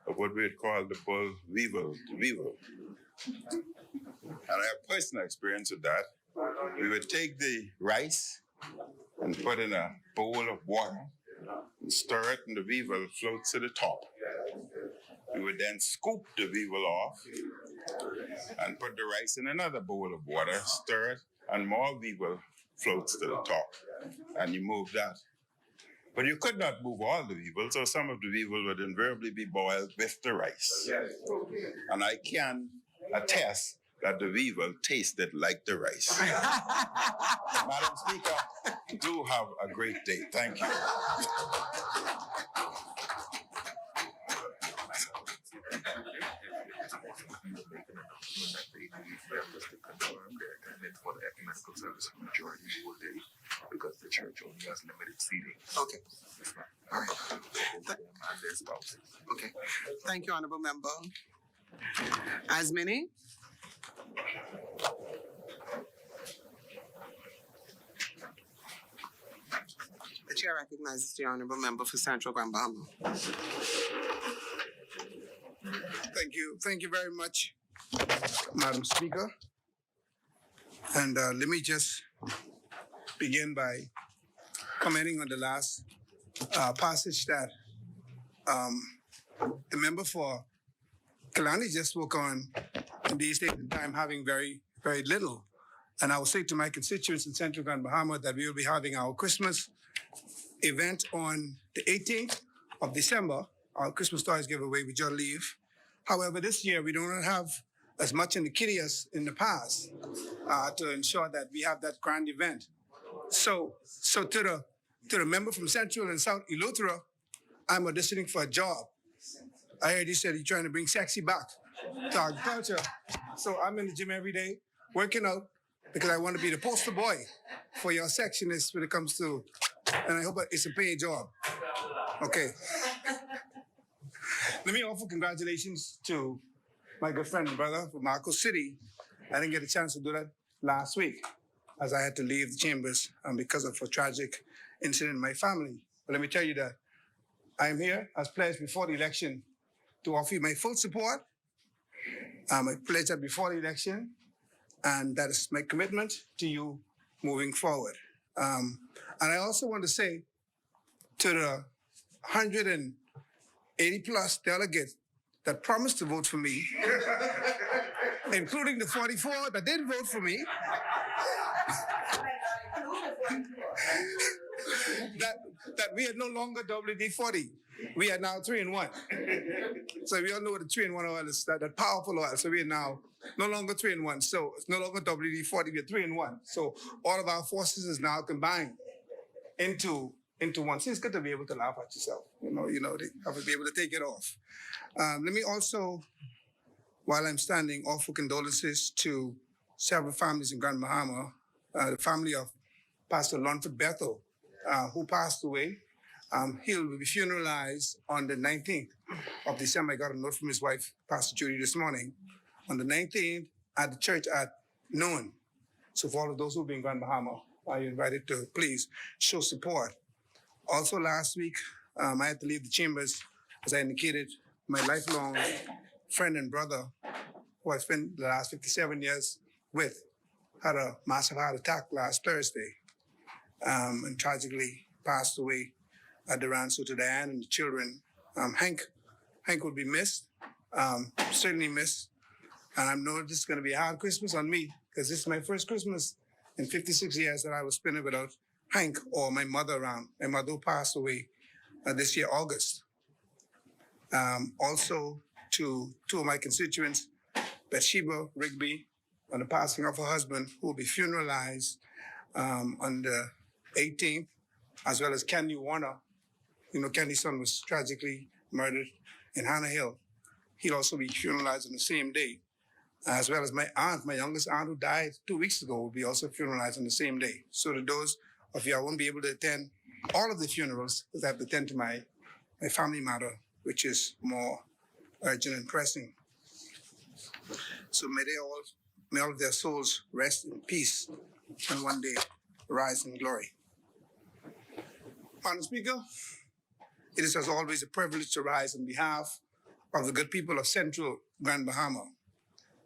with what we would call the bull weevil. And I have personal experience with that. We would take the rice and put in a bowl of water and stir it, and the weevil floats to the top. We would then scoop the weevil off and put the rice in another bowl of water, stir it, and more weevil floats to the top. And you move that. But you could not move all the weevil, so some of the weevil would invariably be boiled with the rice. And I can attest that the weevil tasted like the rice. Madam Speaker, do have a great day. Thank you. For the ecumenical service majority will day because the church only has limited seating. Okay. All right. And their spouses. Okay. Thank you, Honorable Member. As many? The chair recognizes the Honorable Member for Central Grand Bahama. Thank you. Thank you very much, Madam Speaker. And let me just begin by commenting on the last passage that the member for Kalani just spoke on. In these days and time, having very, very little. And I will say to my constituents in Central Grand Bahama that we will be having our Christmas event on the 18th of December, our Christmas toys giveaway, which you'll leave. However, this year we do not have as much in the kitty as in the past to ensure that we have that grand event. So to the member from Central and South Eleuthera, I'm auditioning for a job. I heard you said you're trying to bring sexy back to agriculture. So I'm in the gym every day, working out, because I want to be the poster boy for your sectionists when it comes to, and I hope it's a paid job. Okay. Let me offer congratulations to my good friend and brother from Marco City. I didn't get a chance to do that last week as I had to leave the chambers because of a tragic incident in my family. But let me tell you that I am here as pledged before the election to offer you my full support. I pledged that before the election, and that is my commitment to you moving forward. And I also want to say to the 180 plus delegates that promised to vote for me, including the 44 that didn't vote for me, that we are no longer WD-40. We are now 3-in-1. So we all know what the 3-in-1 oil is, that powerful oil. So we are now no longer 3-in-1. So it's no longer WD-40, we're 3-in-1. So all of our forces is now combined into one. So it's good to be able to laugh at yourself. They have to be able to take it off. Let me also, while I'm standing, offer condolences to several families in Grand Bahama, the family of Pastor Lonford Bethel, who passed away. He will be funeralized on the 19th of December. I got a note from his wife, Pastor Judy, this morning. On the 19th at the church at noon. So for all of those who will be in Grand Bahama, are you invited to please show support. Also last week, I had to leave the chambers, as I indicated, my lifelong friend and brother, who I spent the last 57 years with, had a massive heart attack last Thursday, and tragically passed away at the Ranso to Diane and the children. Hank would be missed, certainly missed. And I know this is going to be a hard Christmas on me, because this is my first Christmas in 56 years that I was spending without Hank or my mother around. My mother passed away this year, August. Also to two of my constituents, Bathsheba Rigby, on the passing of her husband, who will be funeralized on the 18th, as well as Kenny Warner. Kenny's son was tragically murdered in Hannah Hill. He'll also be funeralized on the same day, as well as my aunt, my youngest aunt who died 2 weeks ago, will be also funeralized on the same day. So to those of you, I won't be able to attend all of the funerals, because I have to attend to my family matter, which is more urgent and pressing. So may all of their souls rest in peace and one day rise in glory. Madam Speaker, it is as always a privilege to rise on behalf of the good people of Central Grand Bahama.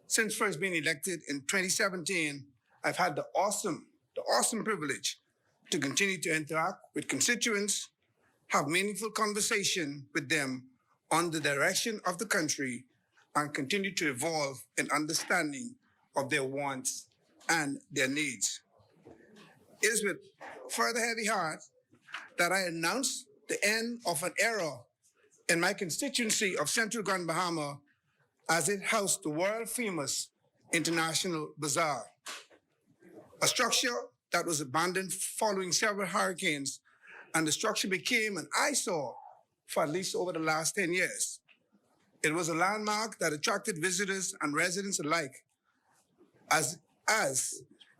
Since first being elected in 2017, I've had the awesome privilege to continue to interact with constituents, have meaningful conversation with them on the direction of the country, and continue to evolve in understanding of their wants and their needs. It is with further heavy heart that I announce the end of an era in my constituency of Central Grand Bahama, as it housed the world-famous International Bazaar, a structure that was abandoned following several hurricanes, and the structure became an eyesore for at least over the last 10 years. It was a landmark that attracted visitors and residents alike, as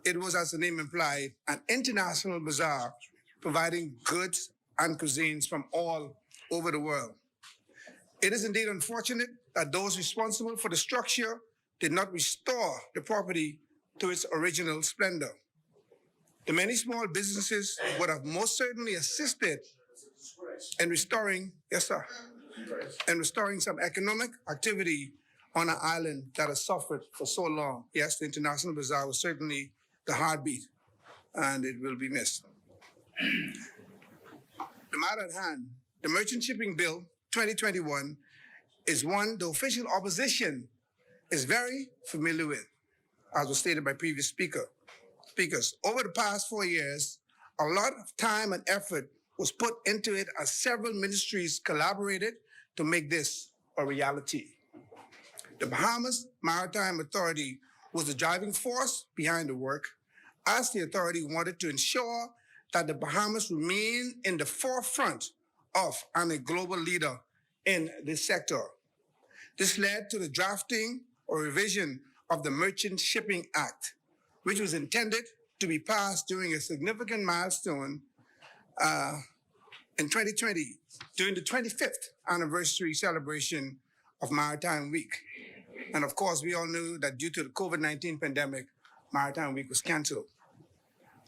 it was, as the name implied, an international bazaar providing goods and cuisines from all over the world. It is indeed unfortunate that those responsible for the structure did not restore the property to its original splendor. The many small businesses would have most certainly assisted in restoring, some economic activity on an island that has suffered for so long. Yes, the International Bazaar was certainly the heartbeat, and it will be missed. The matter at hand, the Merchant Shipping Bill 2021, is one the official opposition is very familiar with, as was stated by previous speakers. Over the past 4 years, a lot of time and effort was put into it as several ministries collaborated to make this a reality. The Bahamas Maritime Authority was the driving force behind the work, as the authority wanted to ensure that the Bahamas remain in the forefront of and a global leader in this sector. This led to the drafting or revision of the Merchant Shipping Act, which was intended to be passed during a significant milestone in 2020, during the 25th anniversary celebration of Maritime Week. And of course, we all knew that due to the COVID-19 pandemic, Maritime Week was canceled.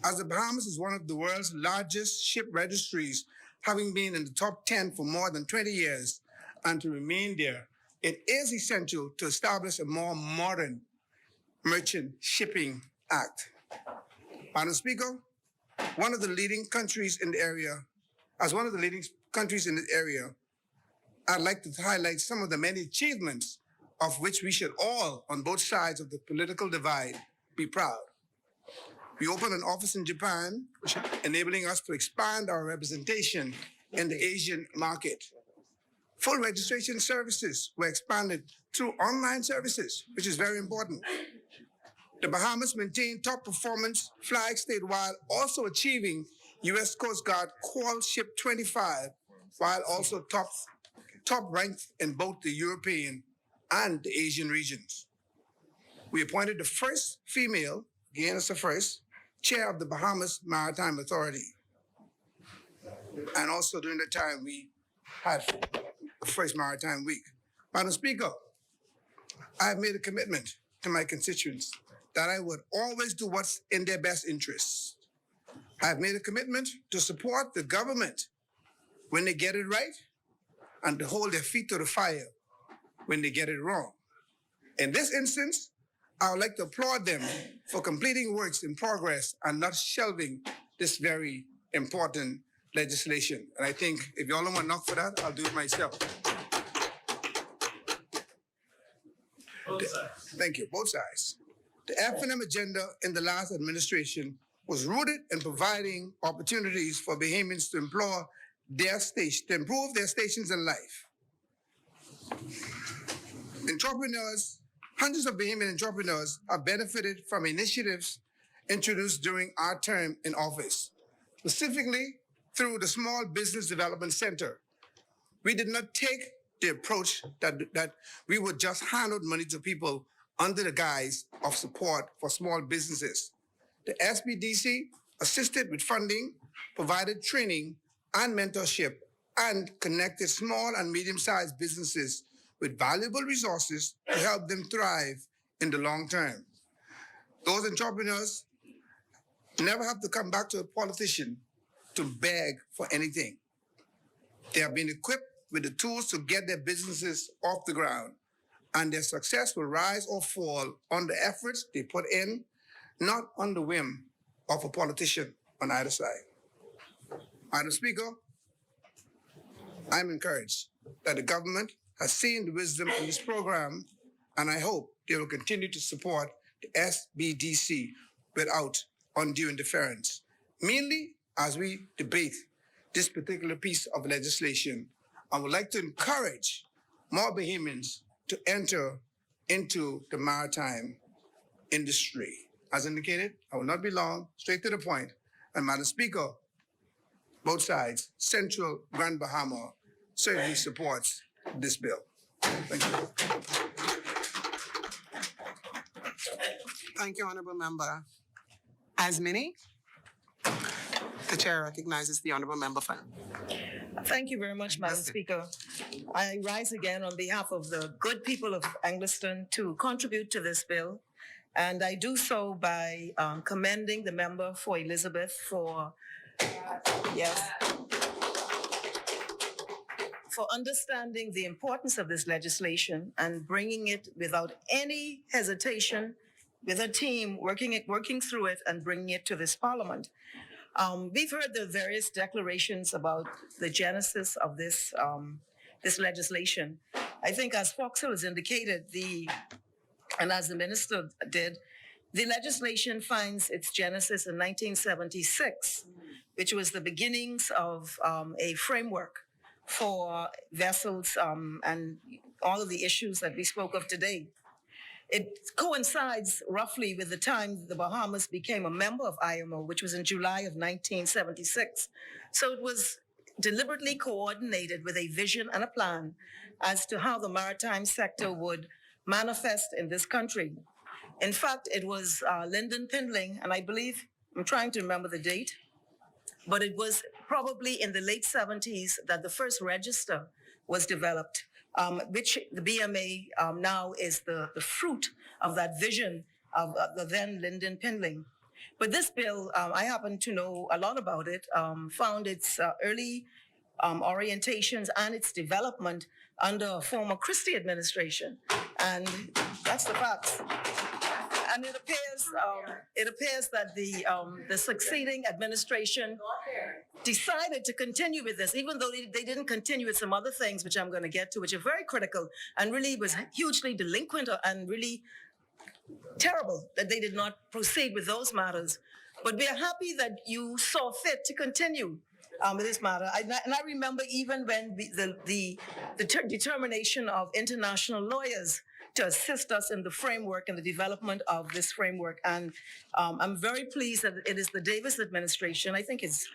As the Bahamas is one of the world's largest ship registries, having been in the top 10 for more than 20 years, and to remain there, it is essential to establish a more modern Merchant Shipping Act. Madam Speaker, one of the leading countries in the area, I'd like to highlight some of the many achievements of which we should all, on both sides of the political divide, be proud. We opened an office in Japan, enabling us to expand our representation in the Asian market. Full registration services were expanded through online services, which is very important. The Bahamas maintained top performance flag state while also achieving U.S. Coast Guard Call Ship 25, while also top ranked in both the European and the Asian regions. We appointed the first female, again as the first, chair of the Bahamas Maritime Authority. And also during that time, we had the first Maritime Week. Madam Speaker, I have made a commitment to my constituents that I would always do what's in their best interests. I have made a commitment to support the government when they get it right and to hold their feet to the fire when they get it wrong. In this instance, I would like to applaud them for completing works in progress and not shelving this very important legislation. And I think if you all don't want to knock for that, I'll do it myself. Thank you, both sides. The F&M agenda in the last administration was rooted in providing opportunities for Bahamians to improve their stations in life. Entrepreneurs, hundreds of Bahamian entrepreneurs have benefited from initiatives introduced during our term in office, specifically through the Small Business Development Center. We did not take the approach that we would just hand out money to people under the guise of support for small businesses. The SBDC assisted with funding, provided training and mentorship, and connected small and medium-sized businesses with valuable resources to help them thrive in the long term. Those entrepreneurs never have to come back to a politician to beg for anything. They have been equipped with the tools to get their businesses off the ground, and their success will rise or fall on the efforts they put in, not on the whim of a politician on either side. Madam Speaker, I'm encouraged that the government has seen the wisdom in this program, and I hope they will continue to support the SBDC without undue interference. Mainly as we debate this particular piece of legislation, I would like to encourage more Bahamians to enter into the maritime industry. As indicated, I will not be long, straight to the point. And Madam Speaker, both sides, Central Grand Bahama certainly supports this bill. Thank you. Thank you, Honorable Member. As many, the chair recognizes the Honorable Member Fan. Thank you very much, Madam Speaker. I rise again on behalf of the good people of Angliston to contribute to this bill. And I do so by commending the member for Elizabeth for understanding the importance of this legislation and bringing it without any hesitation with a team working through it and bringing it to this Parliament. We've heard the various declarations about the genesis of this legislation. I think, as Foxhill has indicated, and as the minister did, the legislation finds its genesis in 1976, which was the beginnings of a framework for vessels and all of the issues that we spoke of today. It coincides roughly with the time the Bahamas became a member of IMO, which was in July of 1976. So it was deliberately coordinated with a vision and a plan as to how the maritime sector would manifest in this country. In fact, it was Lyndon Pindling, and I believe, I'm trying to remember the date, but it was probably in the late 70s that the first register was developed, which the BMA now is the fruit of that vision of the then Lyndon Pindling. But this bill, I happen to know a lot about it, found its early orientations and its development under a former Christie administration. And that's the facts. And it appears that the succeeding administration decided to continue with this, even though they didn't continue with some other things, which I'm going to get to, which are very critical and really was hugely delinquent and really terrible that they did not proceed with those matters. But we are happy that you saw fit to continue with this matter. And I remember even when the determination of international lawyers to assist us in the framework and the development of this framework. And I'm very pleased that it is the Davis administration, I think it's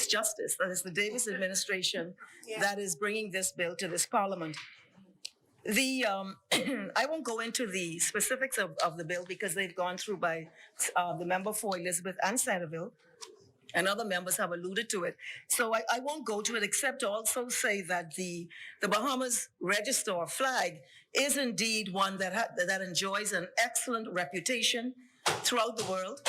justice, that is the Davis administration that is bringing this bill to this parliament. I won't go into the specifics of the bill because they've gone through by the member for Elizabeth and Centerville, and other members have alluded to it. So I won't go to it except to also say that the Bahamas register or flag is indeed one that enjoys an excellent reputation throughout the world.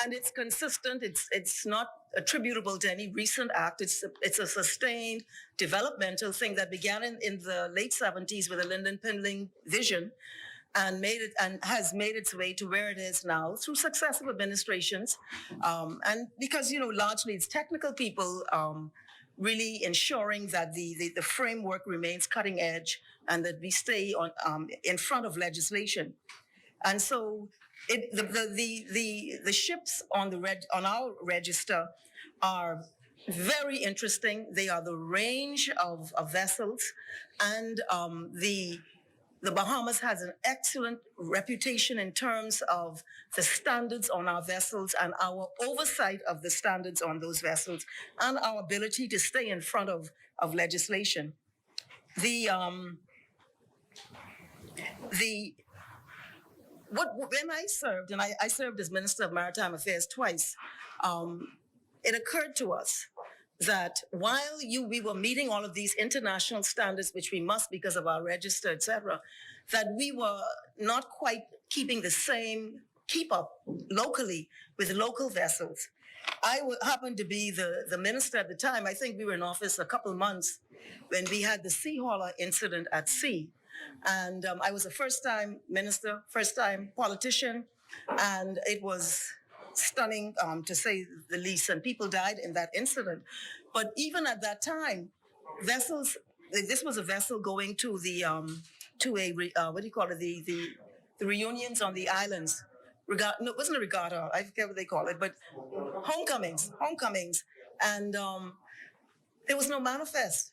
And it's consistent. It's not attributable to any recent act. It's a sustained developmental thing that began in the late 70s with a Lyndon Pindling vision, and has made its way to where it is now through successive administrations. And because largely it's technical people really ensuring that the framework remains cutting edge and that we stay on in front of legislation. And so the ships on our register are very interesting. They are the range of vessels, and the Bahamas has an excellent reputation in terms of the standards on our vessels and our oversight of the standards on those vessels and our ability to stay in front of legislation. When I served, and I served as Minister of Maritime Affairs twice, it occurred to us that while we were meeting all of these international standards, which we must because of our register, et cetera, that we were not quite keeping the same keep up locally with local vessels. I happened to be the minister at the time. I think we were in office a couple months when we had the sea hauler incident at sea. And I was a first-time minister, first-time politician, and it was stunning to say the least, and people died in that incident. But even at that time, vessels, this was a vessel going to the the reunions on the islands. No, it wasn't a regatta, I forget what they call it, but homecomings. And there was no manifest.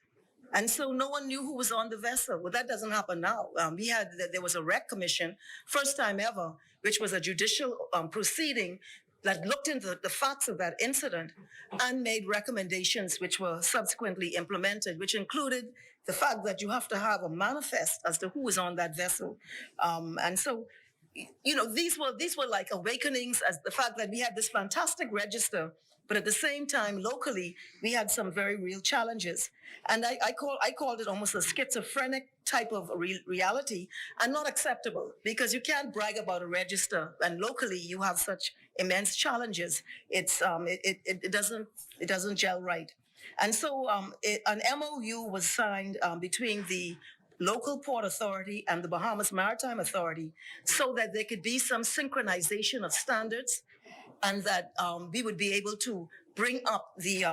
And so no one knew who was on the vessel. Well, that doesn't happen now. There was a rec commission, first time ever, which was a judicial proceeding that looked into the facts of that incident and made recommendations which were subsequently implemented, which included the fact that you have to have a manifest as to who was on that vessel. And so, these were like awakenings, as the fact that we had this fantastic register, but at the same time, locally, we had some very real challenges. And I called it almost a schizophrenic type of reality, and not acceptable, because you can't brag about a register and locally you have such immense challenges. It doesn't gel right. And so an MOU was signed between the local port authority and the Bahamas Maritime Authority so that there could be some synchronization of standards, and that we would be able to bring up the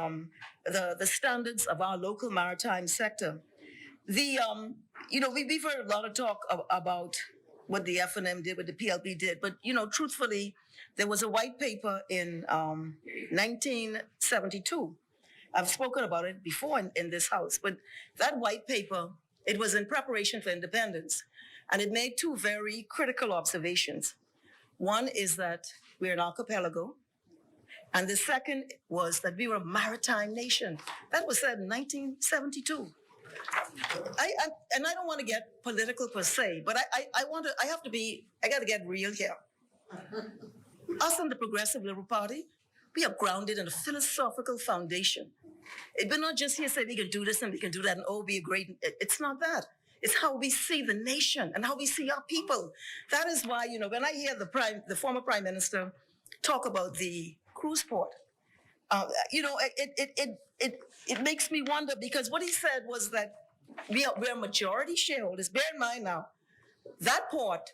standards of our local maritime sector. We've heard a lot of talk about what the F&M did, what the PLP did, but truthfully, there was a white paper in 1972. I've spoken about it before in this house, but that white paper, it was in preparation for independence, and it made two very critical observations. One is that we're an archipelago, and the second was that we were a maritime nation. That was said in 1972. I don't want to get political per se, but I got to get real here. Us in the Progressive Liberal Party, we are grounded in a philosophical foundation. We're not just here saying we can do this and we can do that and be a great, it's not that. It's how we see the nation and how we see our people. That is why, when I hear the former Prime Minister talk about the cruise port, it makes me wonder, because what he said was that we're majority shareholders. Bear in mind now, that port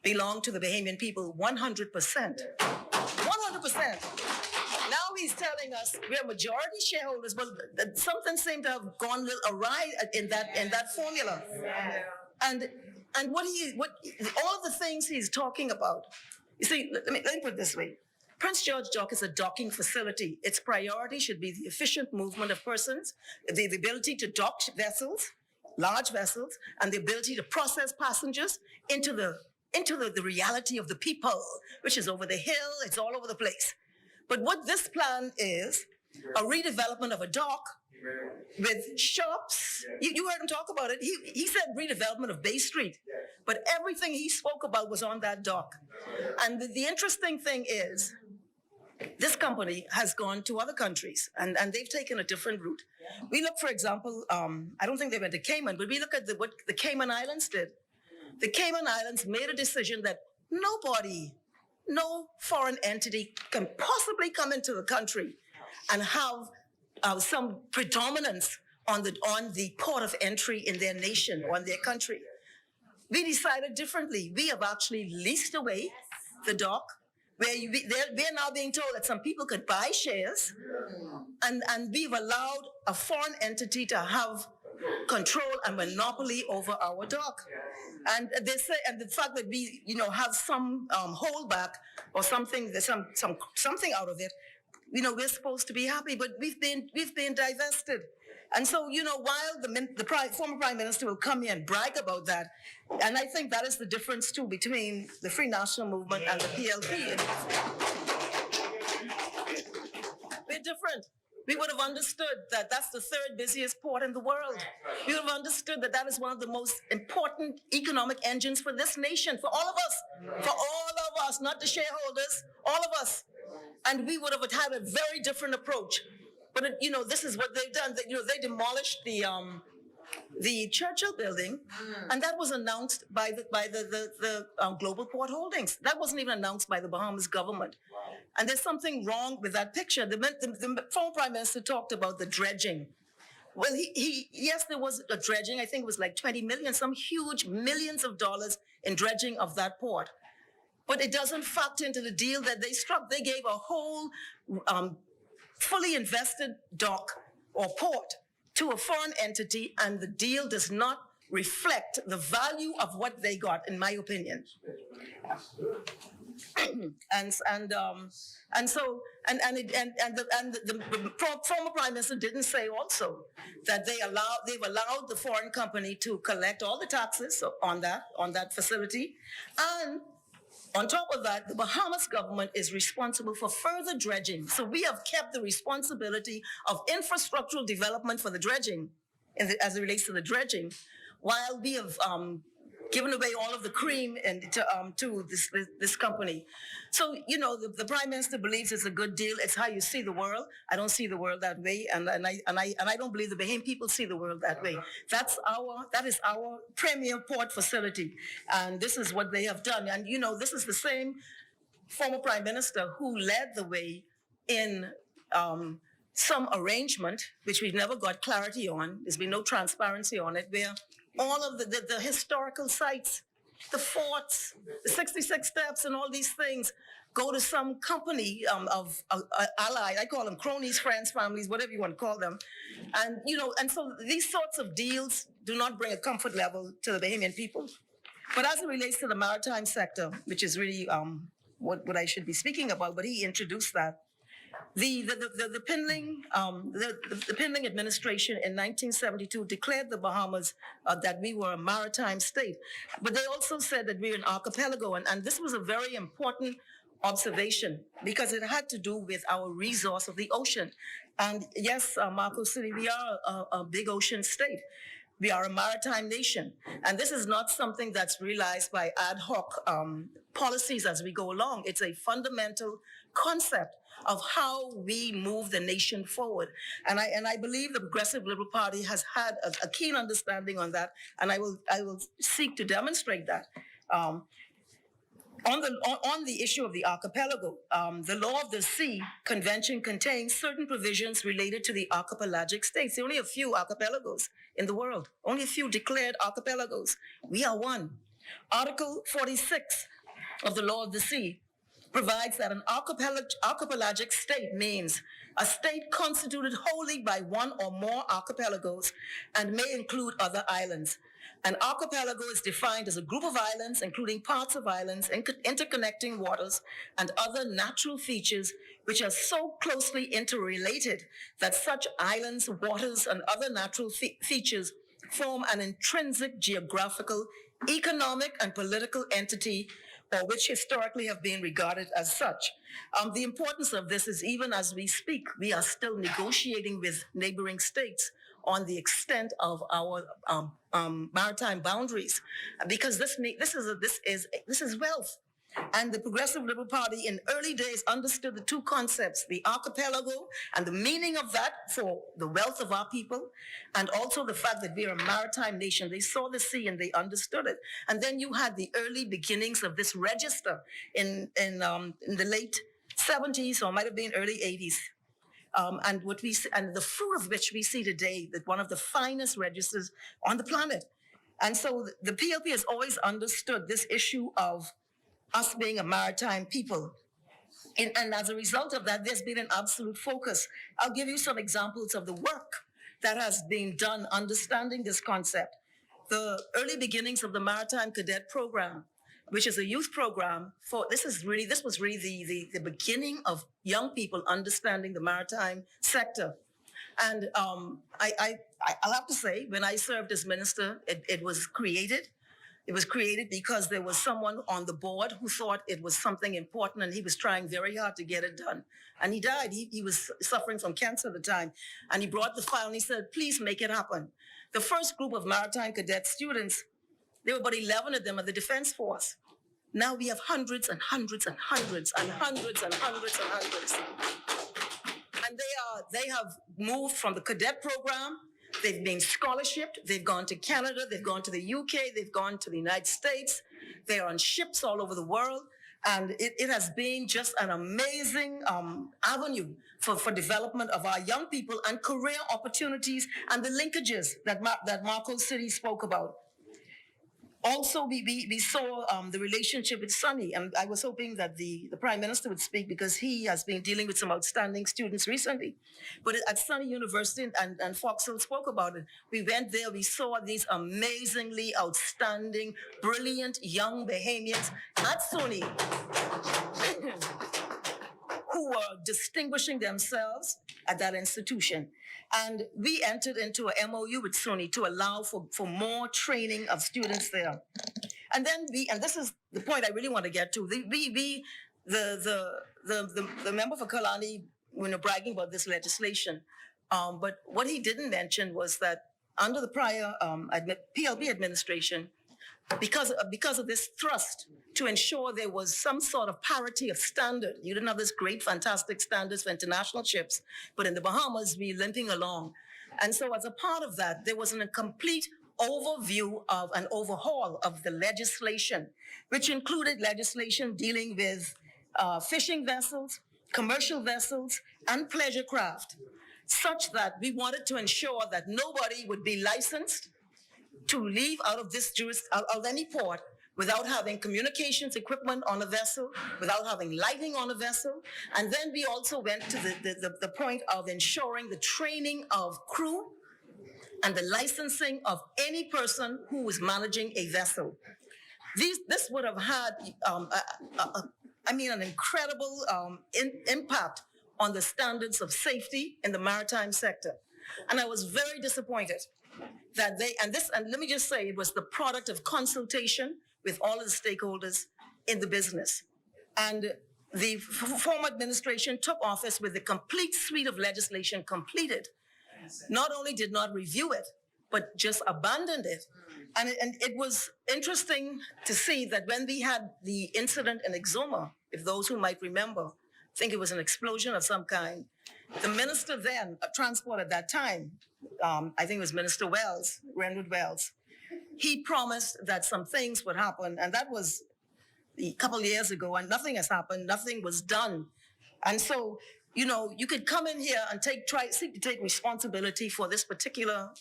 belonged to the Bahamian people 100%. 100%. Now he's telling us we're majority shareholders, but something seemed to have gone a little awry in that formula. And what all of the things he's talking about You see, let me put it this way. Prince George Dock is a docking facility. Its priority should be the efficient movement of persons, the ability to dock vessels, large vessels, and the ability to process passengers into the reality of the people, which is over the hill, it's all over the place. But what this plan is, a redevelopment of a dock with shops. You heard him talk about it. He said redevelopment of Bay Street, but everything he spoke about was on that dock. And the interesting thing is, this company has gone to other countries and they've taken a different route. We look, for example, I don't think they went to Cayman, but we look at what the Cayman Islands did. The Cayman Islands made a decision that no foreign entity can possibly come into the country and have some predominance on the port of entry in their nation or in their country. We decided differently. We have actually leased away the dock, where we're now being told that some people could buy shares, and we've allowed a foreign entity to have control and monopoly over our dock. And they say, and the fact that we, have some holdback or something out of it, we're supposed to be happy, but we've been divested. And so, while the former Prime Minister will come here and brag about that, and I think that is the difference too between the Free National Movement and the PLP. We're different. We would have understood that that's the third busiest port in the world. We would have understood that that is one of the most important economic engines for this nation, for all of us, not the shareholders, all of us. And we would have had a very different approach. But this is what they've done. They demolished the Churchill building, and that was announced by the Global Port Holdings. That wasn't even announced by the Bahamas government. And there's something wrong with that picture. The former Prime Minister talked about the dredging. Well, yes, there was a dredging. I think it was like 20 million, some huge millions of dollars in dredging of that port. But it doesn't factor into the deal that they struck. They gave a whole fully invested dock or port to a foreign entity, and the deal does not reflect the value of what they got, in my opinion. The former Prime Minister didn't say also that they've allowed the foreign company to collect all the taxes on that facility, and on top of that, the Bahamas government is responsible for further dredging. So we have kept the responsibility of infrastructural development for the dredging, as it relates to the dredging, while we have given away all of the cream to this company. So, the Prime Minister believes it's a good deal. It's how you see the world. I don't see the world that way, and I don't believe the Bahamian people see the world that way. That is our premier port facility, and this is what they have done. And this is the same former Prime Minister who led the way in some arrangement, which we've never got clarity on. There's been no transparency on it, where all of the historical sites, the forts, the 66 steps, and all these things go to some company of allied. I call them cronies, friends, families, whatever you want to call them. And, and so these sorts of deals do not bring a comfort level to the Bahamian people. But as it relates to the maritime sector, which is really what I should be speaking about, but he introduced that. The Pindling administration in 1972 declared the Bahamas that we were a maritime state, but they also said that we're an archipelago, and this was a very important observation because it had to do with our resource of the ocean. And yes, Marco City, we are a big ocean state. We are a maritime nation, and this is not something that's realized by ad hoc policies as we go along. It's a fundamental concept of how we move the nation forward. And I believe the Progressive Liberal Party has had a keen understanding on that, and I will seek to demonstrate that. On the issue of the archipelago, the Law of the Sea Convention contains certain provisions related to the archipelagic states. There are only a few archipelagos in the world, only a few declared archipelagos. We are one. Article 46 of the Law of the Sea provides that an archipelagic state means a state constituted wholly by one or more archipelagos and may include other islands. An archipelago is defined as a group of islands, including parts of islands, interconnecting waters, and other natural features which are so closely interrelated that such islands, waters, and other natural features form an intrinsic geographical, economic, and political entity, or which historically have been regarded as such. The importance of this is even as we speak, we are still negotiating with neighboring states on the extent of our maritime boundaries, because this is wealth. And the Progressive Liberal Party in early days understood the two concepts, the archipelago and the meaning of that for the wealth of our people, and also the fact that we're a maritime nation. They saw the sea and they understood it. And then you had the early beginnings of this register in the late 70s, or might have been early 80s. And the fruit of which we see today, that one of the finest registers on the planet. And so the PLP has always understood this issue of us being a maritime people. And as a result of that, there's been an absolute focus. I'll give you some examples of the work that has been done understanding this concept. The early beginnings of the Maritime Cadet Program, which is a youth program this was really the beginning of young people understanding the maritime sector. And I'll have to say, when I served as minister, it was created. It was created because there was someone on the board who thought it was something important, and he was trying very hard to get it done. And he died. He was suffering from cancer at the time. And he brought the file and he said, please make it happen. The first group of maritime cadet students, there were about 11 of them at the Defense Force. Now we have hundreds and hundreds and hundreds and hundreds and hundreds and hundreds. And they have moved from the cadet program. They've been scholarshiped. They've gone to Canada. They've gone to the UK. They've gone to the United States. They're on ships all over the world. And it has been just an amazing avenue for development of our young people and career opportunities and the linkages that Marco City spoke about. Also, we saw the relationship with Sunny, and I was hoping that the Prime Minister would speak because he has been dealing with some outstanding students recently. But at Sunny University, and Foxhill spoke about it, we went there, we saw these amazingly outstanding, brilliant young Bahamians at SUNY who were distinguishing themselves at that institution. And we entered into a MOU with SUNY to allow for more training of students there. And then and this is the point I really want to get to, the member for Kalani, bragging about this legislation. But what he didn't mention was that under the prior PLB administration, because of this thrust to ensure there was some sort of parity of standard. You didn't have this great, fantastic standards for international ships, but in the Bahamas, we're limping along. And so as a part of that, there was a complete overview of an overhaul of the legislation, which included legislation dealing with fishing vessels, commercial vessels, and pleasure craft, such that we wanted to ensure that nobody would be licensed to leave out of any port without having communications equipment on a vessel, without having lighting on a vessel. And then we also went to the point of ensuring the training of crew and the licensing of any person who was managing a vessel. This would have had, an incredible impact on the standards of safety in the maritime sector. And I was very disappointed that and let me just say, it was the product of consultation with all of the stakeholders in the business. And the former administration took office with the complete suite of legislation completed. Not only did not review it, but just abandoned it. And it was interesting to see that when we had the incident in Exuma, if those who might remember, think it was an explosion of some kind, the minister then, transport at that time, I think it was Minister Wells, Renwood Wells, he promised that some things would happen, and that was a couple of years ago, and nothing has happened, nothing was done. And so, you could come in here and seek to take responsibility for this particular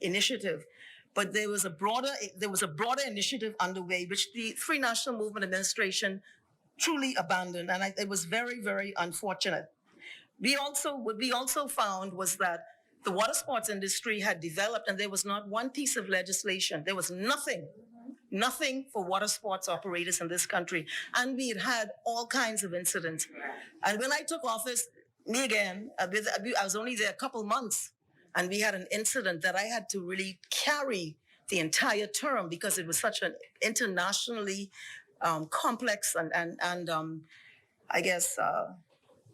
initiative, but there was a broader initiative underway, which the Free National Movement Administration truly abandoned, and it was very, very unfortunate. what we also found was that the water sports industry had developed, and there was not one piece of legislation. There was nothing for water sports operators in this country. And we had all kinds of incidents. And when I took office, me again, I was only there a couple months, and we had an incident that I had to really carry the entire term because it was such an internationally complex and I guess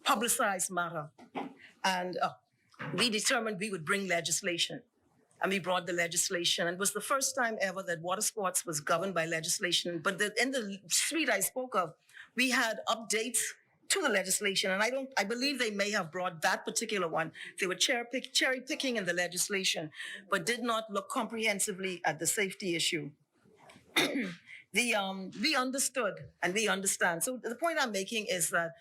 publicized matter. And we determined we would bring legislation. And we brought the legislation. And it was the first time ever that water sports was governed by legislation. But in the suite I spoke of, we had updates to the legislation. And I believe they may have brought that particular one. They were cherry picking in the legislation, but did not look comprehensively at the safety issue. We understood and we understand. So the point I'm making is that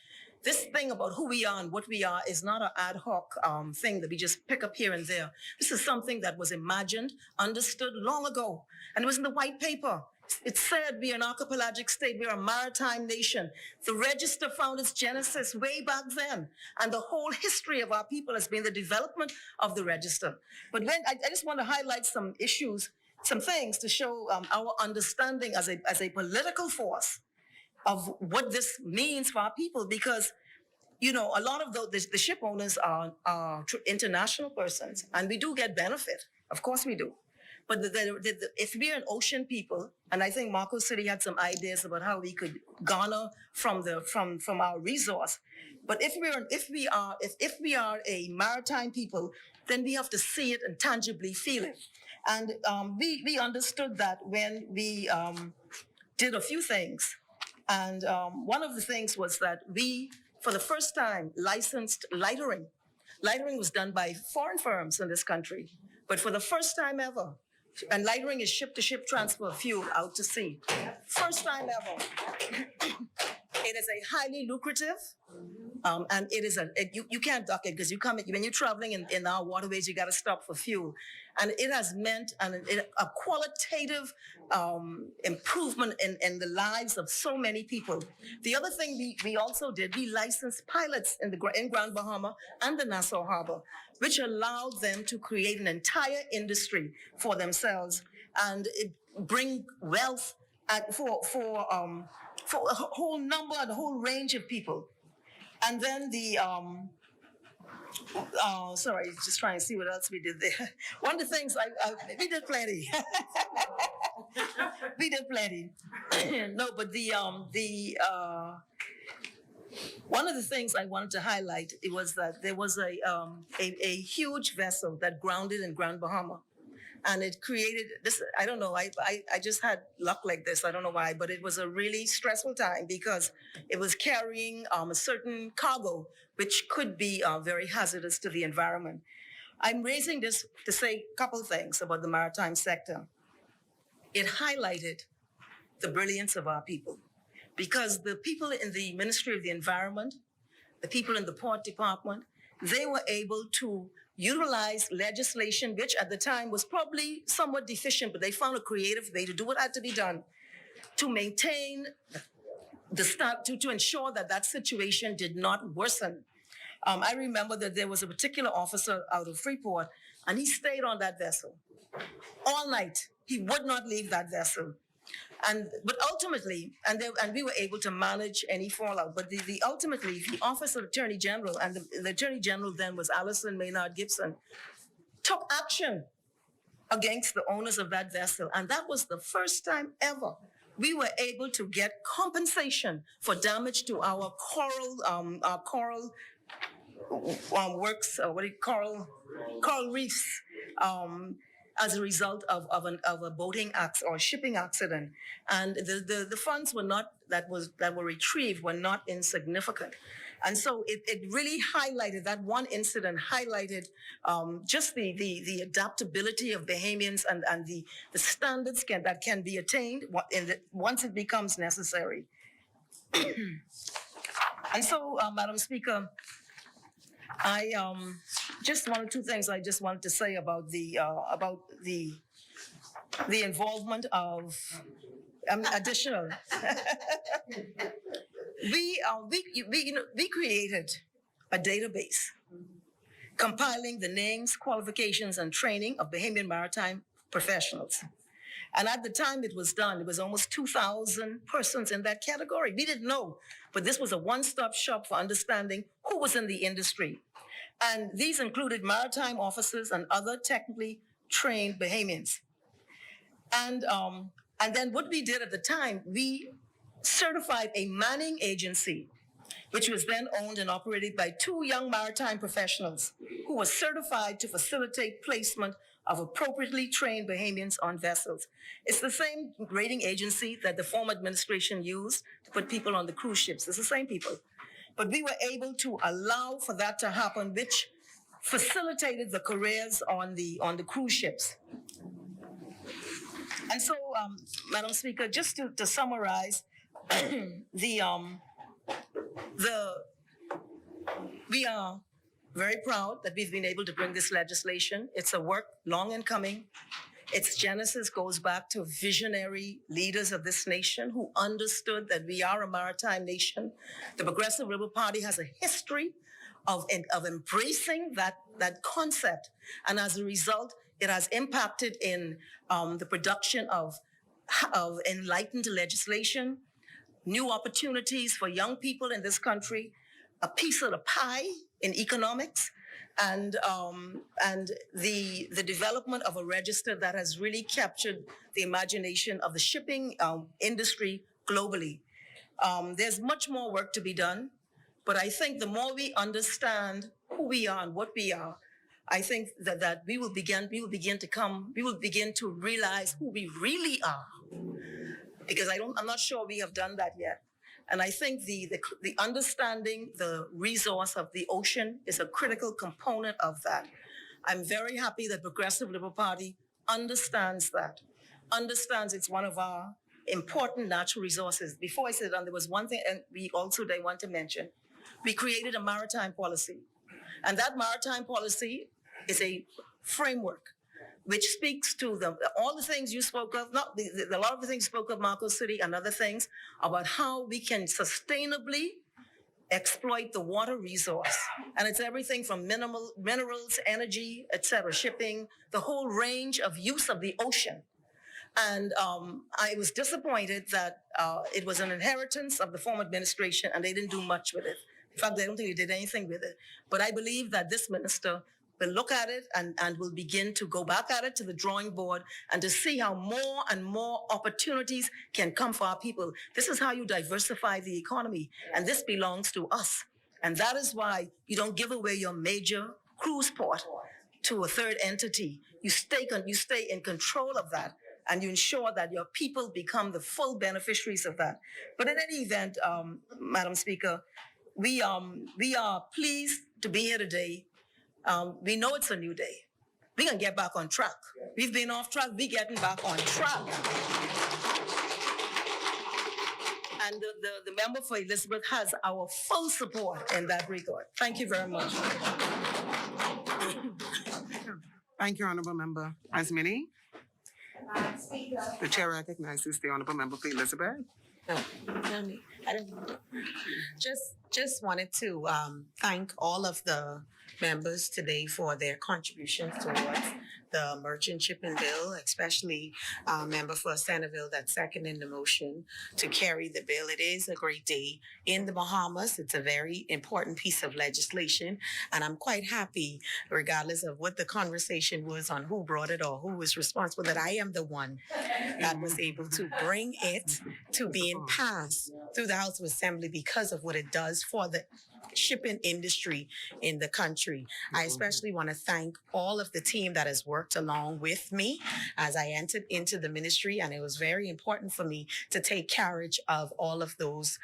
this thing about who we are and what we are is not an ad hoc thing that we just pick up here and there. This is something that was imagined, understood long ago, and it was in the white paper. It said we are an archipelagic state, we are a maritime nation. The register found its genesis way back then, and the whole history of our people has been the development of the register. But when I just want to highlight some issues, some things to show our understanding as a political force of what this means for our people, because a lot of the ship owners are international persons, and we do get benefit. Of course we do. But if we're an ocean people, and I think Marco City had some ideas about how we could garner from our resource. But if we are a maritime people, then we have to see it and tangibly feel it. And we understood that when we did a few things. And one of the things was that we, for the first time, licensed lightering. Lightering was done by foreign firms in this country, but for the first time ever. And lightering is ship-to-ship transfer of fuel out to sea. First time ever. It is a highly lucrative, and it is you can't duck it because when you're traveling in our waterways, you got to stop for fuel. And it has meant a qualitative improvement in the lives of so many people. The other thing we also did, we licensed pilots in Grand Bahama and the Nassau Harbor, which allowed them to create an entire industry for themselves and bring wealth for a whole number and a whole range of people. And then sorry, just trying to see what else we did there. One of the things we did plenty. We did plenty. No, but one of the things I wanted to highlight, it was that there was a huge vessel that grounded in Grand Bahama. And it created this, I don't know, I just had luck like this, I don't know why, but it was a really stressful time because it was carrying a certain cargo, which could be very hazardous to the environment. I'm raising this to say a couple of things about the maritime sector. It highlighted the brilliance of our people because the people in the Ministry of the Environment, the people in the Port Department, they were able to utilize legislation, which at the time was probably somewhat deficient, but they found a creative way to do what had to be done to maintain to ensure that situation did not worsen. I remember that there was a particular officer out of Freeport, and he stayed on that vessel all night. He would not leave that vessel. But ultimately, and we were able to manage any fallout. But ultimately, the Office of Attorney General, and the Attorney General then was Alison Maynard Gibson, took action against the owners of that vessel. And that was the first time ever we were able to get compensation for damage to our coral works, coral reefs. As a result of a boating or shipping accident, and the funds that were retrieved were not insignificant, and so it really highlighted, that one incident highlighted just the adaptability of Bahamians and the standards that can be attained once it becomes necessary. And so, Madam Speaker, I just one or two things I just wanted to say about the involvement of additional. we created a database compiling the names, qualifications, and training of Bahamian maritime professionals. And at the time it was done, it was almost 2,000 persons in that category. We didn't know, but this was a one-stop shop for understanding who was in the industry. And these included maritime officers and other technically trained Bahamians. And then what we did at the time, we certified a manning agency, which was then owned and operated by 2 young maritime professionals who were certified to facilitate placement of appropriately trained Bahamians on vessels. It's the same rating agency that the former administration used to put people on the cruise ships. It's the same people. But we were able to allow for that to happen, which facilitated the careers on the cruise ships. And so, Madam Speaker, just to summarize, we are very proud that we've been able to bring this legislation. It's a work long in coming. Its genesis goes back to visionary leaders of this nation who understood that we are a maritime nation. The Progressive Liberal Party has a history of embracing that concept. And as a result, it has impacted in the production of enlightened legislation, new opportunities for young people in this country, a piece of the pie in economics, and the development of a register that has really captured the imagination of the shipping industry globally. There's much more work to be done, but I think the more we understand who we are and what we are, I think that we will begin to realize who we really are. Because I'm not sure we have done that yet. And I think the understanding the resource of the ocean is a critical component of that. I'm very happy that Progressive Liberal Party understands it's one of our important natural resources. Before I said that, there was one thing, and they want to mention. We created a maritime policy. And that maritime policy is a framework which speaks to all the things you spoke of, a lot of the things you spoke of, Marco City and other things, about how we can sustainably exploit the water resource. And it's everything from minerals, energy, etc., shipping, the whole range of use of the ocean. And I was disappointed that it was an inheritance of the former administration and they didn't do much with it. In fact, I don't think they did anything with it. But I believe that this minister will look at it and will begin to go back at it to the drawing board and to see how more and more opportunities can come for our people. This is how you diversify the economy, and this belongs to us. And that is why you don't give away your major cruise port to a third entity. You stay in control of that, and you ensure that your people become the full beneficiaries of that. But in any event, Madam Speaker, we are pleased to be here today. We know it's a new day. We're going to get back on track. We've been off track. We're getting back on track. And the member for Elizabeth has our full support in that regard. Thank you very much. Thank you, Honourable Member Asmini. The chair recognizes the Honourable Member for Elizabeth. Just wanted to thank all of the members today for their contributions towards the merchant shipping bill, especially member for Centerville that seconded the motion to carry the bill. It is a great day in the Bahamas. It's a very important piece of legislation, and I'm quite happy, regardless of what the conversation was on who brought it or who was responsible, that I am the one that was able to bring it to being passed through the House of Assembly because of what it does for the shipping industry in the country. I especially want to thank all of the team that has worked along with me as I entered into the ministry, and it was very important for me to take carriage of all of those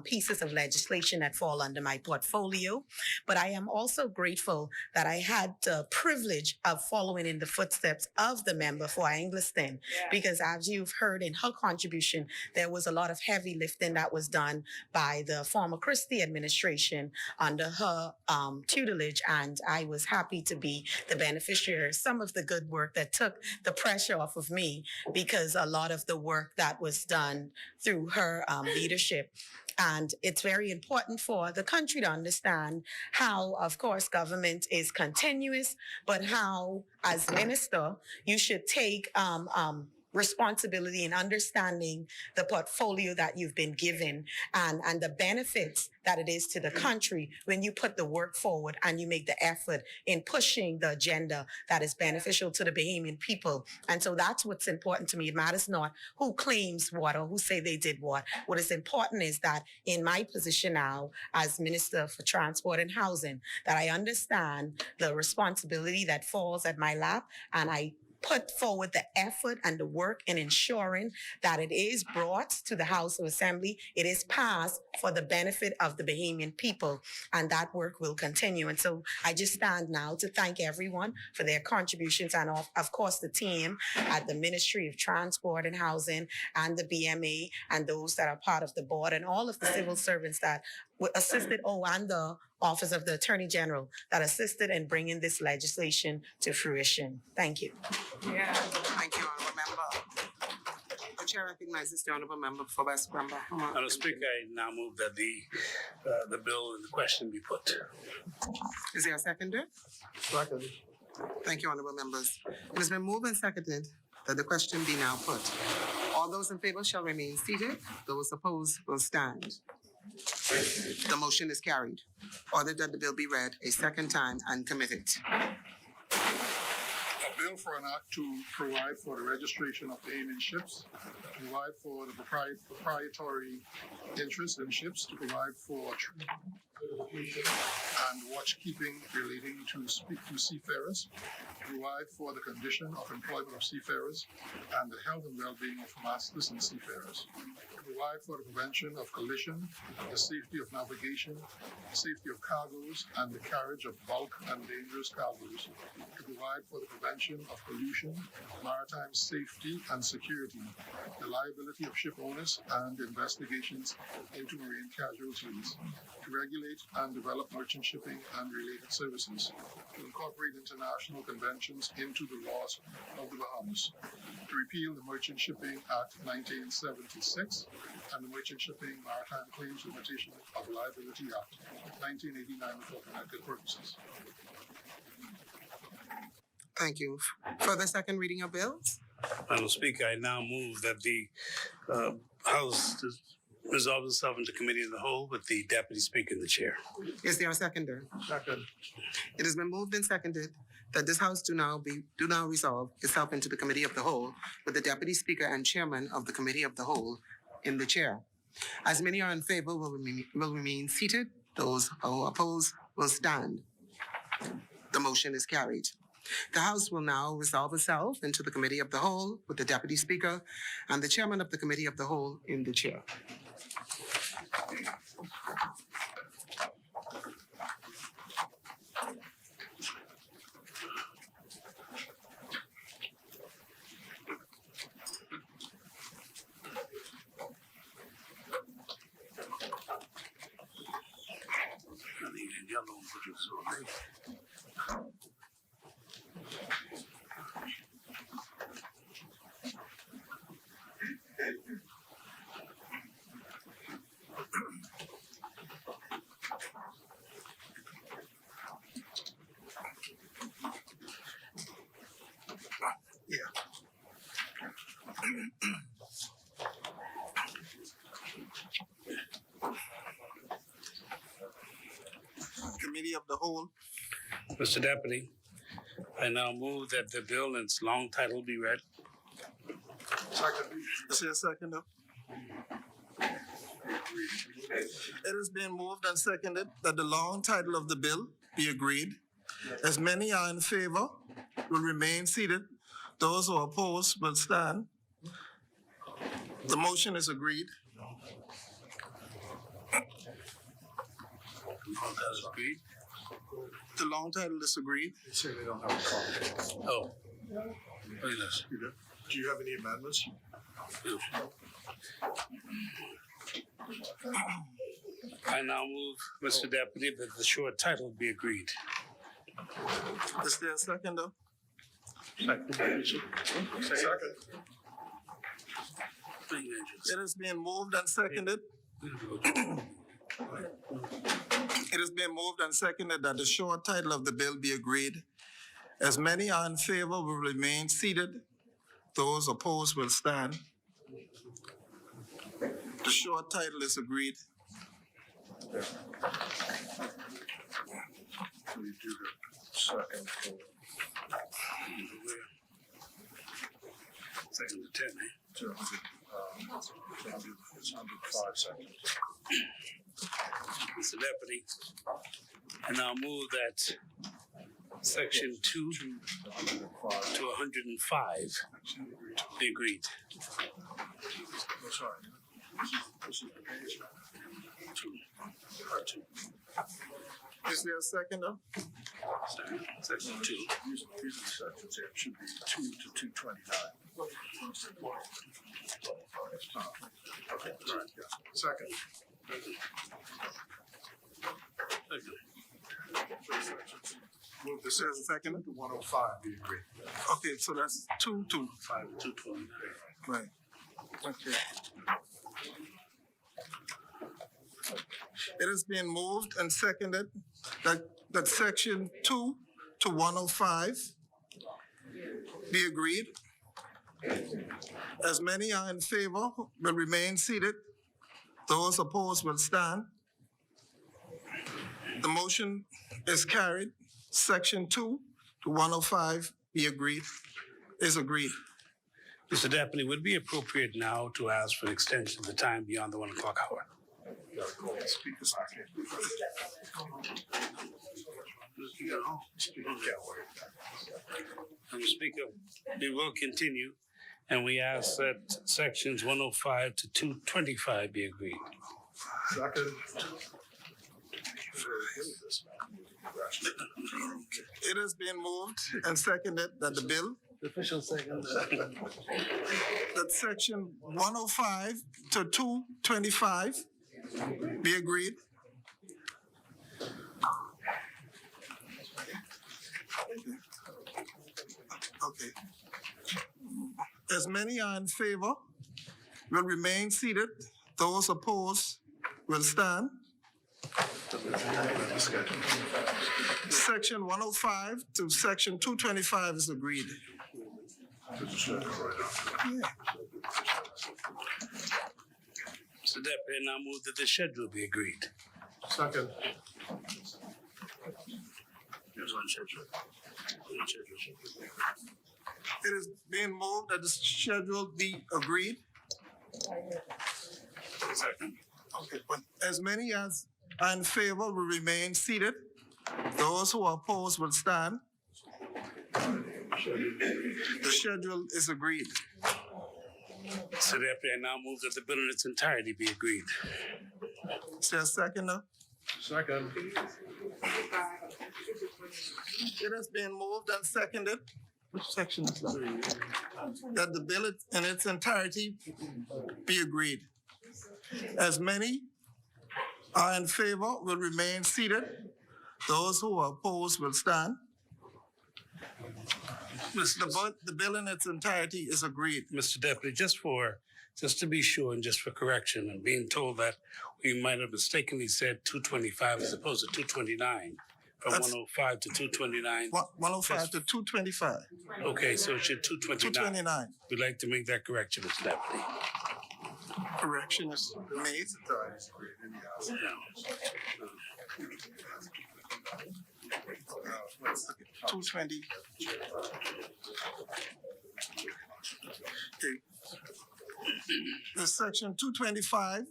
pieces of legislation that fall under my portfolio. But I am also grateful that I had the privilege of following in the footsteps of the member for Angliston, because as you've heard in her contribution, there was a lot of heavy lifting that was done by the former Christie administration under her tutelage, and I was happy to be the beneficiary of some of the good work that took the pressure off of me, because a lot of the work that was done through her leadership And it's very important for the country to understand how, of course, government is continuous, but how, as minister, you should take responsibility in understanding the portfolio that you've been given and the benefits that it is to the country when you put the work forward and you make the effort in pushing the agenda that is beneficial to the Bahamian people. And so that's what's important to me. It matters not who claims what or who say they did what. What is important is that in my position now as Minister for Transport and Housing, that I understand the responsibility that falls at my lap, and I put forward the effort and the work in ensuring that it is brought to the House of Assembly, it is passed for the benefit of the Bahamian people, and that work will continue. And so I just stand now to thank everyone for their contributions, and of course the team at the Ministry of Transport and Housing and the BMA and those that are part of the board and all of the civil servants that assisted, and the Office of the Attorney General that assisted in bringing this legislation to fruition. Thank you. Yeah. Thank you, Honourable Member. The Chair recognizes the Honourable Member for West Member. Madam Speaker, I now move that the bill in the question be put. Is there a seconder? Second. Thank you, Honourable Members. It has been moved and seconded that the question be now put. All those in favour shall remain seated. Those opposed will stand. The motion is carried. Ordered that the bill be read a second time and committed. A bill for an act to provide for the registration of Bahamian ships, to provide for the proprietary interest in ships, to provide for and watchkeeping relating to seafarers, to provide for the condition of employment of seafarers and the health and well-being of masters and seafarers, to provide for the prevention of collision, the safety of navigation, the safety of cargoes, and the carriage of bulk and dangerous cargoes, to provide for the prevention of pollution, maritime safety and security, the liability of ship owners, and investigations into marine casualties, to regulate and develop merchant shipping and related services, to incorporate international conventions into the laws of the Bahamas, to repeal the Merchant Shipping Act 1976 and the Merchant Shipping Maritime Claims Limitation of Liability Act 1989 for connected purposes. Thank you. Further second reading of bills? Madam Speaker, I now move that the House resolve itself into committee of the whole with the Deputy Speaker in the chair. Is there a seconder? Second. It has been moved and seconded that this House do now resolve itself into the committee of the whole with the Deputy Speaker and Chairman of the committee of the whole in the chair. As many are in favor will remain seated. Those who oppose will stand. The motion is carried. The House will now resolve itself into the committee of the whole with the Deputy Speaker and the Chairman of the committee of the whole in the chair. Committee of the whole. Mr. Deputy, I now move that the bill in its long title be read. Second. Is there a seconder? It has been moved and seconded that the long title of the bill be agreed. As many are in favor, will remain seated. Those who are opposed will stand. The motion is agreed. That's agreed. The long title is agreed. They say they don't have a copy. Oh. Yes. Do you have any amendments? I now move, Mr. Deputy, that the short title be agreed. Is there a seconder? Second. It has been moved and seconded It has been moved and seconded that the short title of the bill be agreed. As many are in favor will remain seated. Those opposed will stand. The short title is agreed. We do the second for Second to 10, eh? 105 seconds. Mr. Deputy, and I'll move that section 2 to 105 be agreed. Oh, sorry. This is the page. Two. Is there a seconder? Section 2. These are the sections here. It should be 2 to 229. Okay, all right, yes. Second. Move this as a second to 105, be agreed. Okay, so that's 2 to 5 to 229. right. Okay. It has been moved and seconded that section 2 to 105 be agreed. As many are in favor will remain seated. Those opposed will stand. The motion is carried. Section 2 to 105 be agreed, is agreed. Mr. Deputy, would it be appropriate now to ask for an extension of the time beyond the 1 o'clock hour? Speakers, Mr. Speaker, we will continue, and we ask that sections 105 to 225 be agreed. Second. It has been moved and seconded that the bill, Official second. that section 105 to 225 be agreed. Okay. As many are in favor will remain seated. Those opposed will stand. Section 105 to section 225 is agreed. Mr. Deputy, and I move that the schedule be agreed. Second. There's one schedule. It is being moved that the schedule be agreed. Second. Okay, but as many as are in favor will remain seated. Those who are opposed will stand. The schedule is agreed. Mr. Deputy, I now move that the bill in its entirety be agreed. Is there a seconder? Second. It has been moved and seconded. Which section is that? That the bill in its entirety be agreed. As many are in favor will remain seated. Those who are opposed will stand. The bill in its entirety is agreed. Mr. Deputy, just to be sure and just for correction, and being told that we might have mistakenly said 225 as opposed to 229, from That's- 105 to 229. 105 to 225. Okay, so it should 229. 229. We'd like to make that correction, Mr. Deputy. Correction is made. Yeah. 220. Okay. The section 225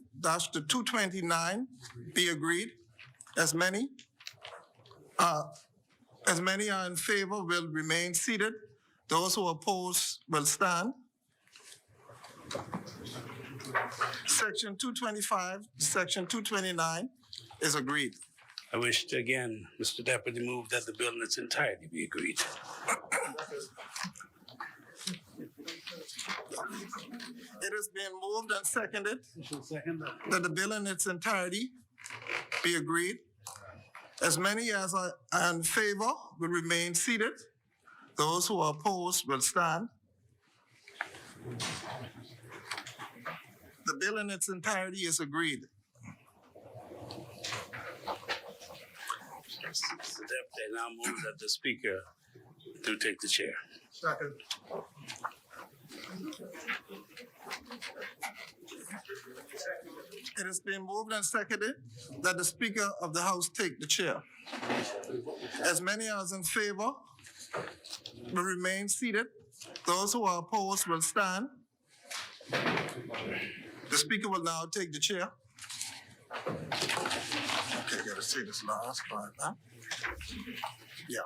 to 229 be agreed. As many are in favor will remain seated. Those who oppose will stand. Section 225, section 229 is agreed. I wish to again, Mr. Deputy, move that the bill in its entirety be agreed. It has been moved and seconded that the bill in its entirety be agreed. As many as are in favor will remain seated. Those who are opposed will stand. The bill in its entirety is agreed. Mr. Deputy, I now move that the Speaker do take the chair. Second. It has been moved and seconded that the Speaker of the House take the chair. As many as in favor will remain seated. Those who are opposed will stand. The Speaker will now take the chair. Okay, gotta say this last part, huh? Yeah.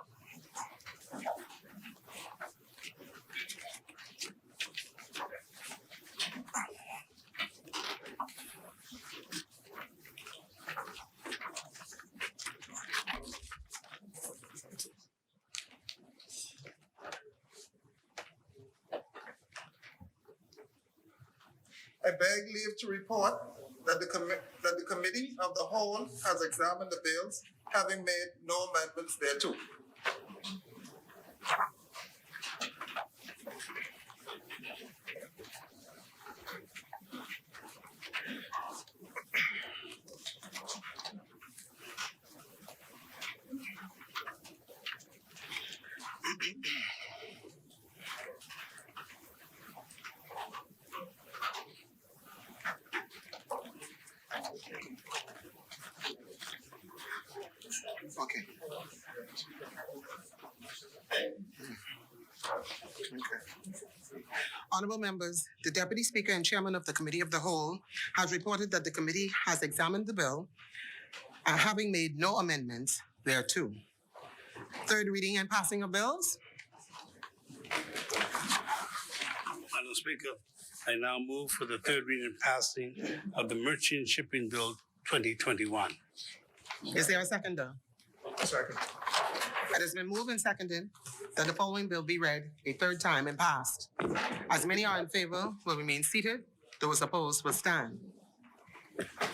I beg leave to report that the Committee of the Whole has examined the bills, having made no amendments thereto. Okay. Honorable members, the Deputy Speaker and Chairman of the Committee of the Whole has reported that the committee has examined the bill, having made no amendments thereto. Third reading and passing of bills. Madam Speaker, I now move for the third reading and passing of the Merchant Shipping Bill 2021. Is there a seconder? Second. It has been moved and seconded that the following bill be read a third time and passed. As many are in favor will remain seated. Those opposed will stand.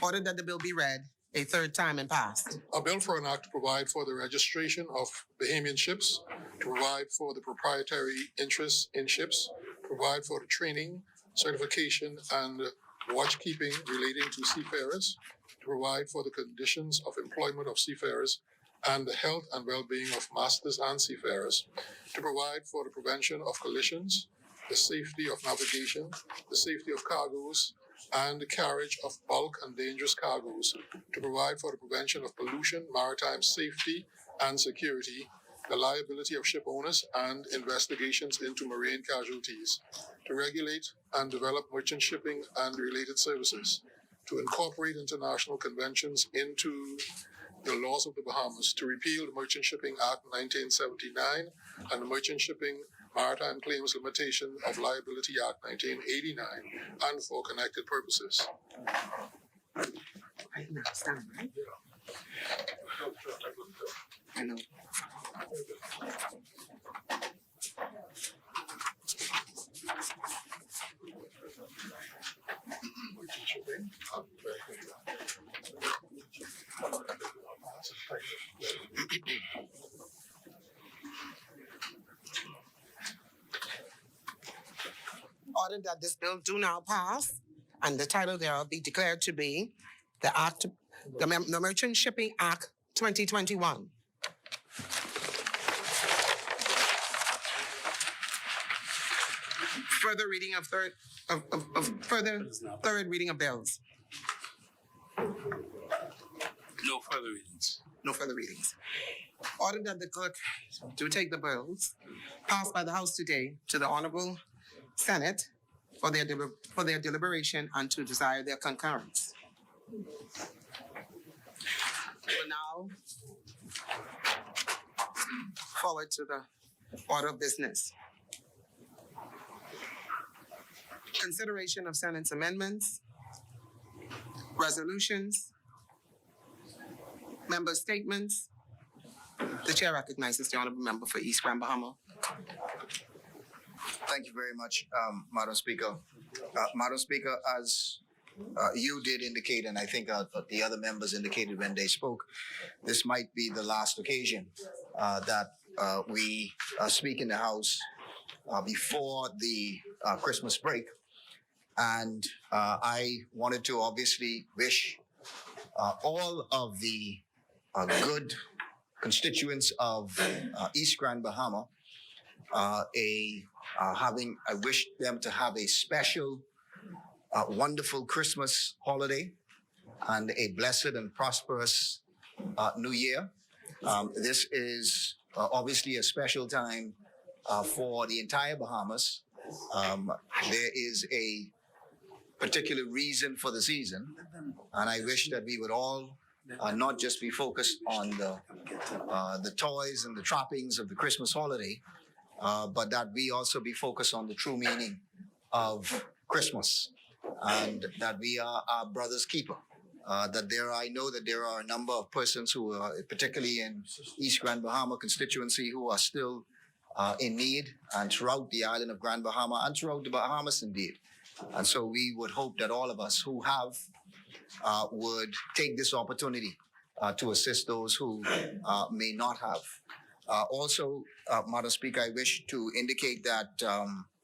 Ordered that the bill be read a third time and passed. A bill for an act to provide for the registration of Bahamian ships, to provide for the proprietary interests in ships, provide for the training, certification, and watchkeeping relating to seafarers, to provide for the conditions of employment of seafarers and the health and well-being of masters and seafarers, to provide for the prevention of collisions, the safety of navigation, the safety of cargoes, and the carriage of bulk and dangerous cargoes, to provide for the prevention of pollution, maritime safety and security, the liability of ship owners, and investigations into marine casualties, to regulate and develop merchant shipping and related services, to incorporate international conventions into the laws of the Bahamas, to repeal the Merchant Shipping Act 1979 and the Merchant Shipping Maritime Claims Limitation of Liability Act 1989, and for connected purposes. I didn't understand, right? I know. Ordered that this bill do now pass, and the title thereof be declared to be the Merchant Shipping Act 2021. Further reading of third reading of bills. No further readings. No further readings. Ordered that the clerk do take the bills passed by the House today to the Honorable Senate for their deliberation and to desire their concurrence. We will now forward to the order of business. Consideration of Senate's amendments, resolutions, member statements. The chair recognizes the honorable member for East Grand Bahama. Thank you very much, Madam Speaker. Madam Speaker, as you did indicate, and I think the other members indicated when they spoke, this might be the last occasion that we speak in the House before the Christmas break. And I wanted to obviously wish all of the good constituents of East Grand Bahama I wish them to have a special, wonderful Christmas holiday and a blessed and prosperous New Year. This is obviously a special time for the entire Bahamas. There is a particular reason for the season, and I wish that we would all not just be focused on the toys and the trappings of the Christmas holiday, but that we also be focused on the true meaning of Christmas, and that we are our brother's keeper. I know that there are a number of persons who are, particularly in East Grand Bahama constituency, who are still in need, and throughout the island of Grand Bahama and throughout the Bahamas indeed. And so we would hope that all of us who have would take this opportunity to assist those who may not have. Also, Madam Speaker, I wish to indicate that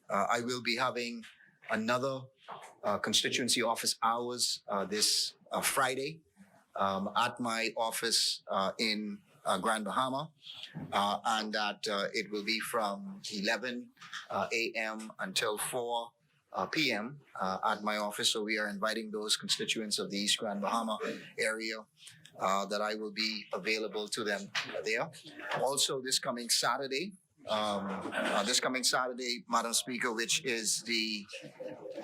I will be having another constituency office hours this Friday at my office in Grand Bahama, and that it will be from 11 a.m. until 4 p.m. At my office. So we are inviting those constituents of the East Grand Bahama area that I will be available to them there. Also, this coming Saturday, Madam Speaker, which is the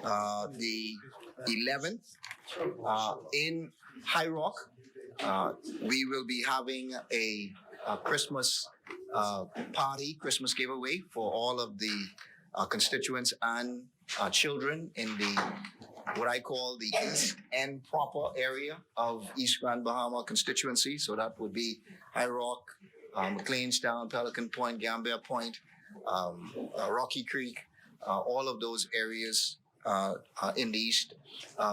11th, in High Rock, we will be having a Christmas party, Christmas giveaway for all of the constituents and children in what I call the East End proper area of East Grand Bahama constituency. So that would be High Rock, McLeanstown, Pelican Point, Gambia Point, Rocky Creek, all of those areas in the East.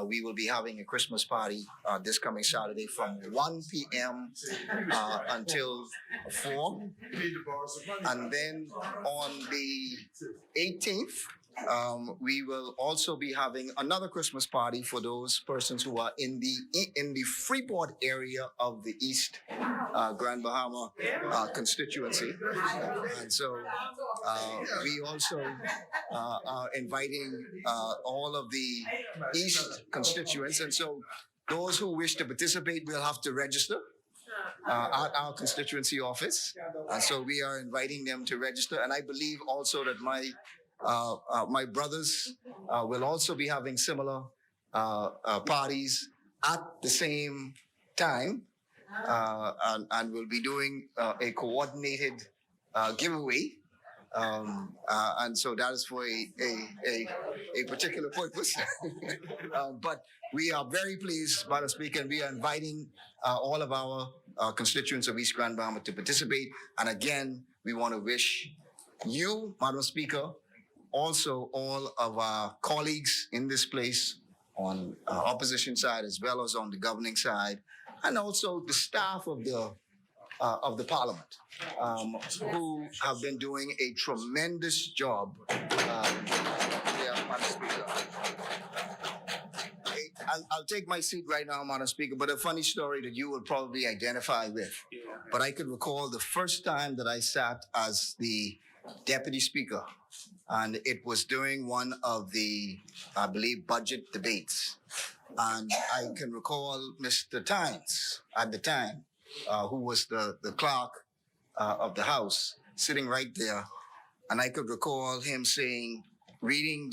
We will be having a Christmas party this coming Saturday from 1 p.m. Until 4. And then on the 18th, we will also be having another Christmas party for those persons who are in the Freeport area of the East Grand Bahama constituency. And so we also are inviting all of the East constituents. And so those who wish to participate will have to register at our constituency office. And so we are inviting them to register. And I believe also that my brothers will also be having similar parties at the same time, and we'll be doing a coordinated giveaway. And so that is for a particular purpose. But we are very pleased, Madam Speaker, and we are inviting all of our constituents of East Grand Bahama to participate. And again, we want to wish you, Madam Speaker, also all of our colleagues in this place on opposition side as well as on the governing side, and also the staff of the Parliament, who have been doing a tremendous job. Madam Speaker. I'll take my seat right now, Madam Speaker, but a funny story that you will probably identify with. But I could recall the first time that I sat as the Deputy Speaker, and it was during one of the, I believe, budget debates. And I can recall Mr. Tynes at the time, who was the clerk of the House, sitting right there. And I could recall him saying, reading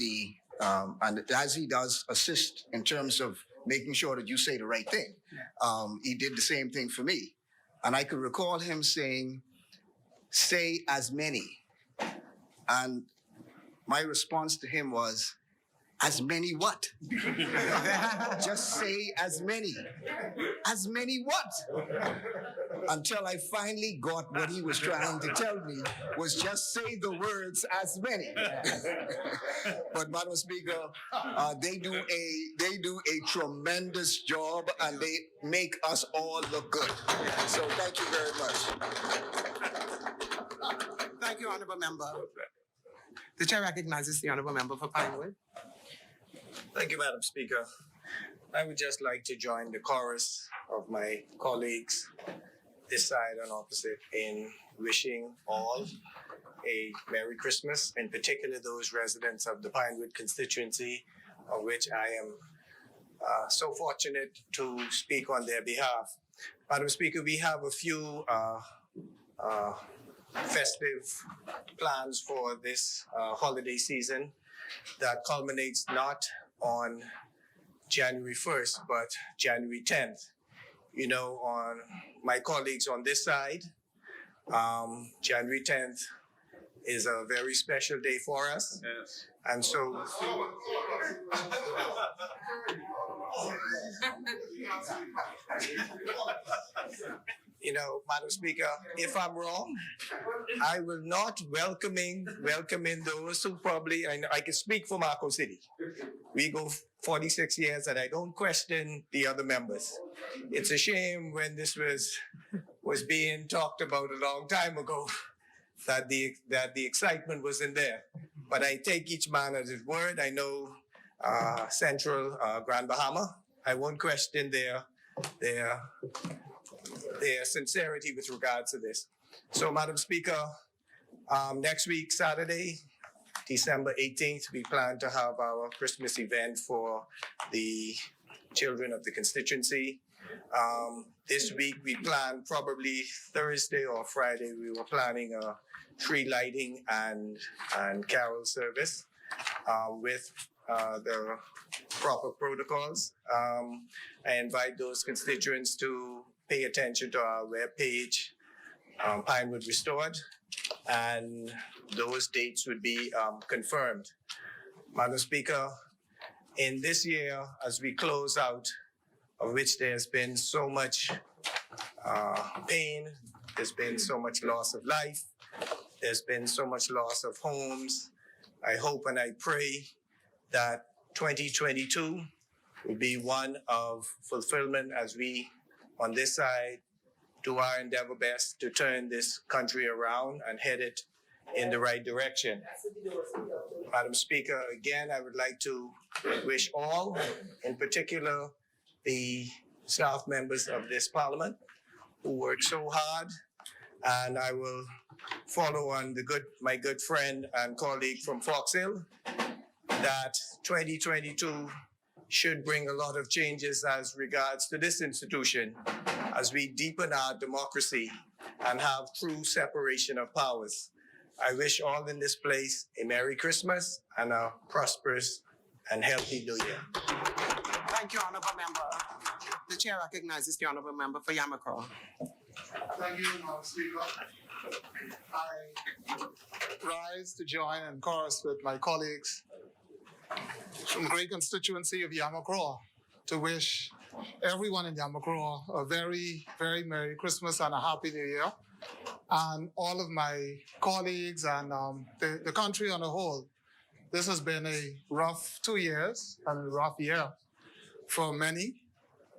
and as he does assist in terms of making sure that you say the right thing, he did the same thing for me. And I could recall him saying, say as many. And my response to him was, as many what? Just say as many. As many what? Until I finally got what he was trying to tell me was just say the words as many. But Madam Speaker, they do a tremendous job, and they make us all look good. So thank you very much. Thank you, Honourable Member. The Chair recognizes the Honourable Member for Pinewood. Thank you, Madam Speaker. I would just like to join the chorus of my colleagues this side and opposite in wishing all a Merry Christmas, in particular those residents of the Pinewood constituency, of which I am so fortunate to speak on their behalf. Madam Speaker, we have a few festive plans for this holiday season that culminates not on January 1st, but January 10th. You know, on my colleagues on this side, January 10th is a very special day for us. Yes. And so you know, Madam Speaker, if I'm wrong, I will not welcome in those who probably, I can speak for Marco City. We go 46 years and I don't question the other members. It's a shame when this was being talked about a long time ago that the excitement wasn't there. But I take each man at his word. I know Central Grand Bahama. I won't question their sincerity with regards to this. So, Madam Speaker, next week, Saturday, December 18th, we plan to have our Christmas event for the children of the constituency. This week, we plan probably Thursday or Friday, we were planning a tree lighting and carol service with the proper protocols. I invite those constituents to pay attention to our webpage, Pinewood Restored, and those dates would be confirmed. Madam Speaker, in this year, as we close out, of which there's been so much pain, there's been so much loss of life, there's been so much loss of homes, I hope and I pray that 2022 will be one of fulfillment as we, on this side, do our endeavor best to turn this country around and head it in the right direction. Madam Speaker, again, I would like to wish all, in particular the staff members of this Parliament who worked so hard, and I will follow on my good friend and colleague from Fox Hill, that 2022 should bring a lot of changes as regards to this institution as we deepen our democracy and have true separation of powers. I wish all in this place a Merry Christmas and a prosperous and healthy New Year. Thank you, Honourable Member. The Chair recognizes the Honourable Member for Yamacraw. Thank you, Madam Speaker. I rise to join in chorus with my colleagues from the great constituency of Yamacraw to wish everyone in Yamacraw a very, very Merry Christmas and a Happy New Year. And all of my colleagues and the country on a whole. This has been a rough 2 years and a rough year for many.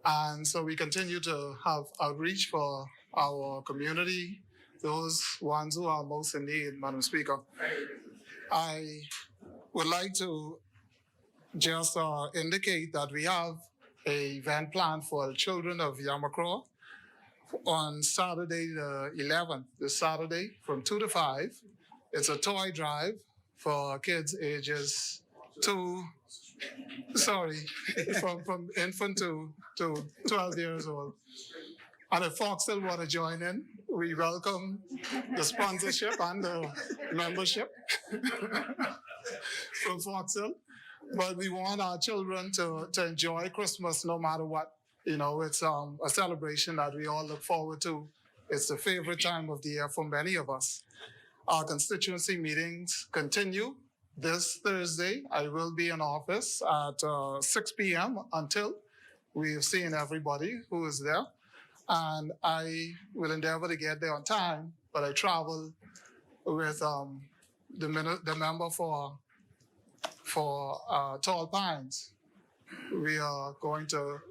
And so we continue to have outreach for our community, those ones who are most in need, Madam Speaker. I would like to just indicate that we have an event planned for the children of Yamacraw on Saturday the 11th, this Saturday from 2 to 5. It's a toy drive for kids ages from infant to 12 years old. And if Fox still want to join in, we welcome the sponsorship and the membership from Fox Hill. But we want our children to enjoy Christmas no matter what. You know, it's a celebration that we all look forward to. It's the favorite time of the year for many of us. Our constituency meetings continue. This Thursday, I will be in office at 6 p.m. until we've seen everybody who is there. And I will endeavor to get there on time, but I travel with the member for Tall Pines. We are going to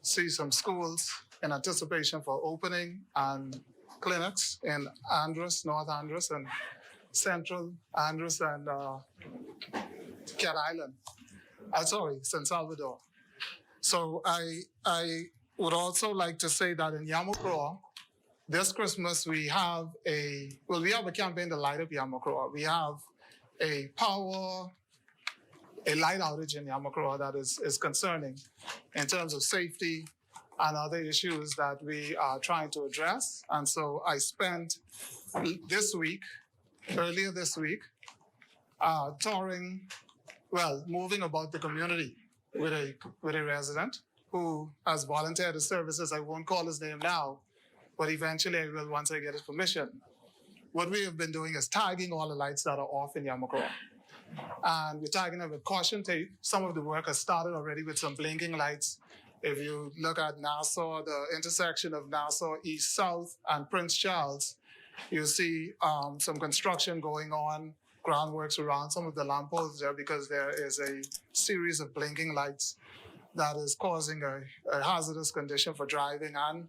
see some schools in anticipation for opening and clinics in Andros, North Andros, and Central Andros and Cat Island. San Salvador. So I would also like to say that in Yamacraw, this Christmas we have a campaign to light up Yamakroa. We have a light outage in Yamakroa that is concerning in terms of safety and other issues that we are trying to address. And so I spent earlier this week, moving about the community with a resident who has volunteered his services. I won't call his name now, but eventually I will once I get his permission. What we have been doing is tagging all the lights that are off in Yamakroa. And we're tagging them with caution tape. Some of the work has started already with some blinking lights. If you look at Nassau, the intersection of Nassau East South and Prince Charles, you see some construction going on, groundworks around some of the lampposts there because there is a series of blinking lights that is causing a hazardous condition for driving and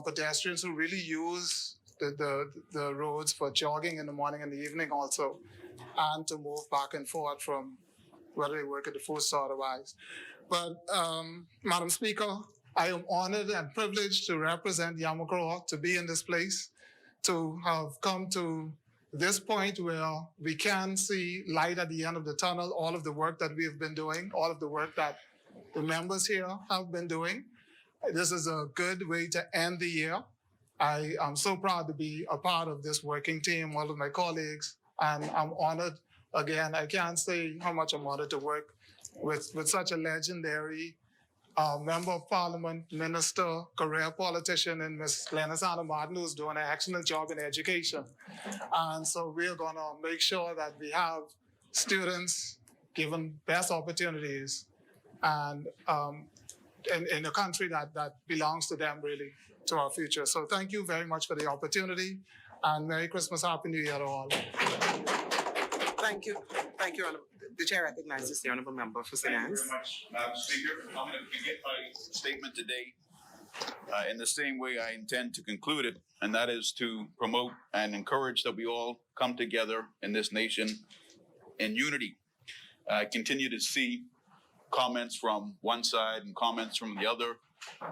pedestrians who really use the roads for jogging in the morning and the evening also, and to move back and forth from whether they work at the food store or otherwise. But Madam Speaker, I am honored and privileged to represent Yamakroa, to be in this place, to have come to this point where we can see light at the end of the tunnel, all of the work that we have been doing, all of the work that the members here have been doing. This is a good way to end the year. I am so proud to be a part of this working team, all of my colleagues, and I'm honored. Again, I can't say how much I'm honored to work with such a legendary member of parliament, minister, career politician, and Ms. Glennis Anna Martin, who's doing an excellent job in education. And so we're gonna make sure that we have students given best opportunities and in a country that belongs to them, really, to our future. So thank you very much for the opportunity, and Merry Christmas, Happy New Year to all. Thank you. Thank you, Honorable. The Chair recognizes the Honorable Member for St. Anne's. Thank you very much, Madam Speaker. I'm going to begin my statement today in the same way I intend to conclude it, and that is to promote and encourage that we all come together in this nation in unity. I continue to see comments from one side and comments from the other.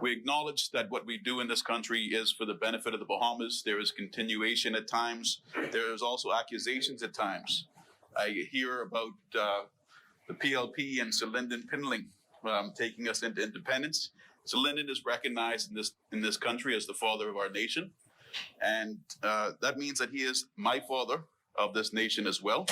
We acknowledge that what we do in this country is for the benefit of the Bahamas. There is continuation at times. There is also accusations at times. I hear about the PLP and Sir Lyndon Pinling taking us into independence. Sir Lyndon is recognized in this country as the father of our nation. And that means that he is my father of this nation as well.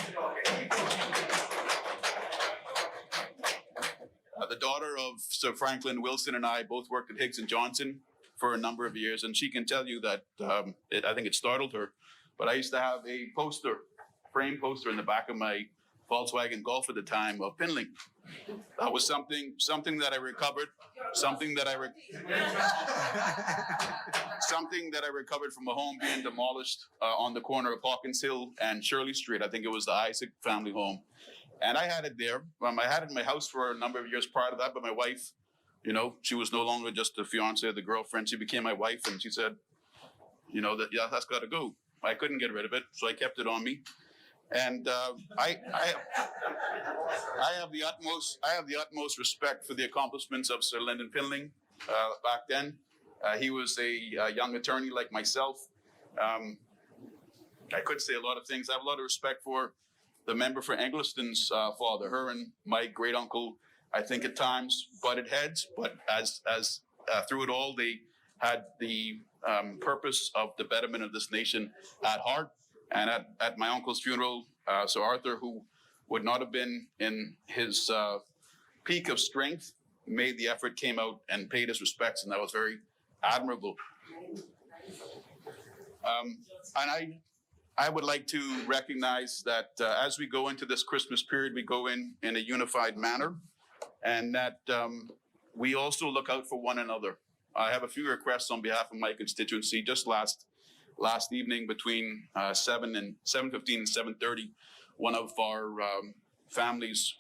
The daughter of Sir Franklin Wilson and I both worked at Higgs and Johnson for a number of years, and she can tell you that I think it startled her, but I used to have a frame poster in the back of my Volkswagen Golf at the time of Pinling. That was something that I recovered, something that I recovered from a home being demolished on the corner of Hawkins Hill and Shirley Street. I think it was the Isaac family home. And I had it there. I had it in my house for a number of years prior to that, but my wife, she was no longer just the fiance or the girlfriend. She became my wife, and she said, that's got to go. I couldn't get rid of it, so I kept it on me. And I have the utmost respect for the accomplishments of Sir Lyndon Pinling back then. He was a young attorney like myself. I could say a lot of things. I have a lot of respect for the member for Engliston's father. Her and my great uncle, I think at times butted heads, but as through it all, they had the purpose of the betterment of this nation at heart. And at my uncle's funeral, Sir Arthur, who would not have been in his peak of strength, made the effort, came out and paid his respects, and that was very admirable. And I would like to recognize that as we go into this Christmas period, we go in a unified manner, and that we also look out for one another. I have a few requests on behalf of my constituency. Just last evening between 7:15 and 7:30, one of our family's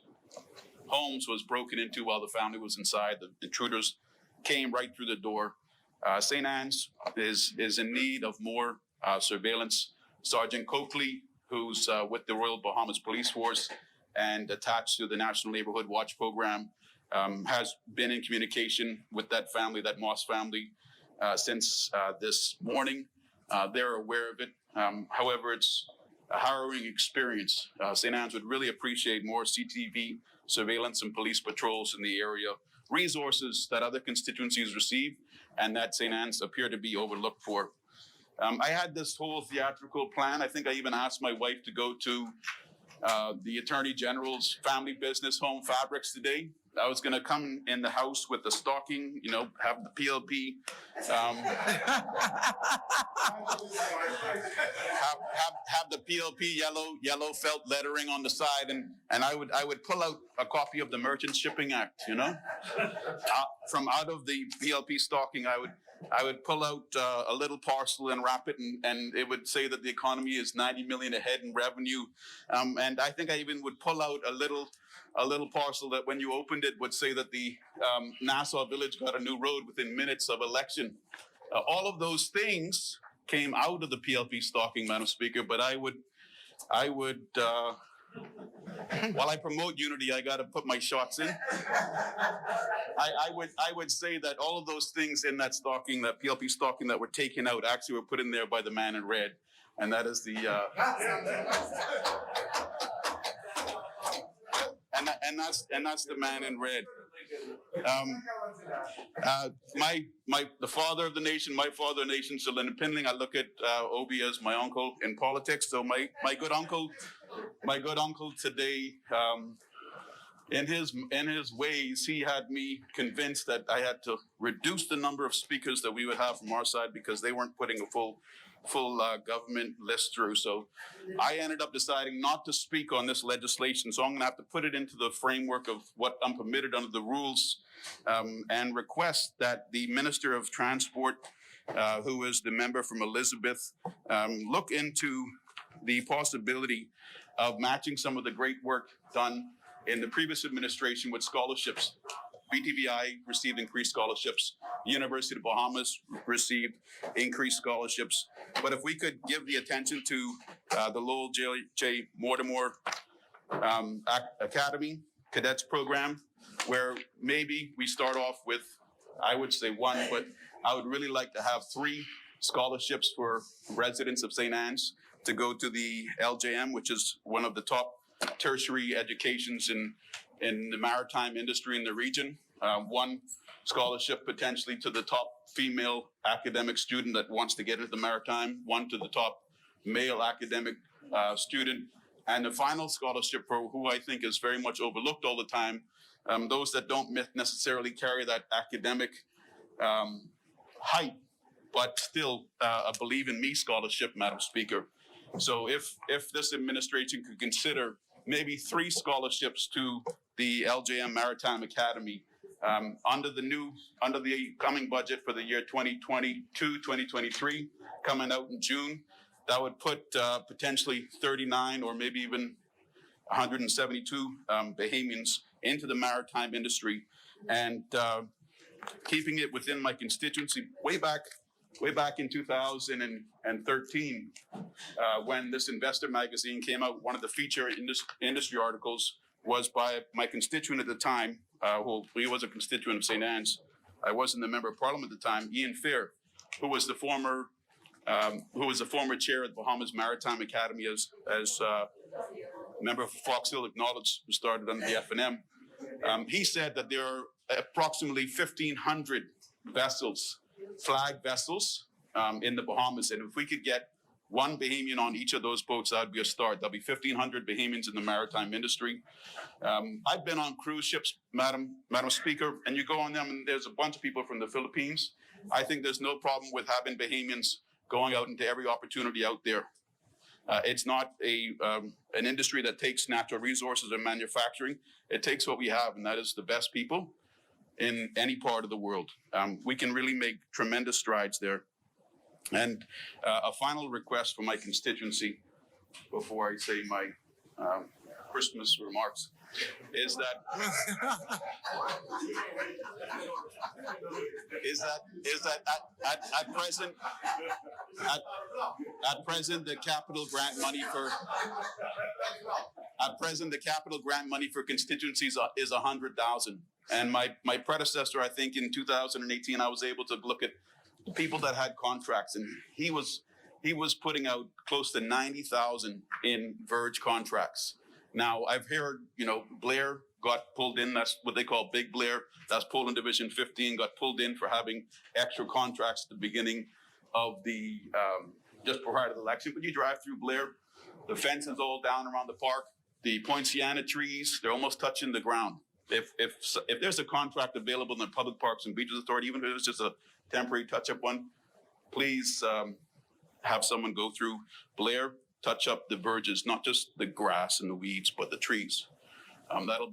homes was broken into while the family was inside. The intruders came right through the door. St. Anne's is in need of more surveillance. Sergeant Coakley, who's with the Royal Bahamas Police Force and attached to the National Neighborhood Watch Program, has been in communication with that family, that Moss family, since this morning. They're aware of it. However, it's a harrowing experience. St. Anne's would really appreciate more CTV surveillance and police patrols in the area, resources that other constituencies receive and that St. Anne's appear to be overlooked for. I had this whole theatrical plan. I think I even asked my wife to go to the Attorney General's family business, Home Fabrics, today. I was going to come in the house with the stocking, you know, have the PLP, have the PLP yellow felt lettering on the side, and I would pull out a copy of the Merchant Shipping Act, you know, from out of the PLP stocking. I would pull out a little parcel and wrap it, and it would say that the economy is 90 million ahead in revenue. And I think I even would pull out a little parcel that when you opened it would say that the Nassau Village got a new road within minutes of election. All of those things came out of the PLP stocking, Madam Speaker, but I would while I promote unity, I got to put my shots in. I would say that all of those things in that stocking, that PLP stocking that were taken out, actually were put in there by the man in red, and that is the and that's the man in red. The father of the nation, my father of the nation, Sir Leonard Pinling. I look at Obi as my uncle in politics. So my good uncle today, in his ways, he had me convinced that I had to reduce the number of speakers that we would have from our side because they weren't putting a full government list through. So I ended up deciding not to speak on this legislation. So I'm going to have to put it into the framework of what I'm permitted under the rules, and request that the Minister of Transport, who is the member from Elizabeth, look into the possibility of matching some of the great work done in the previous administration with scholarships. BTVI received increased scholarships. The University of the Bahamas received increased scholarships. But if we could give the attention to the Lowell J. Mortimer Academy Cadets Program, where maybe we start off with, I would say one, but I would really like to have 3 scholarships for residents of St. Anne's to go to the LJM, which is one of the top tertiary educations in the maritime industry in the region. 1 scholarship potentially to the top female academic student that wants to get into the maritime, 1 to the top male academic student, and the final scholarship for who I think is very much overlooked all the time, those that don't necessarily carry that academic height, but still a Believe in Me scholarship, Madam Speaker. So if this administration could consider maybe 3 scholarships to the LJM Maritime Academy under the coming budget for the year 2022-2023, coming out in June, that would put potentially 39 or maybe even 172 Bahamians into the maritime industry, and keeping it within my constituency. Way back in 2013, when this Investor magazine came out, one of the feature industry articles was by my constituent at the time, he was a constituent of St. Anne's. I wasn't a member of Parliament at the time, Ian Fair, who was the former chair of the Bahamas Maritime Academy as member of Fox Hill Acknowledged, who started under the FNM. He said that there are approximately 1,500 vessels, flag vessels, in the Bahamas, and if we could get 1 Bahamian on each of those boats, that would be a start. There'll be 1,500 Bahamians in the maritime industry. I've been on cruise ships, Madam Speaker, and you go on them and there's a bunch of people from the Philippines. I think there's no problem with having Bahamians going out into every opportunity out there. It's not an industry that takes natural resources or manufacturing. It takes what we have, and that is the best people in any part of the world. We can really make tremendous strides there. And a final request for my constituency before I say my Christmas remarks is that at present the capital grant money for constituencies is 100,000. And my predecessor, I think in 2018, I was able to look at people that had contracts, and he was he was putting out close to 90,000 in Verge contracts. Now, I've heard, Blair got pulled in. That's what they call Big Blair. That's Poland Division 15, got pulled in for having extra contracts at the beginning of the, just prior to the election. But you drive through Blair, the fence is all down around the park. The poinciana trees, they're almost touching the ground. If there's a contract available in the Public Parks and Beaches Authority, even if it's just a temporary touch-up one, please have someone go through Blair, touch up the verges, not just the grass and the weeds, but the trees. That'll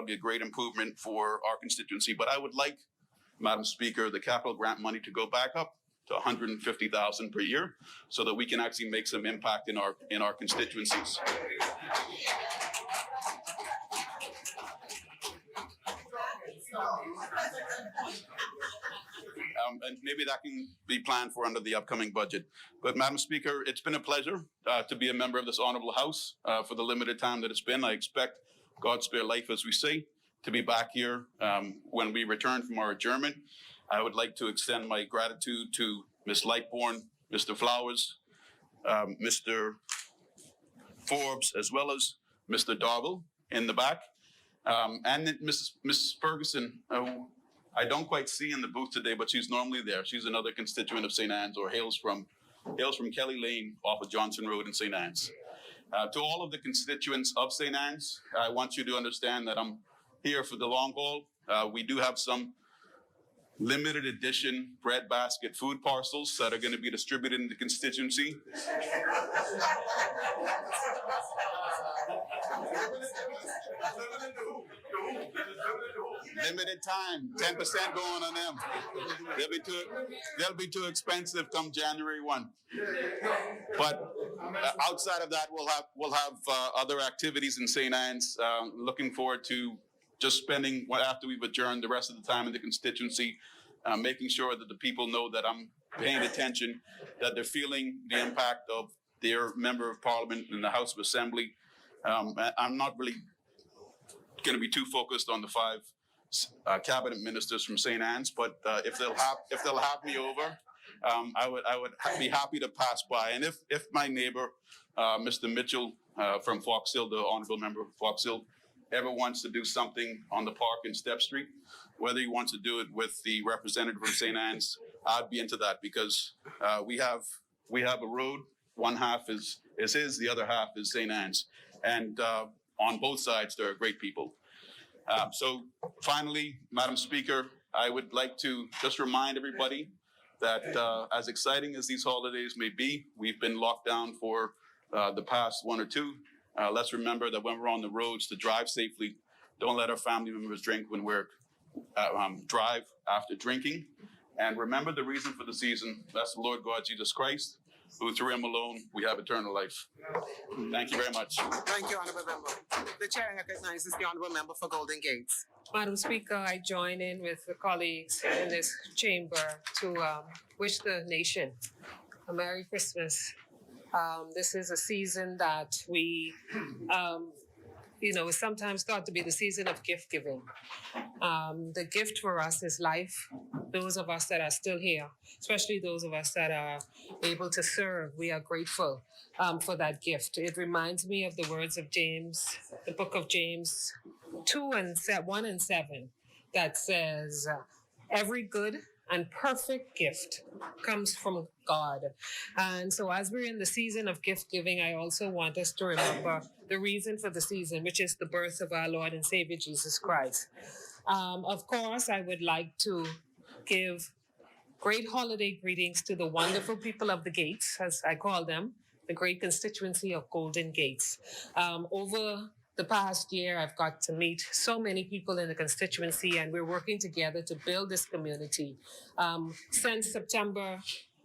be a great improvement for our constituency. But I would like, Madam Speaker, the capital grant money to go back up to 150,000 per year, so that we can actually make some impact in our constituencies. And maybe that can be planned for under the upcoming budget. But Madam Speaker, it's been a pleasure to be a member of this honorable House for the limited time that it's been. I expect, God spare life, as we say, to be back here when we return from our adjournment. I would like to extend my gratitude to Ms. Lightbourne, Mr. Flowers, Mr. Forbes, as well as Mr. Doggle in the back, and Ms. Ferguson, who I don't quite see in the booth today, but she's normally there. She's another constituent of St. Anne's, or hails from Kelly Lane off of Johnson Road in St. Anne's. To all of the constituents of St. Anne's, I want you to understand that I'm here for the long haul. We do have some limited edition breadbasket food parcels that are going to be distributed in the constituency. Limited time, 10% going on them. They'll be too expensive come January 1. But outside of that, we'll have other activities in St. Anne's. Looking forward to just spending, after we've adjourned, the rest of the time in the constituency, making sure that the people know that I'm paying attention, that they're feeling the impact of their member of parliament in the House of Assembly. I'm not really going to be too focused on the 5 cabinet ministers from St. Anne's, but if they'll have me over, I would be happy to pass by. And if my neighbor, Mr. Mitchell from Fox Hill, the honorable member of Fox Hill, ever wants to do something on the park in Step Street, whether he wants to do it with the representative from St. Anne's, I'd be into that, because we have a road. One half is his, the other half is St. Anne's, and on both sides there are great people. So finally, Madam Speaker, I would like to just remind everybody that as exciting as these holidays may be, we've been locked down for the past 1 or 2. Let's remember that when we're on the roads, to drive safely. Don't let our family members drink when we're drive after drinking. And remember the reason for the season. That's the Lord God Jesus Christ, who through him alone we have eternal life. Thank you very much. Thank you, Honourable Member. The Chair recognizes the Honourable Member for Golden Gates. Madam Speaker, I join in with the colleagues in this chamber to wish the nation a Merry Christmas. This is a season that we, is sometimes thought to be the season of gift giving. The gift for us is life. Those of us that are still here, especially those of us that are able to serve, we are grateful for that gift. It reminds me of the words of James, the book of James 1 and 7, that says, every good and perfect gift comes from God. And so as we're in the season of gift giving, I also want us to remember the reason for the season, which is the birth of our Lord and Savior Jesus Christ. Of course, I would like to give great holiday greetings to the wonderful people of the Gates, as I call them, the great constituency of Golden Gates. Over the past year, I've got to meet so many people in the constituency, and we're working together to build this community. Since September,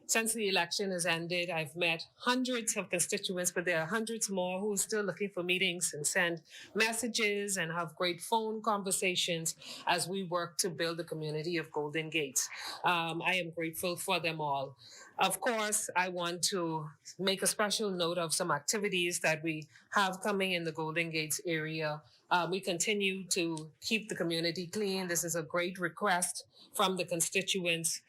since the election has ended, I've met hundreds of constituents, but there are hundreds more who are still looking for meetings and send messages and have great phone conversations as we work to build the community of Golden Gates. I am grateful for them all. Of course, I want to make a special note of some activities that we have coming in the Golden Gates area We continue to keep the community clean. This is a great request from the constituents,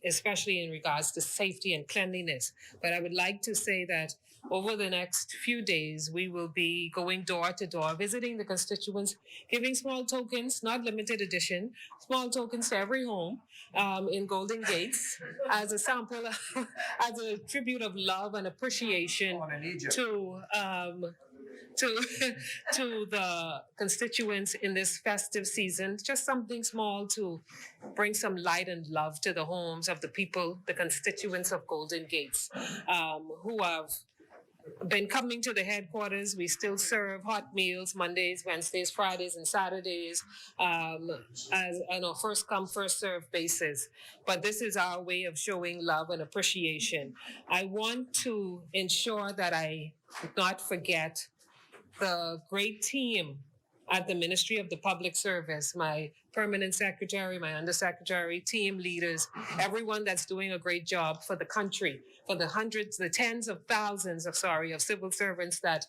especially in regards to safety and cleanliness. But I would like to say that over the next few days, we will be going door to door, visiting the constituents, giving small tokens, not limited edition, small tokens to every home in Golden Gates as a sample, as a tribute of love and appreciation to to the constituents in this festive season. Just something small to bring some light and love to the homes of the people, the constituents of Golden Gates, who have been coming to the headquarters. We still serve hot meals Mondays, Wednesdays, Fridays, and Saturdays as on a first come, first serve basis. But this is our way of showing love and appreciation. I want to ensure that I not forget the great team at the Ministry of the Public Service, my permanent secretary, my undersecretary, team leaders, everyone that's doing a great job for the country, for the hundreds, the tens of thousands of civil servants that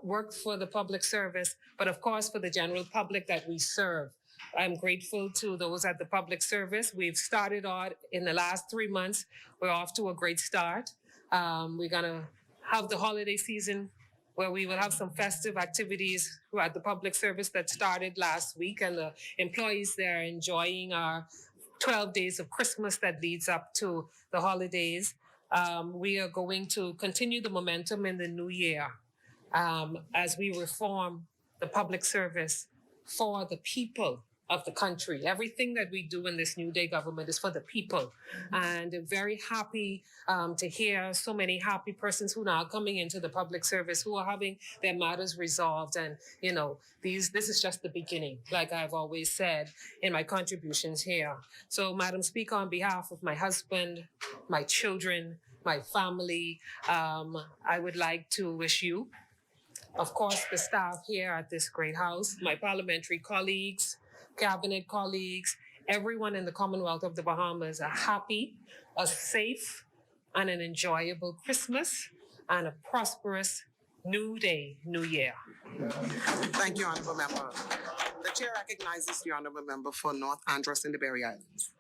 work for the public service, but of course for the general public that we serve. I'm grateful to those at the public service. We've started out in the last 3 months. We're off to a great start. We're gonna have the holiday season where we will have some festive activities at the public service that started last week, and the employees there are enjoying our 12 days of Christmas that leads up to the holidays. We are going to continue the momentum in the new year as we reform the public service for the people of the country. Everything that we do in this New Day government is for the people. And I'm very happy to hear so many happy persons who are now coming into the public service, who are having their matters resolved. And, you know, this is just the beginning, like I've always said in my contributions here. So, Madam Speaker, on behalf of my husband, my children, my family, I would like to wish you, of course, the staff here at this great house, my parliamentary colleagues, cabinet colleagues, everyone in the Commonwealth of the Bahamas, a happy, a safe, and an enjoyable Christmas and a prosperous New Day, New Year. Thank you, Honourable Member. The Chair recognizes the Honourable Member for North Andros and the Berry Islands.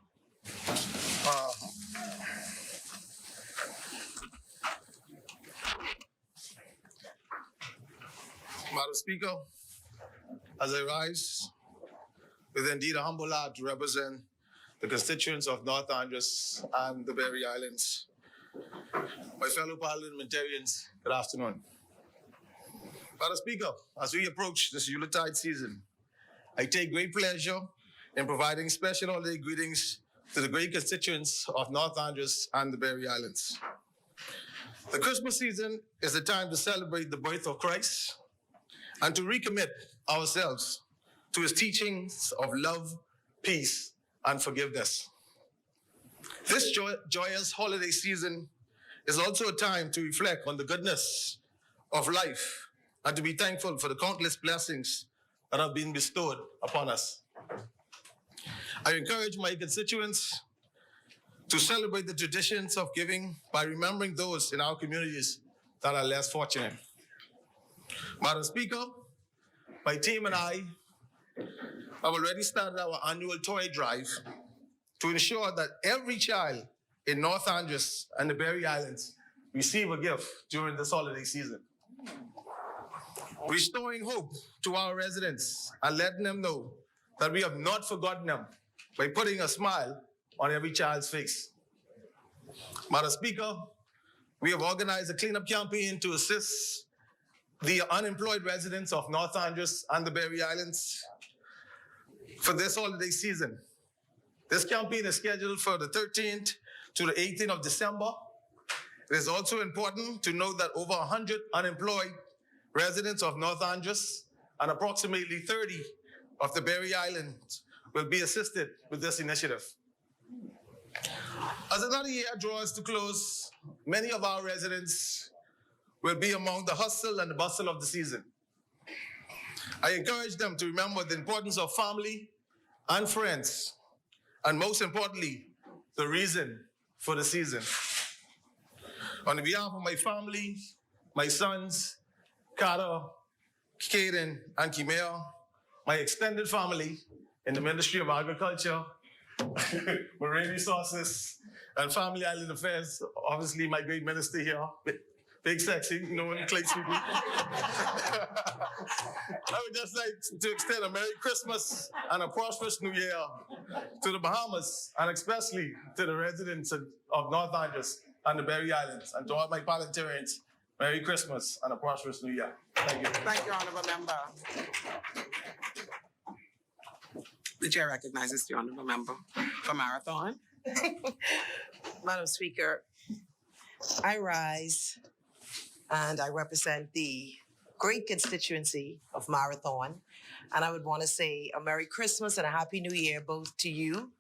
Madam Speaker, as I rise, with indeed a humble heart to represent the constituents of North Andros and the Berry Islands. My fellow parliamentarians, good afternoon. Madam Speaker, as we approach this Yuletide season, I take great pleasure in providing special holiday greetings to the great constituents of North Andros and the Berry Islands. The Christmas season is a time to celebrate the birth of Christ and to recommit ourselves to his teachings of love, peace, and forgiveness. This joyous holiday season is also a time to reflect on the goodness of life and to be thankful for the countless blessings that have been bestowed upon us. I encourage my constituents to celebrate the traditions of giving by remembering those in our communities that are less fortunate. Madam Speaker, my team and I have already started our annual toy drive to ensure that every child in North Andros and the Berry Islands receive a gift during this holiday season. Restoring hope to our residents and letting them know that we have not forgotten them by putting a smile on every child's face. Madam Speaker, we have organized a cleanup campaign to assist the unemployed residents of North Andros and the Berry Islands for this holiday season. This campaign is scheduled for the 13th to the 18th of December. It is also important to note that over 100 unemployed residents of North Andros and approximately 30 of the Berry Islands will be assisted with this initiative. As another year draws to close, many of our residents will be among the hustle and the bustle of the season. I encourage them to remember the importance of family and friends, and most importantly, the reason for the season. On behalf of my family, my sons, Carter, Caden, and Kimeo, my extended family in the Ministry of Agriculture, Marine Resources, and Family Island Affairs. Obviously, my great minister here, Big Sexy, you know, when he clicks with me. I would just like to extend a Merry Christmas and a prosperous New Year to the Bahamas, and especially to the residents of North Andros and the Berry Islands, and to all my parliamentarians. Merry Christmas and a prosperous New Year. Thank you. Thank you, Honourable Member. The chair recognizes the Honourable Member for Marathon. Madam Speaker, I rise and I represent the great constituency of Marathon. And I would want to say a Merry Christmas and a Happy New Year both to you,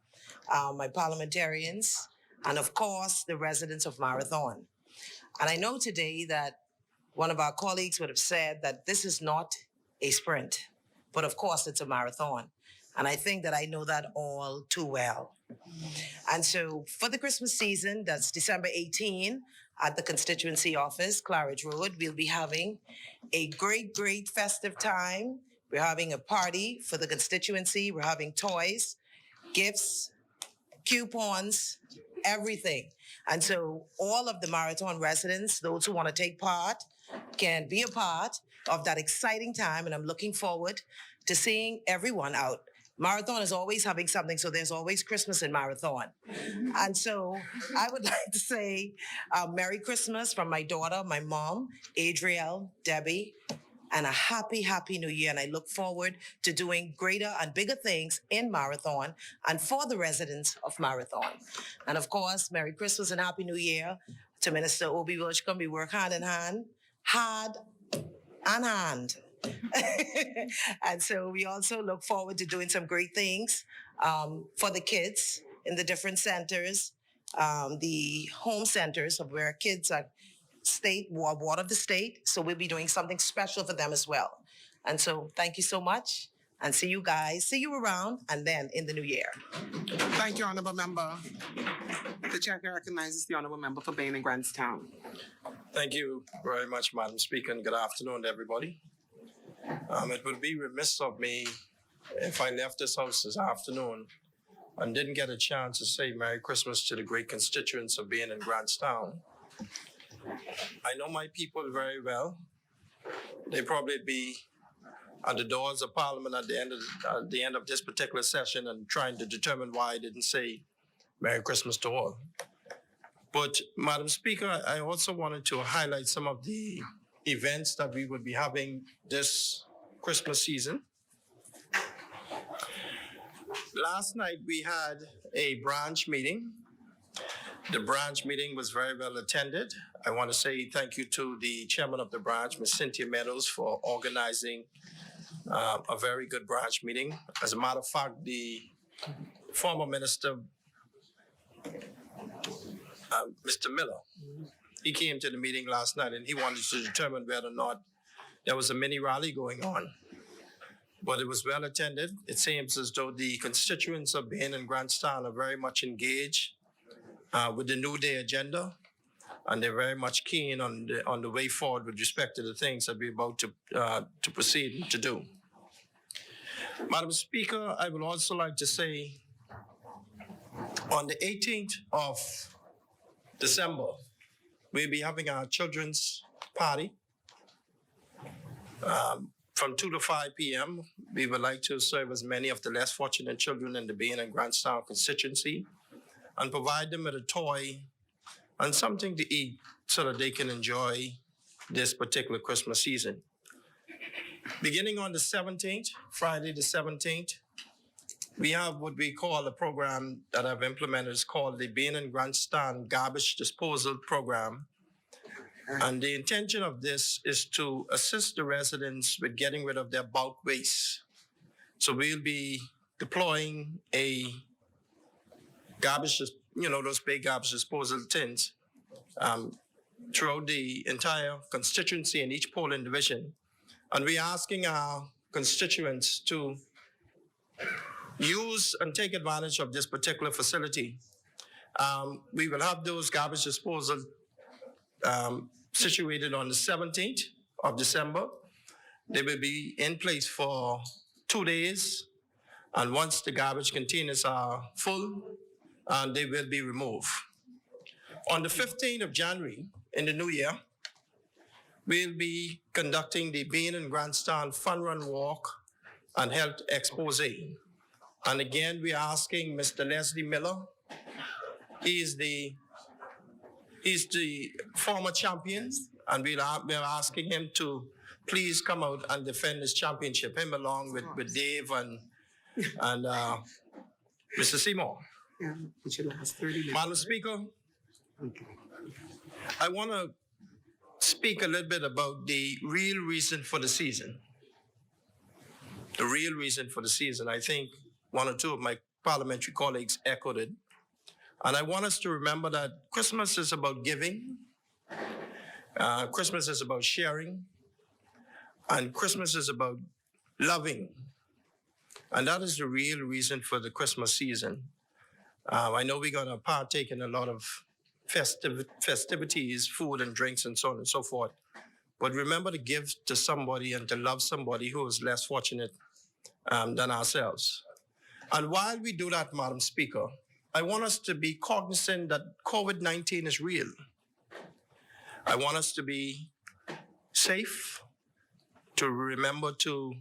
my parliamentarians, and of course, the residents of Marathon. And I know today that one of our colleagues would have said that this is not a sprint, but of course it's a marathon. And I think that I know that all too well. And so for the Christmas season, that's December 18, at the constituency office, Claridge Road, we'll be having a great, great festive time. We're having a party for the constituency. We're having toys, gifts, coupons, everything. And so all of the Marathon residents, those who want to take part, can be a part of that exciting time. And I'm looking forward to seeing everyone out. Marathon is always having something, so there's always Christmas in Marathon. And so I would like to say Merry Christmas from my daughter, my mom, Adrielle, Debbie, and a happy, happy New Year. And I look forward to doing greater and bigger things in Marathon and for the residents of Marathon. And of course, Merry Christmas and Happy New Year to Minister Obi Wilchcombe. We work hand in hand, hard and hand. And so we also look forward to doing some great things for the kids in the different centers, the home centers of where kids are ward of the state. So we'll be doing something special for them as well. And so thank you so much, and see you around, and then in the new year. Thank you, Honourable Member. The chair recognizes the Honourable Member for Bain and Grantstown. Thank you very much, Madam Speaker, and good afternoon, everybody. It would be remiss of me if I left this house this afternoon and didn't get a chance to say Merry Christmas to the great constituents of Bain and Grantstown. I know my people very well. They probably be at the doors of Parliament at the end of this particular session and trying to determine why I didn't say Merry Christmas to all. But Madam Speaker, I also wanted to highlight some of the events that we would be having this Christmas season. Last night we had a branch meeting. The branch meeting was very well attended. I want to say thank you to the chairman of the branch, Ms. Cynthia Meadows, for organizing a very good branch meeting. As a matter of fact, the former minister, Mr. Miller, he came to the meeting last night and he wanted to determine whether or not there was a mini rally going on. But it was well attended. It seems as though the constituents of Bain and Grantstown are very much engaged with the New Day agenda, and they're very much keen on the way forward with respect to the things that we're about to proceed to do. Madam Speaker, I would also like to say on the 18th of December, we'll be having our children's party from 2 to 5 p.m. We would like to serve as many of the less fortunate children in the Bain and Grantstown constituency and provide them with a toy and something to eat so that they can enjoy this particular Christmas season. Beginning on the 17th, Friday the 17th, we have what we call a program that I've implemented. It's called the Bain and Grantstown Garbage Disposal Program. And the intention of this is to assist the residents with getting rid of their bulk waste. So we'll be deploying a garbage, those big garbage disposal tins throughout the entire constituency in each polling division. And we're asking our constituents to use and take advantage of this particular facility. We will have those garbage disposal situated on the 17th of December. They will be in place for 2 days, and once the garbage containers are full, they will be removed. On the 15th of January, in the new year, we'll be conducting the Bean and Grandstand Fun Run Walk and Health Expose. And again, we are asking Mr. Leslie Miller. He's the former champion, and we're asking him to please come out and defend his championship, him along with Dave and Mr. Seymour. Yeah, it should last 30 minutes. Madam Speaker, I want to speak a little bit about the real reason for the season. The real reason for the season. I think one or two of my parliamentary colleagues echoed it. And I want us to remember that Christmas is about giving, Christmas is about sharing, and Christmas is about loving. And that is the real reason for the Christmas season. I know we're going to partake in a lot of festivities, food and drinks and so on and so forth. But remember to give to somebody and to love somebody who is less fortunate than ourselves. And while we do that, Madam Speaker, I want us to be cognizant that COVID-19 is real. I want us to be safe, to remember to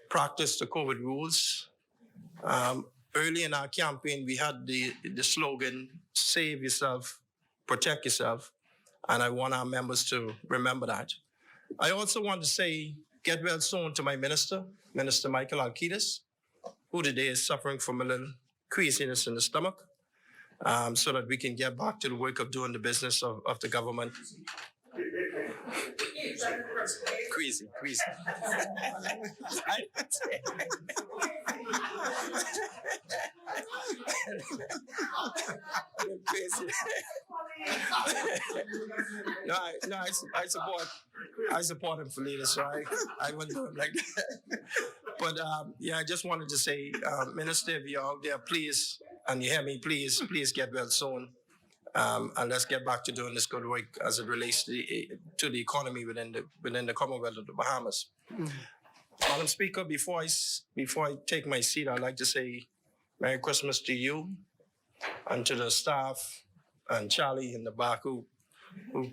practice the COVID rules. Early in our campaign, we had the slogan, save yourself, protect yourself. And I want our members to remember that. I also want to say, get well soon to my minister, Minister Michael Alcides, who today is suffering from a little queasiness in the stomach, so that we can get back to the work of doing the business of the government. Queasy. I support him for leader, so I wouldn't do him like that. But yeah, I just wanted to say, Minister, if you're out there, please, and you hear me, please get well soon. And let's get back to doing this good work as it relates to the economy within the Commonwealth of the Bahamas. Madam Speaker, before I take my seat, I'd like to say Merry Christmas to you and to the staff and Charlie in the back who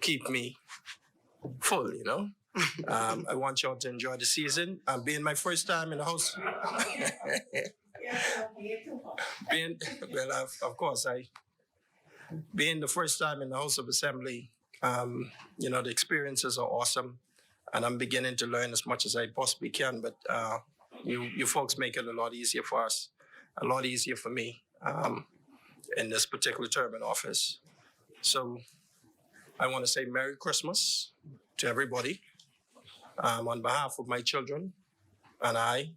keep me full, you know. I want y'all to enjoy the season. Being my first time in the house. Being the first time in the House of Assembly, you know, the experiences are awesome. And I'm beginning to learn as much as I possibly can. But you folks make it a lot easier for us, a lot easier for me in this particular term in office. So I want to say Merry Christmas to everybody. On behalf of my children and I,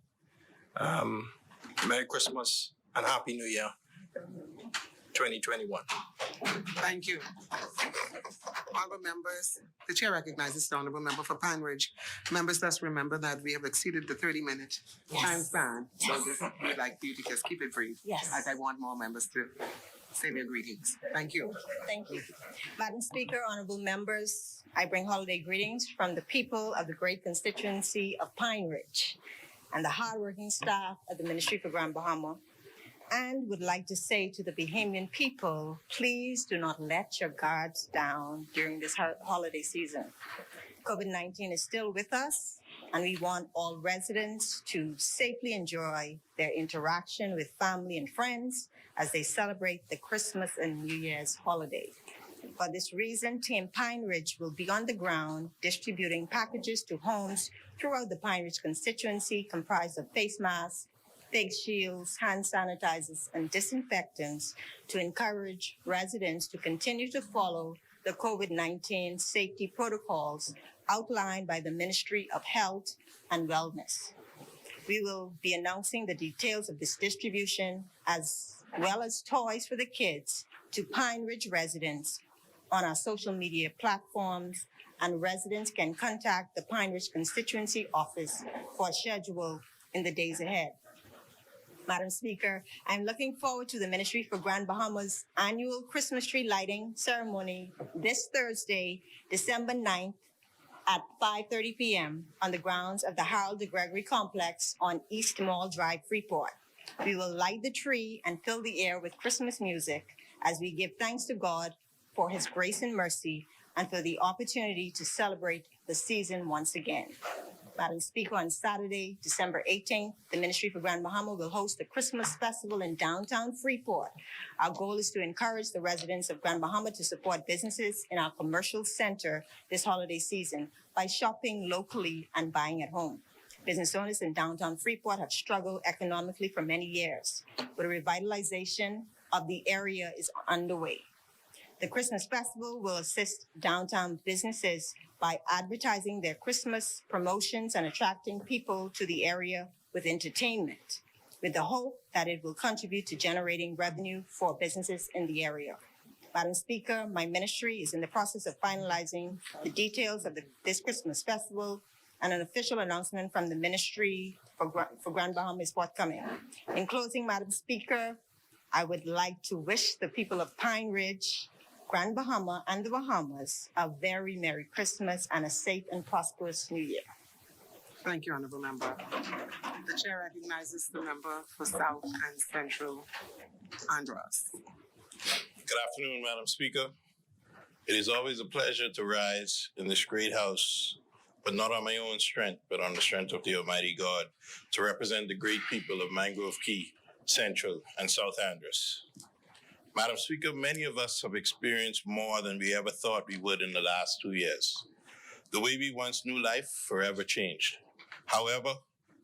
Merry Christmas and Happy New Year 2021. Thank you. Honorable members, the chair recognizes the honorable member for Pine Ridge. Members, let's remember that we have exceeded the 30-minute time span. So we'd like you to just keep it brief. Yes. As I want more members to say their greetings. Thank you. Thank you. Madam Speaker, honorable members, I bring holiday greetings from the people of the great constituency of Pine Ridge and the hardworking staff of the Ministry for Grand Bahama, and would like to say to the Bahamian people, please do not let your guards down during this holiday season. COVID-19 is still with us, and we want all residents to safely enjoy their interaction with family and friends as they celebrate the Christmas and New Year's holiday. For this reason, Team Pine Ridge will be on the ground distributing packages to homes throughout the Pine Ridge constituency comprised of face masks, face shields, hand sanitizers, and disinfectants to encourage residents to continue to follow the COVID-19 safety protocols outlined by the Ministry of Health and Wellness. We will be announcing the details of this distribution as well as toys for the kids to Pine Ridge residents on our social media platforms, and residents can contact the Pine Ridge constituency office for a schedule in the days ahead. Madam Speaker, I'm looking forward to the Ministry for Grand Bahama's annual Christmas tree lighting ceremony this Thursday, December 9th at 5:30 p.m. on the grounds of the Harold de Gregory Complex on East Mall Drive, Freeport. We will light the tree and fill the air with Christmas music as we give thanks to God for his grace and mercy and for the opportunity to celebrate the season once again. Madam Speaker, on Saturday, December 18th, the Ministry for Grand Bahama will host a Christmas festival in downtown Freeport. Our goal is to encourage the residents of Grand Bahama to support businesses in our commercial center this holiday season by shopping locally and buying at home. Business owners in downtown Freeport have struggled economically for many years, but a revitalization of the area is underway. The Christmas Festival will assist downtown businesses by advertising their Christmas promotions and attracting people to the area with entertainment, with the hope that it will contribute to generating revenue for businesses in the area. Madam Speaker, my ministry is in the process of finalizing the details of this Christmas festival, and an official announcement from the Ministry for Grand Bahama is forthcoming. In closing, Madam Speaker, I would like to wish the people of Pine Ridge, Grand Bahama, and the Bahamas a very Merry Christmas and a safe and prosperous New Year. Thank you, Honorable Member. The Chair recognizes the member for South and Central Andros. Good afternoon, Madam Speaker. It is always a pleasure to rise in this great house, but not on my own strength, but on the strength of the Almighty God, to represent the great people of Mangrove Key, Central, and South Andros. Madam Speaker, many of us have experienced more than we ever thought we would in the last 2 years. The way we once knew life forever changed. However,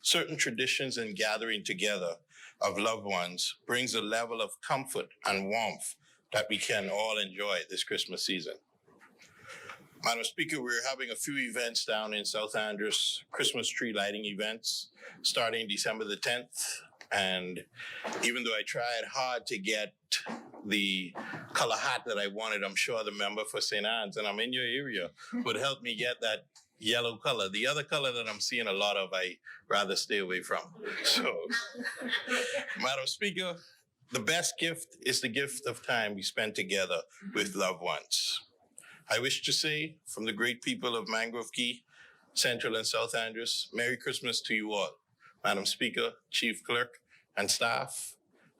certain traditions and gathering together of loved ones brings a level of comfort and warmth that we can all enjoy this Christmas season. Madam Speaker, we're having a few events down in South Andros, Christmas tree lighting events, starting December the 10th. And even though I tried hard to get the color hat that I wanted, I'm sure the member for St. Anne's, and I'm in your area, would help me get that yellow color. The other color that I'm seeing a lot of, I rather stay away from. So, Madam Speaker, the best gift is the gift of time we spend together with loved ones. I wish to say, from the great people of Mangrove Key, Central and South Andros, Merry Christmas to you all. Madam Speaker, Chief Clerk, and staff,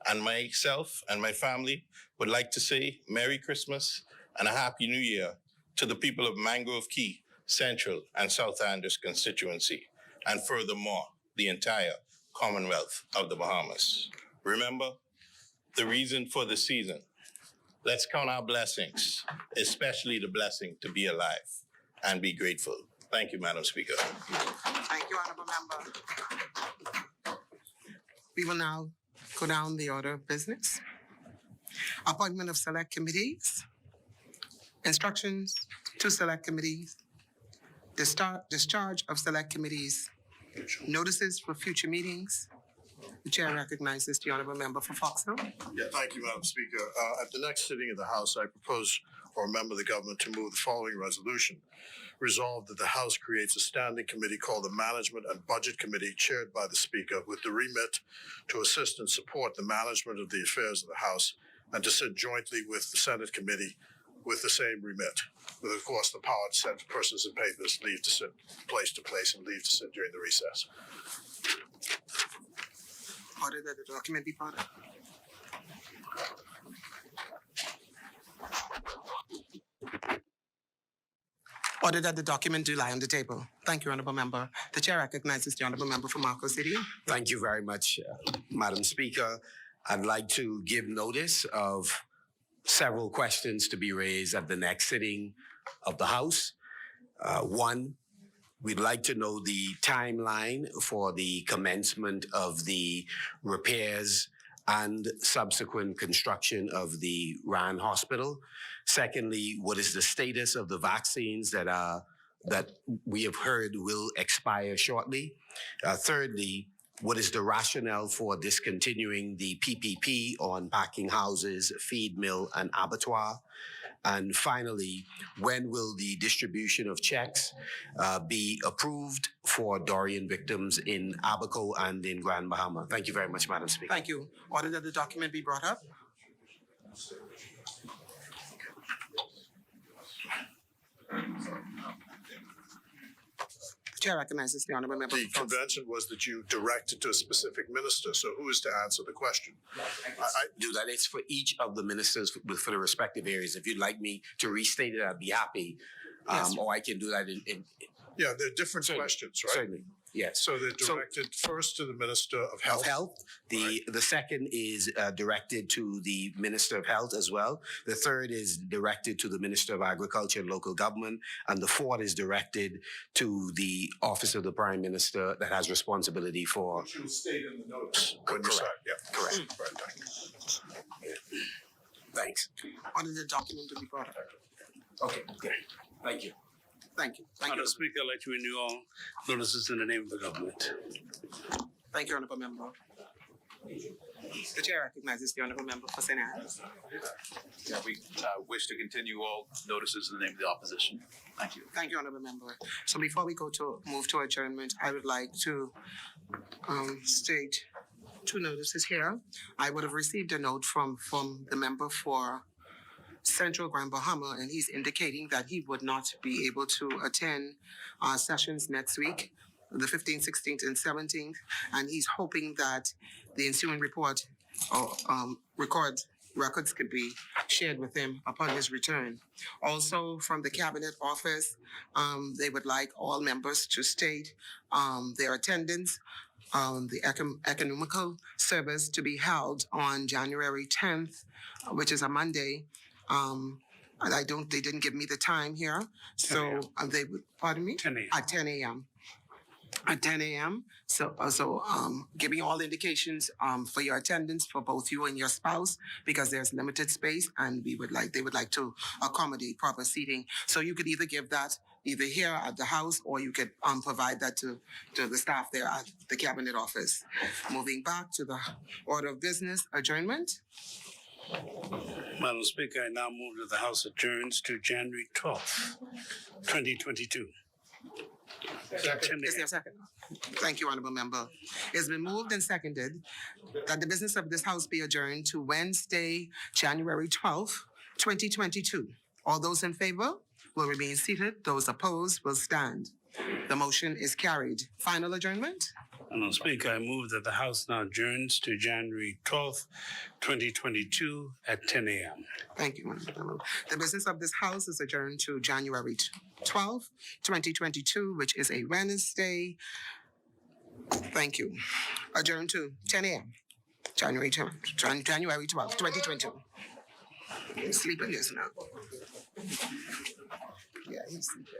and myself and my family would like to say Merry Christmas and a Happy New Year to the people of Mangrove Key, Central, and South Andros constituency, and furthermore, the entire Commonwealth of the Bahamas. Remember, the reason for the season. Let's count our blessings, especially the blessing to be alive and be grateful. Thank you, Madam Speaker. Thank you, Honorable Member. We will now go down the order of business. Appointment of select committees. Instructions to select committees. Discharge of select committees. Notices for future meetings. The Chair recognizes the Honorable Member for Foxhill. Yeah, thank you, Madam Speaker. At the next sitting of the House, I propose or amend the government to move the following resolution. Resolved that the House creates a standing committee called the Management and Budget Committee, chaired by the Speaker, with the remit to assist and support the management of the affairs of the House and to sit jointly with the Senate Committee with the same remit. With, of course, the power to send persons and papers, leave to sit place to place, and leave to sit during the recess. Order that the document be brought up. Order that the document do lie on the table. Thank you, Honorable Member. The Chair recognizes the Honorable Member for Marco City. Thank you very much, Madam Speaker. I'd like to give notice of several questions to be raised at the next sitting of the House. One, we'd like to know the timeline for the commencement of the repairs and subsequent construction of the RAN hospital. Secondly, what is the status of the vaccines that we have heard will expire shortly? Thirdly, what is the rationale for discontinuing the PPP on packing houses, feed mill, and abattoir? And finally, when will the distribution of checks be approved for Dorian victims in Abaco and in Grand Bahama? Thank you very much, Madam Speaker. Thank you. Order that the document be brought up. Chair recognizes the honourable member. The convention was that you directed to a specific minister. So who is to answer the question? I do that. It's for each of the ministers for the respective areas. If you'd like me to restate it, I'd be happy. Or I can do that in Yeah, they're different questions, right? certainly. Yes. So they're directed first to the Minister of Health. Of Health. The second is directed to the Minister of Health as well. The third is directed to the Minister of Agriculture and Local Government. And the fourth is directed to the Office of the Prime Minister that has responsibility for. Which you'll state in the notes when you sign. Yeah. Correct. Right, thank you. Thanks. What is the document to be brought up? Okay. Thank you. Thank you. Thank Madam you. Speaker, I'd like to renew all notices in the name of the government. Thank you, honourable member. The chair recognizes the honourable member for St. Anne's. Yeah, we wish to continue all notices in the name of the opposition. Thank you. Thank you, honourable member. So before we move to adjournment, I would like to state two notices here. I would have received a note from the member for Central Grand Bahama, and he's indicating that he would not be able to attend sessions next week, the 15th, 16th, and 17th, and he's hoping that the ensuing report or records could be shared with him upon his return. Also, from the Cabinet Office, they would like all members to state their attendance. The economical service to be held on January 10th, which is a Monday. They didn't give me the time here. So they would, pardon me? 10 a.m. At 10 a.m. At 10 a.m. So giving all indications for your attendance for both you and your spouse, because there's limited space and they would like to accommodate proper seating. So you could either give that either here at the house, or you could provide that to the staff there at the Cabinet Office. Moving back to the order of business, adjournment. Madam Speaker, I now move that the House adjourns to January 12th, 2022. Is there a second? Thank you, honourable member. It's been moved and seconded that the business of this House be adjourned to Wednesday, January 12th, 2022. All those in favor will remain seated. Those opposed will stand. The motion is carried. Final adjournment? Madam Speaker, I move that the House now adjourns to January 12th, 2022 at 10 a.m. Thank you, Madam. The business of this House is adjourned to January 12th, 2022, which is a Wednesday. Thank you. Adjourned to 10 a.m. January 12th, 2022. He's sleeping this now. Yeah, he's sleeping.